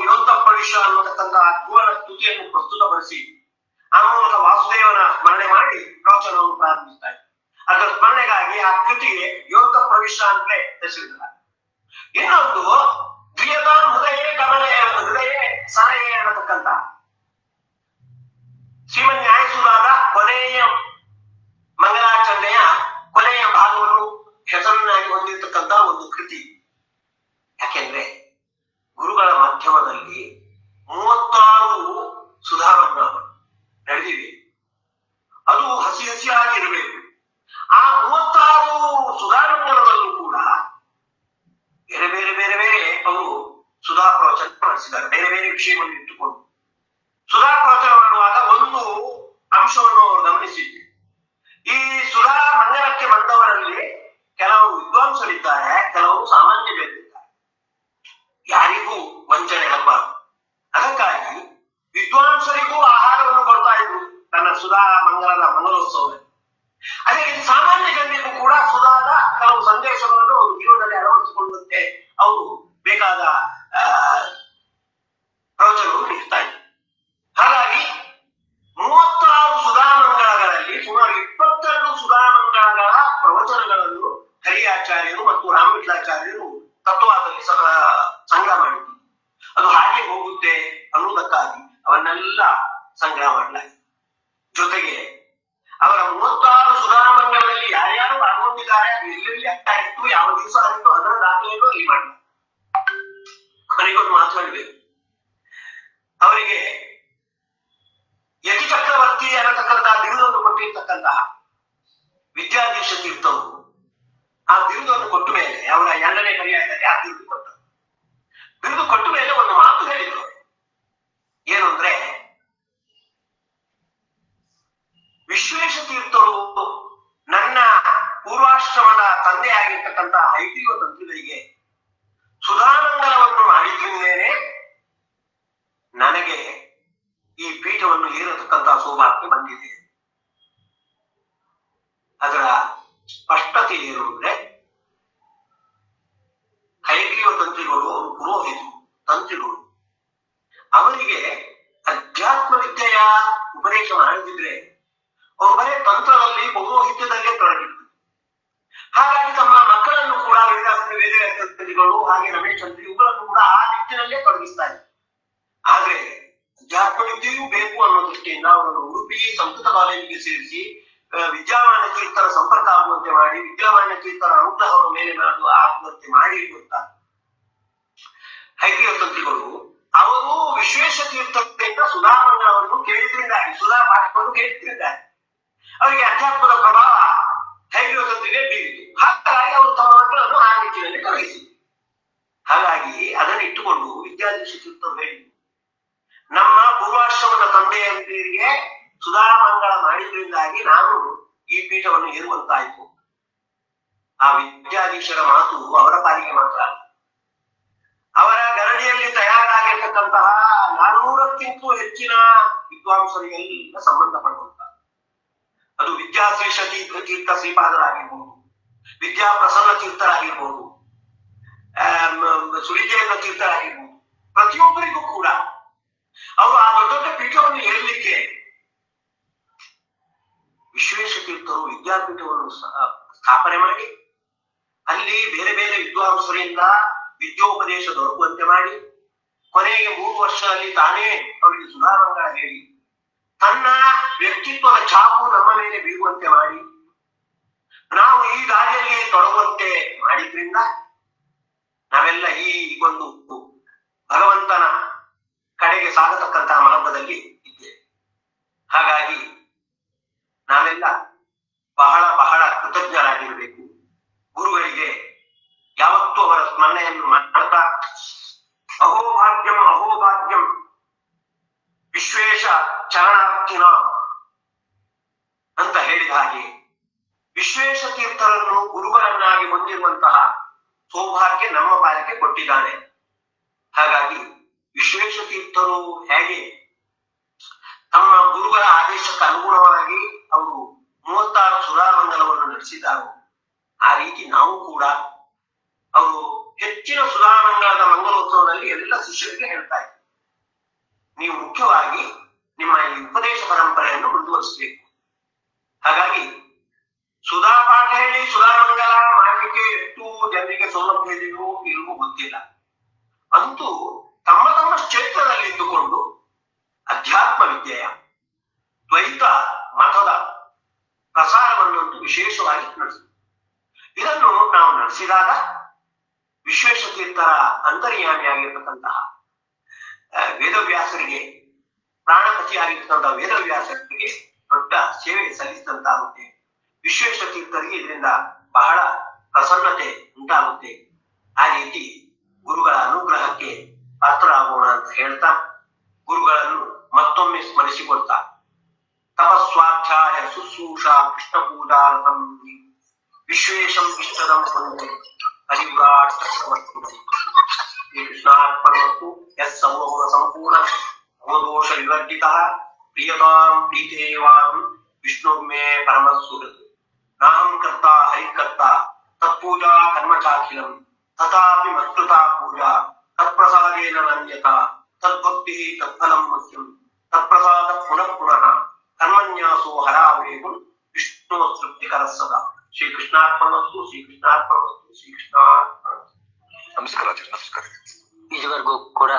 ಯೋಂತ ಪ್ರವಿಶ್ಯ ಅನ್ನತಕ್ಕಂತಹ ಜೀವನ ಸ್ತುತಿಯನ್ನು ಪ್ರಸ್ತುತಪಡಿಸಿ ಆ ಮೂಲಕ ವಾಸುದೇವನ ಸ್ಮರಣೆ ಮಾಡಿ ಪ್ರವಚನವನ್ನು ಪ್ರಾರಂಭಿಸ್ತಾ ಇದ್ದಾರೆ. ಅದರ ಸ್ಮರಣೆಗಾಗಿ ಆ ಕೃತಿಗೆ ಯೋಂತ ಪ್ರವಿಶ್ಯ ಅಂತಲೇ ಹೆಸರಿದ್ದಾರೆ. ಇನ್ನೊಂದು ದ್ವಿಯತಾ ಹೃದಯ ಕಮಲೆ ಹೃದಯ ಸಾರೆಯೇ ಅನ್ನತಕ್ಕಂಥ ಶ್ರೀಮನ್ ನ್ಯಾಯಸುಧಾದ ಕೊನೆಯ ಮಂಗಲಾಚರಣೆಯ ಕೊನೆಯ ಭಾಗವನ್ನು ಹೆಸರನ್ನಾಗಿ ಹೊಂದಿರತಕ್ಕಂಥ ಒಂದು ಕೃತಿ. ಯಾಕೆಂದ್ರೆ ಗುರುಗಳ ಮಾಧ್ಯಮದಲ್ಲಿ 36 ಸುಧಾಮಂಗಳಗಳು ನಡೆದಿವೆ. ಅದು ಹಸಿ ಹಸಿಯಾಗಿರಬೇಕು. ಆ 36 ಸುಧಾಮಂಗಳದಲ್ಲೂ ಕೂಡ ಬೇರೆ ಬೇರೆ ಬೇರೆ ಬೇರೆ ಅವರು ಸುಧಾ ಪ್ರವಚನ ಮಾಡಿಸಿದ್ದಾರೆ. ಬೇರೆ ಬೇರೆ ವಿಷಯವನ್ನು ಇಟ್ಟುಕೊಂಡು ಸುಧಾ ಪ್ರವಚನ ಮಾಡುವಾಗ ಒಂದು ಅಂಶವನ್ನು ಅವರು ಗಮನಿಸಿದ್ರು. ಈ ಸುಧಾ ಮಂಗಲಕ್ಕೆ ಬಂದವರಲ್ಲಿ ಕೆಲವು ವಿದ್ವಾಂಸರಿದ್ದಾರೆ, ಕೆಲವು ಸಾಮಾನ್ಯ ಜನರಿದ್ದಾರೆ. ಯಾರಿಗೂ ವಂಚನೆ ಆಗಬಾರದು. ಅದಕ್ಕಾಗಿ ವಿದ್ವಾಂಸರಿಗೂ ಆಹಾರವನ್ನು ಕೊಡ್ತಾ ಇದ್ರು ತನ್ನ ಸುಧಾ ಮಂಗಲದ ಮಂಗಲೋತ್ಸವದಲ್ಲಿ. ಅದೇ ರೀತಿ ಸಾಮಾನ್ಯ ಜನರಿಗೂ ಕೂಡ ಸುಧಾದ ಕೆಲವು ಸಂದೇಶಗಳನ್ನು ಅವರು ಜೀವನದಲ್ಲಿ ಅಳವಡಿಸಿಕೊಳ್ಳುವಂತೆ ಅವರು ಬೇಕಾದ ಪ್ರವಚನವನ್ನು ನೀಡ್ತಾ ಇದ್ರು. ಹಾಗಾಗಿ 36 ಸುಧಾಮಂಗಳಗಳಲ್ಲಿ ಸುಮಾರು 22 ಸುಧಾಮಂಗಳಗಳ ಪ್ರವಚನಗಳನ್ನು ಹರಿಯಾಚಾರ್ಯರು ಮತ್ತು ರಾಮವಿಠಲಾಚಾರ್ಯರು ತತ್ವದಲ್ಲಿ ಸಂಗ್ರಹ ಮಾಡಿದ್ರು. ಅದು ಹಾಗೆ ಹೋಗುತ್ತೆ ಅನ್ನುವುದಕ್ಕಾಗಿ ಅವನ್ನೆಲ್ಲ ಸಂಗ್ರಹ ಮಾಡಲಾಗಿದೆ. ಜೊತೆಗೆ ಅವರ 36 ಸುಧಾಮಂಗಳದಲ್ಲಿ ಯಾರ್ಯಾರು ಭಾಗವಹಿಸಿದ್ದಾರೆ, ಅದು ಎಲ್ಲೆಲ್ಲಿ ಆಗ್ತಾಯಿತ್ತು, ಯಾವ ದಿವಸ ಆಗಿತ್ತು, ಅದರ ದಾಖಲೆಯನ್ನು ಇಲ್ಲಿ ಮಾಡಿಲ್ಲ. ಕೊನೆಗೊಂದು ಮಾತಾಡಬೇಕು. ಅವರಿಗೆ ಯತಿ ಚಕ್ರವರ್ತಿ ಅನ್ನತಕ್ಕಂತಹ ಬಿರುದನ್ನು ಕೊಟ್ಟಿರ್ತಕ್ಕಂತಹ ವಿದ್ಯಾಧೀಶ ತೀರ್ಥರು ಆ ಬಿರುದನ್ನು ಕೊಟ್ಟ ಮೇಲೆ ಅವರ 2ನೇ ಪರ್ಯಾಯದಲ್ಲಿ ಆ ಬಿರುದು ಕೊಟ್ಟರು. ಬಿರುದು ಕೊಟ್ಟ ಮೇಲೆ ಒಂದು ಮಾತು ಹೇಳಿದ್ರು. ಏನು ಅಂದ್ರೆ, ವಿಶ್ವೇಶ ತೀರ್ಥರು ನನ್ನ ಪೂರ್ವಾಶ್ರಮದ ತಂದೆಯಾಗಿರ್ತಕ್ಕಂತಹ ಹೈಗ್ರೀವ ತಂತ್ರಿಗಳಿಗೆ ಸುಧಾಮಂಗಲವನ್ನು ಮಾಡಿದ್ದೇನೆ, ನನಗೆ ಈ ಪೀಠವನ್ನು ಏರತಕ್ಕಂತಹ ಸೌಭಾಗ್ಯ ಬಂದಿದೆ. ಅದರ ಸ್ಪಷ್ಟತೆ ಏನು ಅಂದ್ರೆ, ಹೈಗ್ರೀವ ತಂತ್ರಿಗಳು ಪುರೋಹಿತರು, ತಂತ್ರಿಗಳು, ಅವರಿಗೆ ಅಧ್ಯಾತ್ಮ ವಿದ್ಯೆಯ ಉಪದೇಶ ಮಾಡಿದ್ರೆ ಅವರು ಬರೇ ತಂತ್ರದಲ್ಲಿ ಪೌರೋಹಿತ್ಯದಲ್ಲೇ ತೊಡಗಿದ್ರು. ಹಾಗಾಗಿ ಅಂತಂದ್ರೆ ಇವುಗಳನ್ನು ಕೂಡ ಆ ನಿಟ್ಟಿನಲ್ಲೇ ತೊಡಗಿಸ್ತಾರೆ. ಆದ್ರೆ ಅಧ್ಯಾತ್ಮ ವಿದ್ಯೆಯೂ ಬೇಕು ಅನ್ನೋ ದೃಷ್ಟಿಯಿಂದ ಅವರನ್ನು ಉಡುಪಿ ಸಂಸ್ಕೃತ ಕಾಲೇಜಿಗೆ ಸೇರಿಸಿ ವಿದ್ಯಾಮಾನ್ಯ ತೀರ್ಥರ ಸಂಪರ್ಕ ಆಗುವಂತೆ ಮಾಡಿ, ವಿದ್ಯಾಮಾನ್ಯ ತೀರ್ಥರ ಅನುಗ್ರಹ ಅವರ ಮೇಲೆ ಆಗುವಂತೆ ಮಾಡಿ ಗೊತ್ತಾ ಹೈಗ್ರೀವ ತಂತ್ರಿಗಳು ಅವರು ವಿಶ್ವೇಶ ತೀರ್ಥದಿಂದ ಸುಧಾಮಂಗಳವನ್ನು ಕೇಳಿದ್ರಿಂದಾಗಿ, ಸುಧಾ ಪಾಠವನ್ನು ಕೇಳಿದ್ರಿಂದಾಗಿ ಅವರಿಗೆ ಅಧ್ಯಾತ್ಮದ ಪ್ರಭಾವ ಹೈಗ್ರೀವ ತಂತ್ರಿಗೆ ಬೀರಿತು. ಹಾಗಾಗಿ ಅವರು ತಮ್ಮ ಮಕ್ಕಳನ್ನು ಆ ನಿಟ್ಟಿನಲ್ಲಿ ತೊಡಗಿಸಿದರು. ಹಾಗಾಗಿ ಅದನ್ನು ಇಟ್ಟುಕೊಂಡು ವಿದ್ಯಾಧೀಶ ತೀರ್ಥರು ಹೇಳಿದರು, ನಮ್ಮ ಪೂರ್ವಾಶ್ರಮದ ತಂದೆಯರಿಗೆ ಸುಧಾಮಂಗಳ ಮಾಡಿದ್ರಿಂದಾಗಿ ನಾನು ಈ ಪೀಠವನ್ನು ಏರುವಂತಾಯಿತು. ಆ ವಿದ್ಯಾಧೀಶರ ಮಾತು ಅವರ ಪಾಲಿಗೆ ಮಾತ್ರ ಅಲ್ಲ, ಅವರ ಗರಡಿಯಲ್ಲಿ ತಯಾರಾಗಿರ್ತಕ್ಕಂತಹ 400ಕ್ಕಿಂತಲೂ ಹೆಚ್ಚಿನ ವಿದ್ವಾಂಸರಿಗೆಲ್ಲ ಸಂಬಂಧಪಡುವಂತ, ಅದು ವಿದ್ಯಾಧೀಶ ತೀರ್ಥ ಶ್ರೀಪಾದರಾಗಿರ್ಬೋದು, ವಿದ್ಯಾ ಪ್ರಸನ್ನ ತೀರ್ಥರಾಗಿರ್ಬೋದು, ಸುರಿಜೇಂದ್ರ ತೀರ್ಥರಾಗಿರ್ಬೋದು, ಪ್ರತಿಯೊಬ್ಬರಿಗೂ ಕೂಡ ಅವರು ಆ ದೊಡ್ಡ ದೊಡ್ಡ ಪೀಠವನ್ನು ಏರಲಿಕ್ಕೆ ವಿಶ್ವೇಶ ತೀರ್ಥರು ವಿದ್ಯಾಪೀಠವನ್ನು ಸ್ಥಾಪನೆ ಮಾಡಿ ಅಲ್ಲಿ ಬೇರೆ ಬೇರೆ ವಿದ್ವಾಂಸರಿಂದ ವಿದ್ಯೋಪದೇಶ ದೊರಕುವಂತೆ ಮಾಡಿ, ಕೊನೆಗೆ 3 ವರ್ಷದಲ್ಲಿ ತಾನೇ ಅವರಿಗೆ ಸುಧಾಮಂಗಳ ಹೇಳಿ ತನ್ನ ವ್ಯಕ್ತಿತ್ವದ ಛಾಪು ನಮ್ಮ ಮೇಲೆ ಬೀರುವಂತೆ ಮಾಡಿ ನಾವು ಈ ದಾರಿಯಲ್ಲಿ ತೊಡಗುವಂತೆ ಮಾಡಿದ್ರಿಂದ ನಾವೆಲ್ಲ ಈ ಒಂದು ಭಗವಂತನ ಕಡೆಗೆ ಸಾಗತಕ್ಕಂತಹ ಮಾರ್ಗದಲ್ಲಿ ಇದ್ದೇವೆ. ಹಾಗಾಗಿ ನಾವೆಲ್ಲ ಬಹಳ ಬಹಳ ಕೃತಜ್ಞರಾಗಿರಬೇಕು. ಗುರುಗಳಿಗೆ ಯಾವತ್ತೂ ಅವರ ಸ್ಮರಣೆಯನ್ನು ಮಾಡ್ತಾ ಅಹೋಭಾಗ್ಯಂ ಅಹೋಭಾಗ್ಯಂ ವಿಶ್ವೇಶ ಚರಣಾರ್ಥಿನ ಅಂತ ಹೇಳಿದ ಹಾಗೆ ವಿಶ್ವೇಶ ತೀರ್ಥರನ್ನು ಗುರುಗಳನ್ನಾಗಿ ಹೊಂದಿರುವಂತಹ ಸೌಭಾಗ್ಯ ನಮ್ಮ ಪಾಲಿಗೆ ಕೊಟ್ಟಿದ್ದಾನೆ. ಹಾಗಾಗಿ ವಿಶ್ವೇಶ ತೀರ್ಥರು ಹೇಗೆ ತಮ್ಮ ಗುರುಗಳ ಆದೇಶಕ್ಕೆ ಅನುಗುಣವಾಗಿ ಅವರು 36 ಸುಧಾಮಂಗಲವನ್ನು ನಡೆಸಿದ್ದಾರೋ ಆ ರೀತಿ ನಾವು ಕೂಡ ಅವರು ಹೆಚ್ಚಿನ ಸುಧಾಮಂಗಲದ ಮಂಗಲೋತ್ಸವದಲ್ಲಿ ಎಲ್ಲ ಶಿಷ್ಯರಿಗೆ ಹೇಳ್ತಾ ಇದ್ದಾರೆ, ನೀವು ಮುಖ್ಯವಾಗಿ ನಿಮ್ಮ ಈ ಉಪದೇಶ ಪರಂಪರೆಯನ್ನು ಮುಂದುವರಿಸಬೇಕು. ಹಾಗಾಗಿ ಸುಧಾ ಪಾಠ ಹೇಳಿ ಸುಧಾಮಂಗಲ ಮಾಡಲಿಕ್ಕೆ ಎಷ್ಟು ಜನರಿಗೆ ಸೌಲಭ್ಯ ಇದೆಯೋ ಇಲ್ವೋ ಗೊತ್ತಿಲ್ಲ. ಅಂತೂ ತಮ್ಮ ತಮ್ಮ ಕ್ಷೇತ್ರದಲ್ಲಿ ಇದ್ದುಕೊಂಡು ಅಧ್ಯಾತ್ಮ ವಿದ್ಯೆಯ ದ್ವೈತ ಮತದ ಪ್ರಸಾರವನ್ನಂತೂ ವಿಶೇಷವಾಗಿ ನಡೆಸಿದರು. ಇದನ್ನು ನಾವು ನಡೆಸಿದಾಗ ವಿಶ್ವೇಶ ತೀರ್ಥರ ಅಂತರ್ಯಾಮಿಯಾಗಿರ್ತಕ್ಕಂತಹ ವೇದವ್ಯಾಸರಿಗೆ, ಪ್ರಾಣಪತಿಯಾಗಿರ್ತಕ್ಕಂತಹ ವೇದವ್ಯಾಸರಿಗೆ ದೊಡ್ಡ ಸೇವೆ ಸಲ್ಲಿಸಿದಂತಾಗುತ್ತೆ. ವಿಶ್ವೇಶ ತೀರ್ಥರಿಗೆ ಇದರಿಂದ ಬಹಳ ಪ್ರಸನ್ನತೆ ಉಂಟಾಗುತ್ತೆ. ಆ ರೀತಿ ಗುರುಗಳ ಅನುಗ್ರಹಕ್ಕೆ ಪಾತ್ರರಾಗೋಣ ಅಂತ ಹೇಳ್ತಾ ಗುರುಗಳನ್ನು ಮತ್ತೊಮ್ಮೆ ಸ್ಮರಿಸಿಕೊಳ್ತಾ ತಪಸ್ವಾಧ್ಯಾಯ ಶುಶ್ರೂಷಾ ಕೃಷ್ಣ ಪೂಜಾರತಂ ವಿಶ್ವೇಶಂ ಇಷ್ಟದಂ ವಂದೇ ಹರಿವ್ರಾಟ್ ಶ್ರೀ ಕೃಷ್ಣಾರ್ಪಣಮಸ್ತು. ಯಸ್ ಸಮೂಹ ಸಂಪೂರ್ಣ ಅವದೋಷ ವಿವರ್ಜಿತಃ ಪ್ರಿಯತಾಂ ಪ್ರೀತೇವಾಂ ವಿಷ್ಣುರ್ಮೇ ಪರಮಸುಹೃತ್. ನಾಹಂ ಕರ್ತಾ ಹರಿಕರ್ತಾ ತತ್ಪೂಜಾ ಕರ್ಮಚಾಖಿಲಂ ತಥಾಪಿ ಮತ್ಕೃತಾ ಪೂಜಾ ತತ್ಪ್ರಸಾದೇನ ನನ್ಯತಾ ತದ್ಭಕ್ತಿ ತತ್ಫಲಂ ಮಹ್ಯಂ ತತ್ಪ್ರಸಾದ ಪುನಃ ಪುನಃ ಕರ್ಮನ್ಯಾಸೋ ಹರಾವೇಗಂ ವಿಷ್ಣು ತೃಪ್ತಿಕರ ಸದಾ. ಶ್ರೀ ಕೃಷ್ಣಾರ್ಪಣಮಸ್ತು. ಶ್ರೀ ಕೃಷ್ಣಾರ್ಪಣಮಸ್ತು. ಶ್ರೀ ಕೃಷ್ಣಾರ್ಪಣಮಸ್ತು. ನಮಸ್ಕಾರ. ನಮಸ್ಕಾರ. ಇದುವರೆಗೂ ಕೂಡ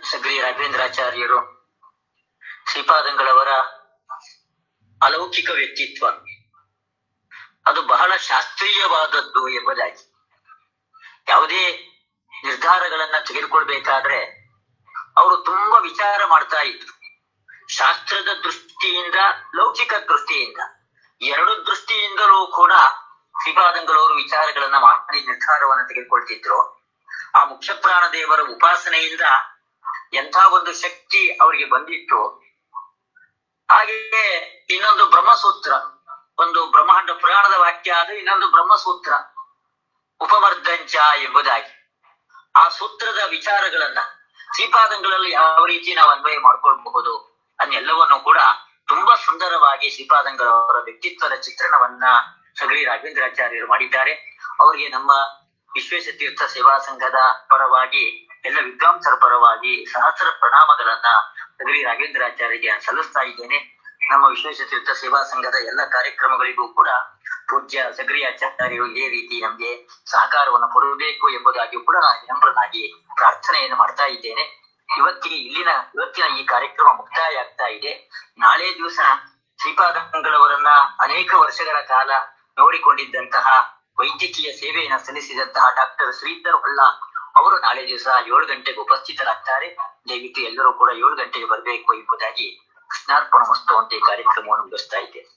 ಸಗ್ರಿ ರಾಘವೇಂದ್ರಾಚಾರ್ಯರು ಶ್ರೀಪಾದಂಗಳವರ ಅಲೌಕಿಕ ವ್ಯಕ್ತಿತ್ವ ಅದು ಬಹಳ ಶಾಸ್ತ್ರೀಯವಾದದ್ದು ಎಂಬುದಾಗಿ, ಯಾವುದೇ ನಿರ್ಧಾರಗಳನ್ನ ತೆಗೆದುಕೊಳ್ಬೇಕಾದ್ರೆ ಅವರು ತುಂಬಾ ವಿಚಾರ ಮಾಡ್ತಾ ಇದ್ರು. ಶಾಸ್ತ್ರದ ದೃಷ್ಟಿಯಿಂದ, ಲೌಕಿಕ ದೃಷ್ಟಿಯಿಂದ, ಎರಡು ದೃಷ್ಟಿಯಿಂದಲೂ ಕೂಡ ಶ್ರೀಪಾದಂಗಳವರು ವಿಚಾರಗಳನ್ನ ಮಾಡಿ ನಿರ್ಧಾರವನ್ನ ತೆಗೆದುಕೊಳ್ತಿದ್ರು. ಆ ಮುಖ್ಯ ಪ್ರಾಣ ದೇವರ ಉಪಾಸನೆಯಿಂದ ಎಂಥ ಒಂದು ಶಕ್ತಿ ಅವರಿಗೆ ಬಂದಿತ್ತು. ಹಾಗೆಯೇ ಇನ್ನೊಂದು ಬ್ರಹ್ಮಸೂತ್ರ, ಒಂದು ಬ್ರಹ್ಮಾಂಡ ಪುರಾಣದ ವಾಕ್ಯ ಅದು, ಇನ್ನೊಂದು ಬ್ರಹ್ಮಸೂತ್ರ ಉಪಮರ್ದಂಚ ಎಂಬುದಾಗಿ. ಆ ಸೂತ್ರದ ವಿಚಾರಗಳನ್ನ ಶ್ರೀಪಾದಂಗಳಲ್ಲಿ ಯಾವ ರೀತಿ ನಾವು ಅನ್ವಯ ಮಾಡ್ಕೊಳ್ಬಹುದು ಅನ್ನೆಲ್ಲವನ್ನು ಕೂಡ ತುಂಬಾ ಸುಂದರವಾಗಿ ಶ್ರೀಪಾದಂಗಳವರ ವ್ಯಕ್ತಿತ್ವದ ಚಿತ್ರಣವನ್ನ ಸಗರಿ ರಾಘವೇಂದ್ರಾಚಾರ್ಯರು ಮಾಡಿದ್ದಾರೆ. ಅವರಿಗೆ ನಮ್ಮ ವಿಶ್ವೇಶ ತೀರ್ಥ ಸೇವಾ ಸಂಘದ ಪರವಾಗಿ, ಎಲ್ಲ ವಿದ್ವಾಂಸರ ಪರವಾಗಿ ಸಹಸ್ರ ಪ್ರಣಾಮಗಳನ್ನ ಸಗರಿ ರಾಘವೇಂದ್ರಾಚಾರ್ಯರಿಗೆ ಸಲ್ಲಿಸ್ತಾ ಇದ್ದೇನೆ. ನಮ್ಮ ವಿಶ್ವೇಶ ತೀರ್ಥ ಸೇವಾ ಸಂಘದ ಎಲ್ಲ ಕಾರ್ಯಕ್ರಮಗಳಿಗೂ ಕೂಡ ಪೂಜ್ಯ ಸಕ್ರಿ ಆಚಾರ್ಯರು ಇದೇ ರೀತಿ ನಮ್ಗೆ ಸಹಕಾರವನ್ನು ಕೊಡಬೇಕು ಎಂಬುದಾಗಿ ಕೂಡ ನಾನು ವಿನಮ್ರನಾಗಿ ಪ್ರಾರ್ಥನೆಯನ್ನು ಮಾಡ್ತಾ ಇದ್ದೇನೆ. ಇವತ್ತಿನ ಈ ಕಾರ್ಯಕ್ರಮ ಮುಕ್ತಾಯ ಆಗ್ತಾ ಇದೆ. ನಾಳೆ ದಿವಸ ಶ್ರೀಪಾದಂಗಳವರನ್ನ ಅನೇಕ ವರ್ಷಗಳ ಕಾಲ ನೋಡಿಕೊಂಡಿದ್ದಂತಹ ವೈದ್ಯಕೀಯ ಸೇವೆಯನ್ನು ಸಲ್ಲಿಸಿದಂತಹ ಡಾಕ್ಟರ್ ಶ್ರೀಧರ್ ಹೊಳ್ಳ ಅವರು ನಾಳೆ ದಿವಸ 7 ಗಂಟೆಗೆ ಉಪಸ್ಥಿತರಾಗ್ತಾರೆ. ದಯವಿಟ್ಟು ಎಲ್ಲರೂ ಕೂಡ 7 ಗಂಟೆಗೆ ಬರಬೇಕು ಎಂಬುದಾಗಿ ಕೃಷ್ಣಾರ್ಪಣ ಮಸ್ತು ಅಂತ ಈ ಕಾರ್ಯಕ್ರಮವನ್ನು ಮುಗಿಸ್ತಾ ಇದ್ದೇನೆ.